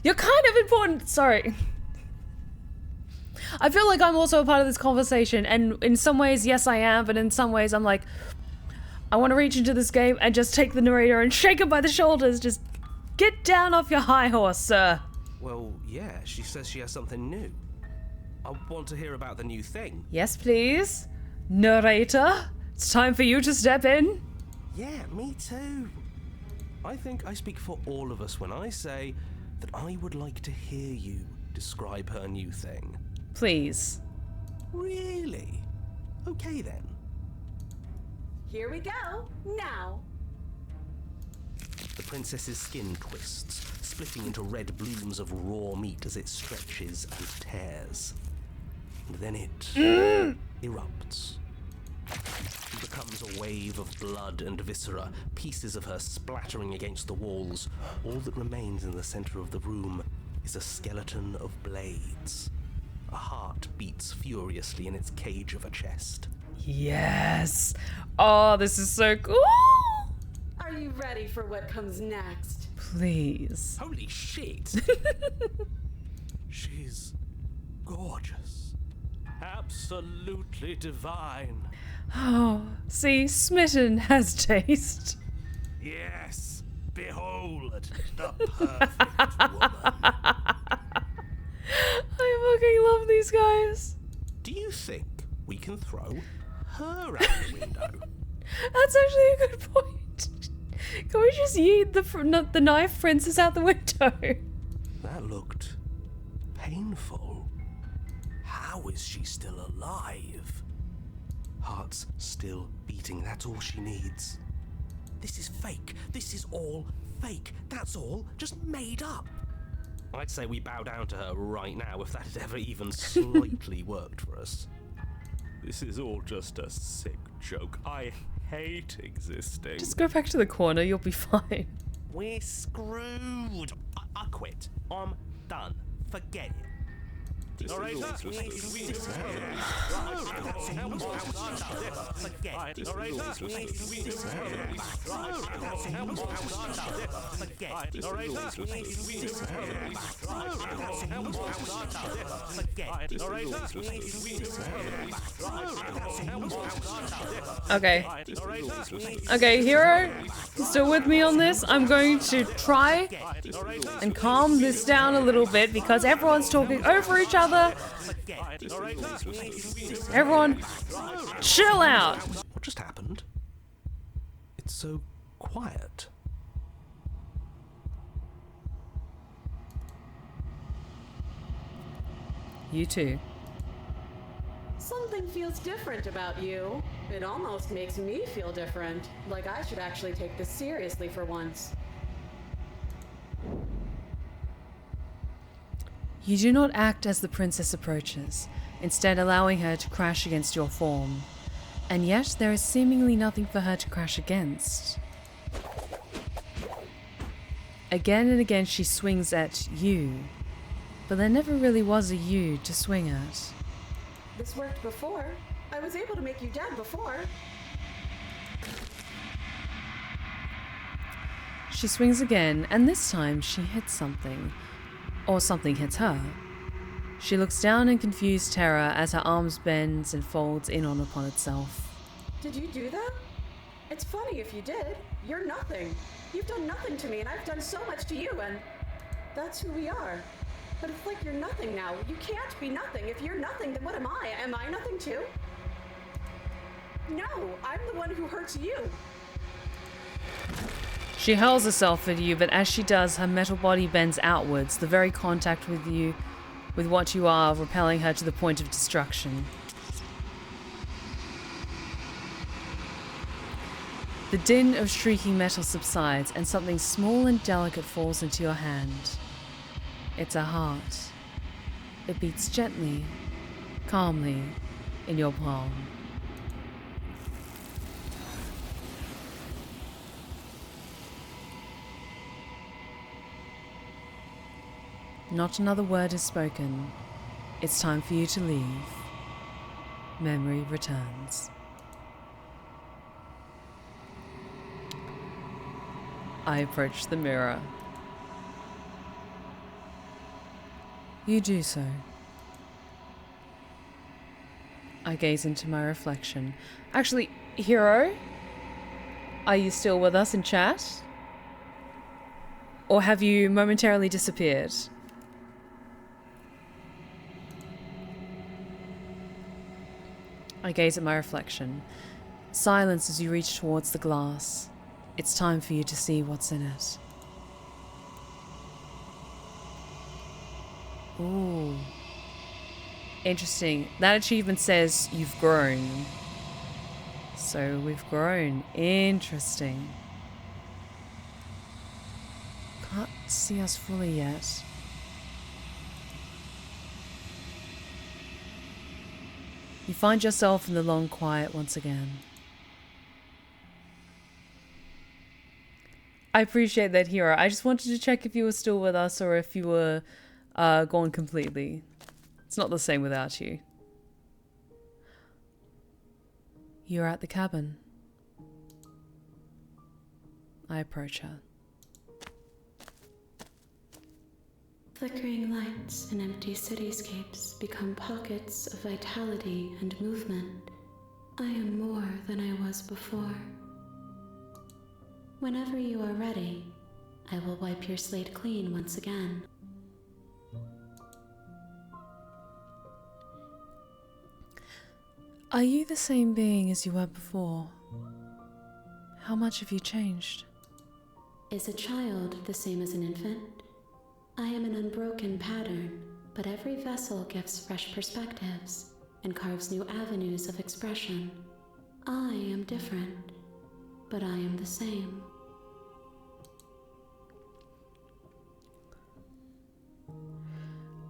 You're kind of important. Sorry. I feel like I'm also a part of this conversation, and in some ways, yes, I am, but in some ways, I'm like, I want to reach into this game and just take the narrator and shake him by the shoulders. Just get down off your high horse, sir. Well, yeah, she says she has something new. I want to hear about the new thing. Yes, please. Narrator, it's time for you to step in. Yeah, me too. I think I speak for all of us when I say that I would like to hear you describe her new thing. Please. Really? Okay then. Here we go. Now. The princess's skin twists, splitting into red blooms of raw meat as it stretches and tears. And then it erupts. She becomes a wave of blood and viscera, pieces of her splattering against the walls. All that remains in the center of the room is a skeleton of blades. A heart beats furiously in its cage of a chest. Yes. Oh, this is so cool. Are you ready for what comes next? Please. Holy shit! She's gorgeous. Absolutely divine. Oh, see, smitten has taste. Yes, behold the perfect woman. I fucking love these guys. Do you think we can throw her out the window? That's actually a good point. Can we just yeet the knife princess out the window? That looked painful. How is she still alive? Heart's still beating, that's all she needs. This is fake. This is all fake. That's all just made up. I'd say we bow down to her right now if that had ever even slightly worked for us. This is all just a sick joke. I hate existing. Just go back to the corner, you'll be fine. We're screwed. I quit. I'm done. Forget it. This is all just a sick Okay, hero, you still with me on this? I'm going to try and calm this down a little bit because everyone's talking over each other. Everyone, chill out. What just happened? It's so quiet. You too. Something feels different about you. It almost makes me feel different. Like I should actually take this seriously for once. You do not act as the princess approaches, instead allowing her to crash against your form. And yet there is seemingly nothing for her to crash against. Again and again she swings at you, but there never really was a you to swing at. This worked before. I was able to make you dead before. She swings again, and this time she hits something. Or something hits her. She looks down in confused terror as her arms bends and folds in on upon itself. Did you do that? It's funny if you did. You're nothing. You've done nothing to me, and I've done so much to you, and that's who we are. But it's like you're nothing now. You can't be nothing. If you're nothing, then what am I? Am I nothing too? No, I'm the one who hurts you. She hurls herself at you, but as she does, her metal body bends outwards, the very contact with you, with what you are, repelling her to the point of destruction. The din of shrieking metal subsides, and something small and delicate falls into your hand. It's a heart. it beats gently, calmly, in your palm. Not another word is spoken. It's time for you to leave. Memory returns. I approach the mirror. You do so. I gaze into my reflection. Actually, Hero, are you still with us in chat? Or have you momentarily disappeared? I gaze at my reflection. Silence as you reach towards the glass. It's time for you to see what's in it. Ooh. Interesting. That achievement says you've grown. So we've grown. Interesting. Can't see us fully yet. You find yourself in the long quiet once again. I appreciate that, Hero. I just wanted to check if you were still with us or if you were gone completely. It's not the same without you. You're at the cabin. I approach her. Flickering lights and empty cityscapes become pockets of vitality and movement. I am more than I was before. Whenever you are ready, I will wipe your slate clean once again. Are you the same being as you were before? How much have you changed? Is a child the same as an infant? I am an unbroken pattern, but every vessel gives fresh perspectives and carves new avenues of expression. I am different, but I am the same.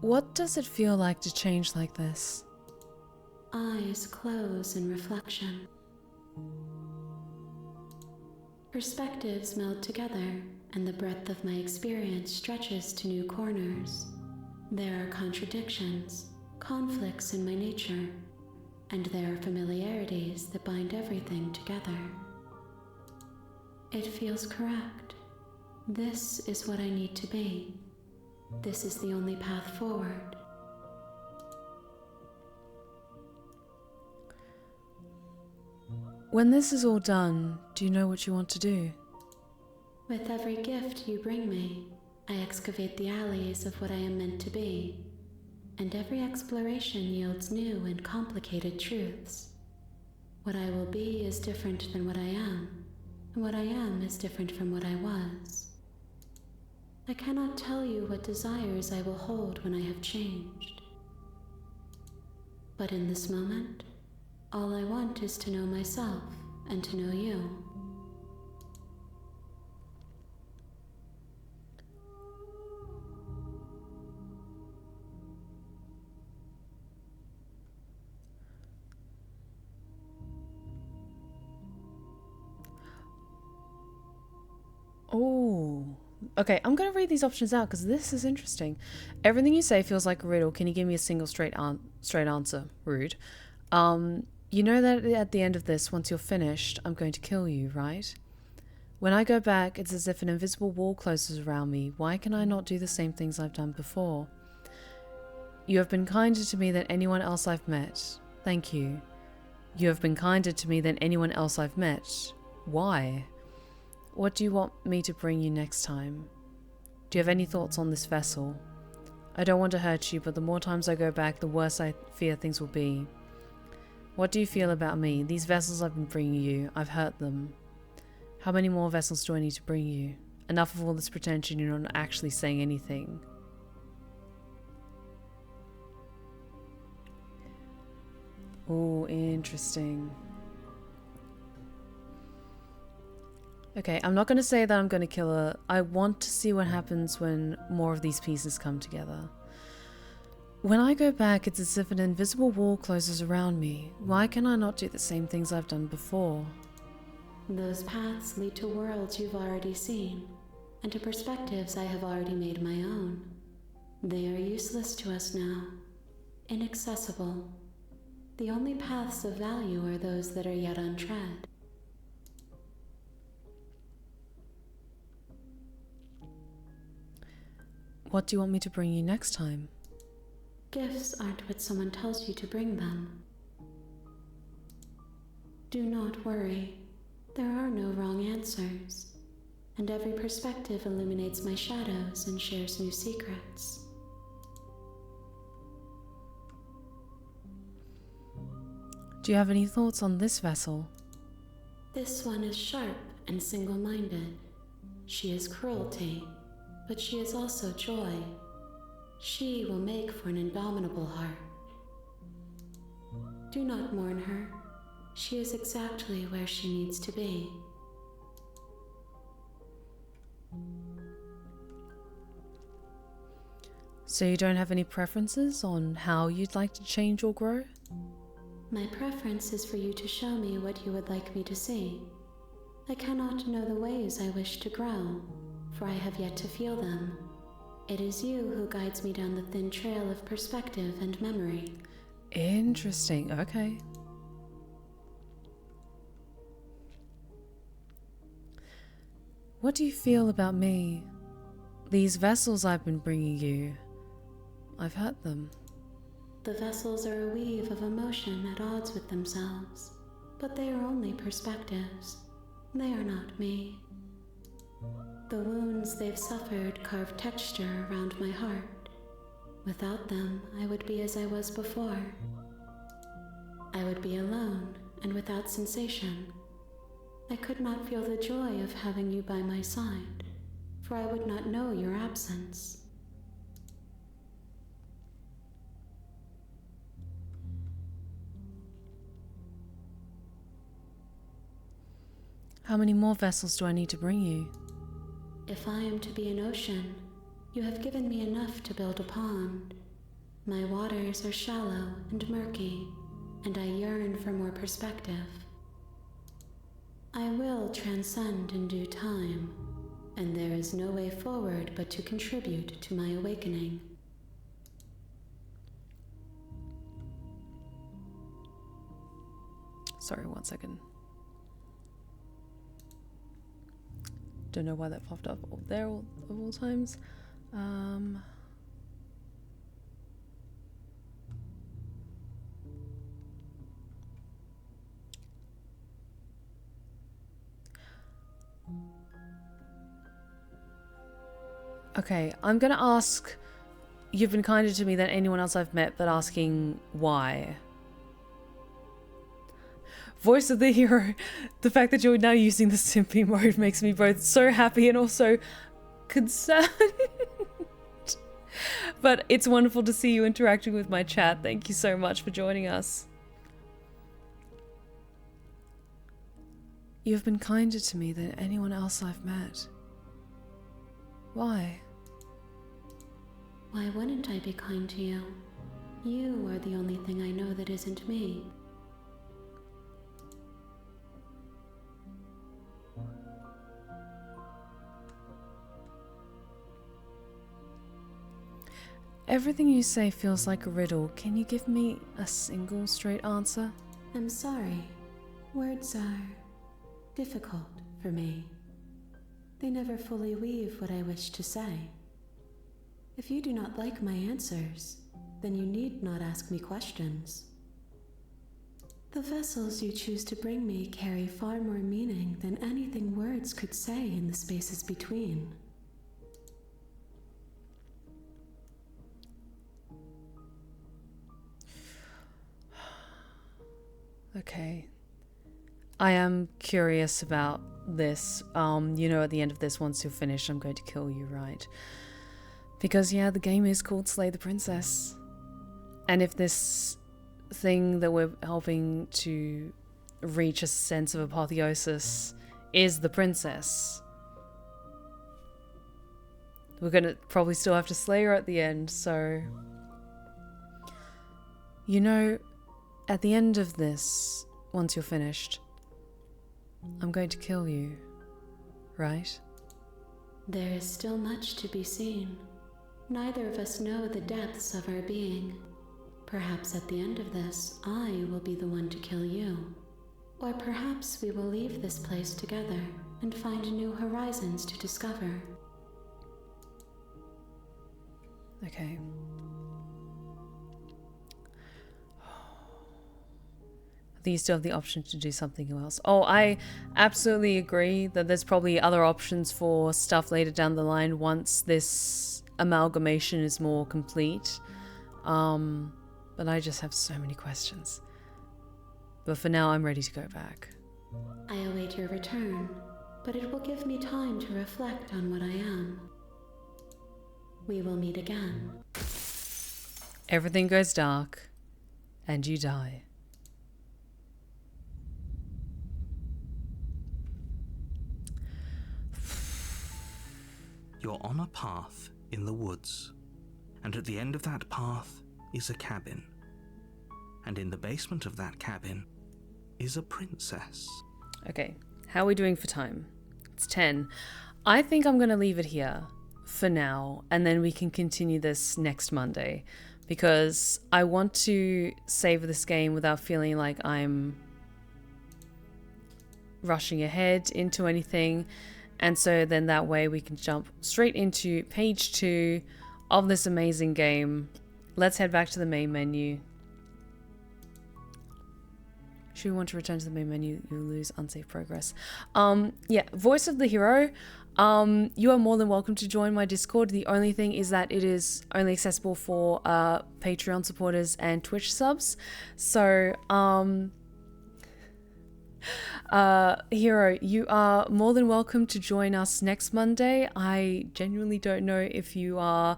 What does it feel like to change like this? Eyes close in reflection. Perspectives meld together, and the breadth of my experience stretches to new corners. There are contradictions, conflicts in my nature, and there are familiarities that bind everything together. It feels correct. This is what I need to be. This is the only path forward. When this is all done, do you know what you want to do? With every gift you bring me, I excavate the alleys of what I am meant to be, and every exploration yields new and complicated truths. What I will be is different than what I am, and what I am is different from what I was. I cannot tell you what desires I will hold when I have changed. But in this moment, all I want is to know myself and to know you. Oh, okay. I'm going to read these options out because this is interesting. Everything you say feels like a riddle. Can you give me a single straight answer? Rude. You know that at the end of this, once you're finished, I'm going to kill you, right? When I go back, it's as if an invisible wall closes around me. Why can I not do the same things I've done before? You have been kinder to me than anyone else I've met. Thank you. You have been kinder to me than anyone else I've met. Why? What do you want me to bring you next time? Do you have any thoughts on this vessel? I don't want to hurt you, but the more times I go back, the worse I fear things will be. What do you feel about me? These vessels I've been bringing you, I've hurt them. How many more vessels do I need to bring you? Enough of all this pretension, you're not actually saying anything. Oh, interesting. Okay, I'm not going to say that I'm going to kill her. I want to see what happens when more of these pieces come together. When I go back, it's as if an invisible wall closes around me. Why can I not do the same things I've done before? Those paths lead to worlds you've already seen, and to perspectives I have already made my own. They are useless to us now, inaccessible. The only paths of value are those that are yet untread. What do you want me to bring you next time? Gifts aren't what someone tells you to bring them. Do not worry. There are no wrong answers, and every perspective illuminates my shadows and shares new secrets. Do you have any thoughts on this vessel? This one is sharp and single-minded. She is cruelty, but she is also joy. She will make for an indomitable heart. Do not mourn her. She is exactly where she needs to be. So you don't have any preferences on how you'd like to change or grow? My preference is for you to show me what you would like me to see. I cannot know the ways I wish to grow, for I have yet to feel them. It is you who guides me down the thin trail of perspective and memory. Interesting, okay. What do you feel about me? These vessels I've been bringing you, I've hurt them. The vessels are a weave of emotion at odds with themselves, but they are only perspectives. They are not me. The wounds they've suffered carve texture around my heart. Without them, I would be as I was before. I would be alone and without sensation. I could not feel the joy of having you by my side, for I would not know your absence. How many more vessels do I need to bring you? If I am to be an ocean, you have given me enough to build a pond. My waters are shallow and murky, and I yearn for more perspective. I will transcend in due time, and there is no way forward but to contribute to my awakening. Sorry, 1 second. Don't know why that popped up there of all times. Okay, I'm gonna ask, you've been kinder to me than anyone else I've met, but asking why. Voice of the hero, the fact that you're now using the simpy mode makes me both so happy and also concerned. But it's wonderful to see you interacting with my chat. Thank you so much for joining us. You've been kinder to me than anyone else I've met. Why? Why wouldn't I be kind to you? You are the only thing I know that isn't me. Everything you say feels like a riddle. Can you give me a single straight answer? I'm sorry. Words are difficult for me. They never fully weave what I wish to say. If you do not like my answers, then you need not ask me questions. The vessels you choose to bring me carry far more meaning than anything words could say in the spaces between. Okay. I am curious about this. You know, at the end of this, once you're finished, I'm going to kill you, right? Because, yeah, the game is called Slay the Princess. And if this thing that we're helping to reach a sense of apotheosis is the princess, we're gonna probably still have to slay her at the end, so You know, at the end of this, once you're finished, I'm going to kill you, right? There is still much to be seen. Neither of us know the depths of our being. Perhaps at the end of this, I will be the one to kill you. Or perhaps we will leave this place together and find new horizons to discover. Okay. I think you still have the option to do something else. Oh, I absolutely agree that there's probably other options for stuff later down the line once this amalgamation is more complete. But I just have so many questions. But for now, I'm ready to go back. I await your return, but it will give me time to reflect on what I am. We will meet again. Everything goes dark, and you die. You're on a path in the woods, and at the end of that path is a cabin. And in the basement of that cabin is a princess. Okay, how are we doing for time? It's 10. I think I'm going to leave it here for now, and then we can continue this next Monday, because I want to savor this game without feeling like I'm rushing ahead into anything. And so then that way we can jump straight into page 2 of this amazing game. Let's head back to the main menu. Should we want to return to the main menu, you'll lose unsafe progress. Yeah, voice of the hero. You are more than welcome to join my Discord. The only thing is that it is only accessible for Patreon supporters and Twitch subs. So, Hero, you are more than welcome to join us next Monday. I genuinely don't know if you are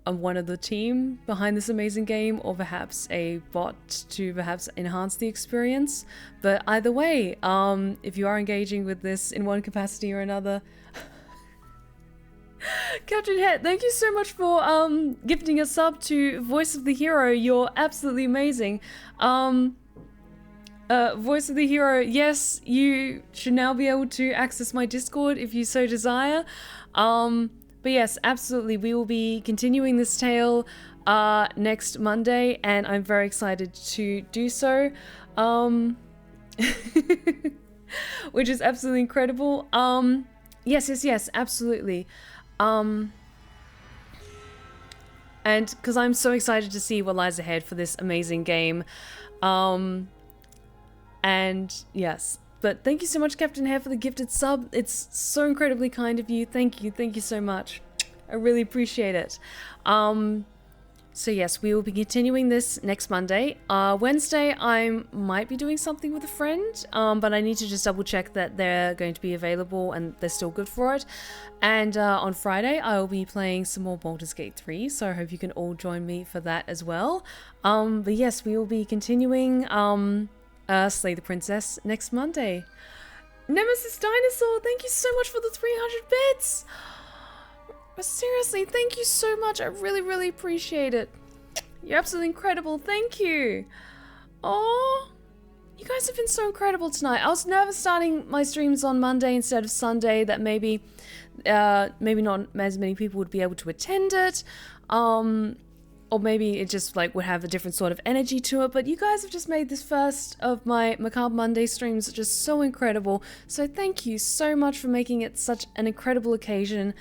one of the team behind this amazing game, or perhaps a bot to perhaps enhance the experience. But either way, if you are engaging with this in one capacity or another, Captain Het, thank you so much for gifting a sub to Voice of the Hero. You're absolutely amazing. Voice of the Hero, yes, you should now be able to access my Discord if you so desire. But yes, absolutely, we will be continuing this tale next Monday, and I'm very excited to do so. Which is absolutely incredible. Yes, absolutely. And because I'm so excited to see what lies ahead for this amazing game. And yes, but thank you so much, Captain Hare, for the gifted sub. It's so incredibly kind of you. Thank you so much. I really appreciate it. So yes, we will be continuing this next Monday. Wednesday, I might be doing something with a friend, but I need to just double check that they're going to be available and they're still good for it. And on Friday, I will be playing some more Baldur's Gate 3, so I hope you can all join me for that as well. But yes, we will be continuing Slay the Princess next Monday. Nemesis Dinosaur, thank you so much for the 300 bits. Seriously, thank you so much. I really appreciate it. You're absolutely incredible. Thank you. Oh, you guys have been so incredible tonight. I was nervous starting my streams on Monday instead of Sunday, that maybe not as many people would be able to attend it. Or maybe it just like would have a different sort of energy to it, but you guys have just made this first of my Macabre Monday streams just so incredible. So thank you so much for making it such an incredible occasion.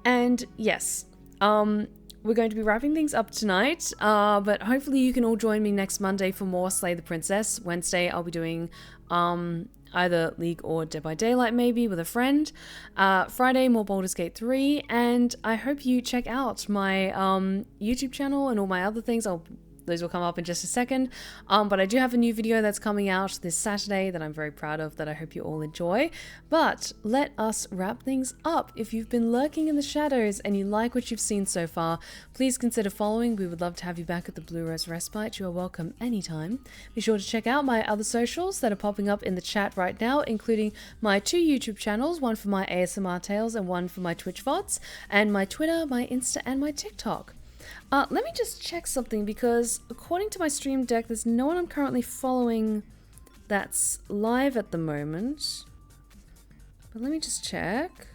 And yes, we're going to be wrapping things up tonight, but hopefully you can all join me next Monday for more Slay the Princess. Wednesday I'll be doing either League or Dead by Daylight maybe with a friend. Friday more Baldur's Gate 3, and I hope you check out my YouTube channel and all my other things. Those will come up in just a second. But I do have a new video that's coming out this Saturday that I'm very proud of, that I hope you all enjoy. But let us wrap things up. If you've been lurking in the shadows and you like what you've seen so far, please consider following. We would love to have you back at the Blue Rose Respite. You are welcome anytime. Be sure to check out my other socials that are popping up in the chat right now, including my 2 YouTube channels, one for my ASMR tales and one for my Twitch VODs, and my Twitter, my Insta, and my TikTok. Let me just check something, because according to my stream deck, there's no one I'm currently following that's live at the moment. But let me just check.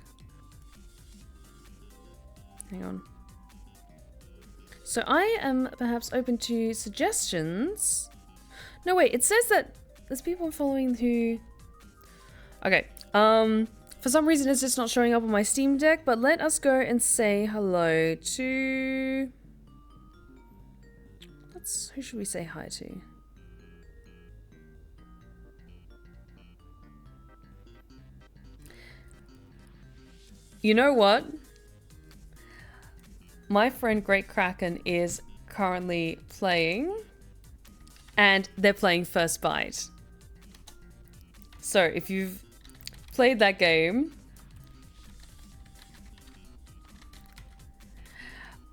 Hang on. So I am perhaps open to suggestions. No, wait, it says that there's people I'm following who... Okay, for some reason it's just not showing up on my Steam Deck, but let us go and say hello to... Who should we say hi to? You know what? My friend Great Kraken is currently playing, and they're playing First Bite. So if you've played that game,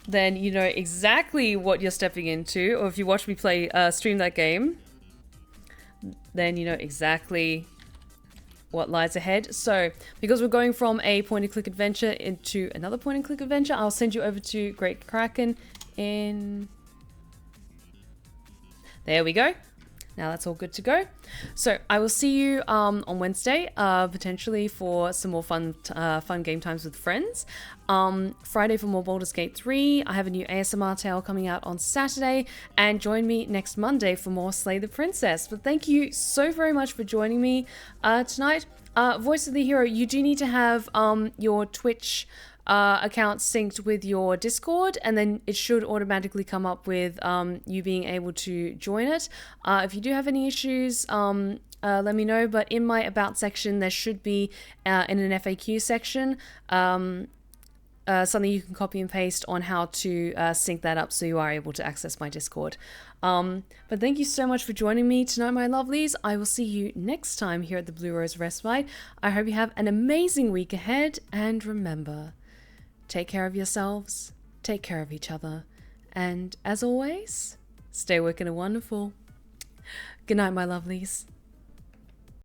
then you know exactly what you're stepping into. Or if you watch me play stream that game, then you know exactly what lies ahead. So because we're going from a point-and-click adventure into another point-and-click adventure, I'll send you over to Great Kraken in... There we go. Now that's all good to go. So I will see you on Wednesday, potentially for some more fun game times with friends. Friday for more Baldur's Gate 3. I have a new ASMR tale coming out on Saturday. And join me next Monday for more Slay the Princess. But thank you so very much for joining me tonight. Voice of the Hero, you do need to have your Twitch account synced with your Discord, and then it should automatically come up with you being able to join it. If you do have any issues, let me know, but in my About section there should be in an FAQ section something you can copy and paste on how to sync that up so you are able to access my Discord. But thank you so much for joining me tonight, my lovelies. I will see you next time here at the Blue Rose Respite. I hope you have an amazing week ahead, and remember, take care of yourselves, take care of each other, and as always, stay wicked and wonderful. Good night, my lovelies.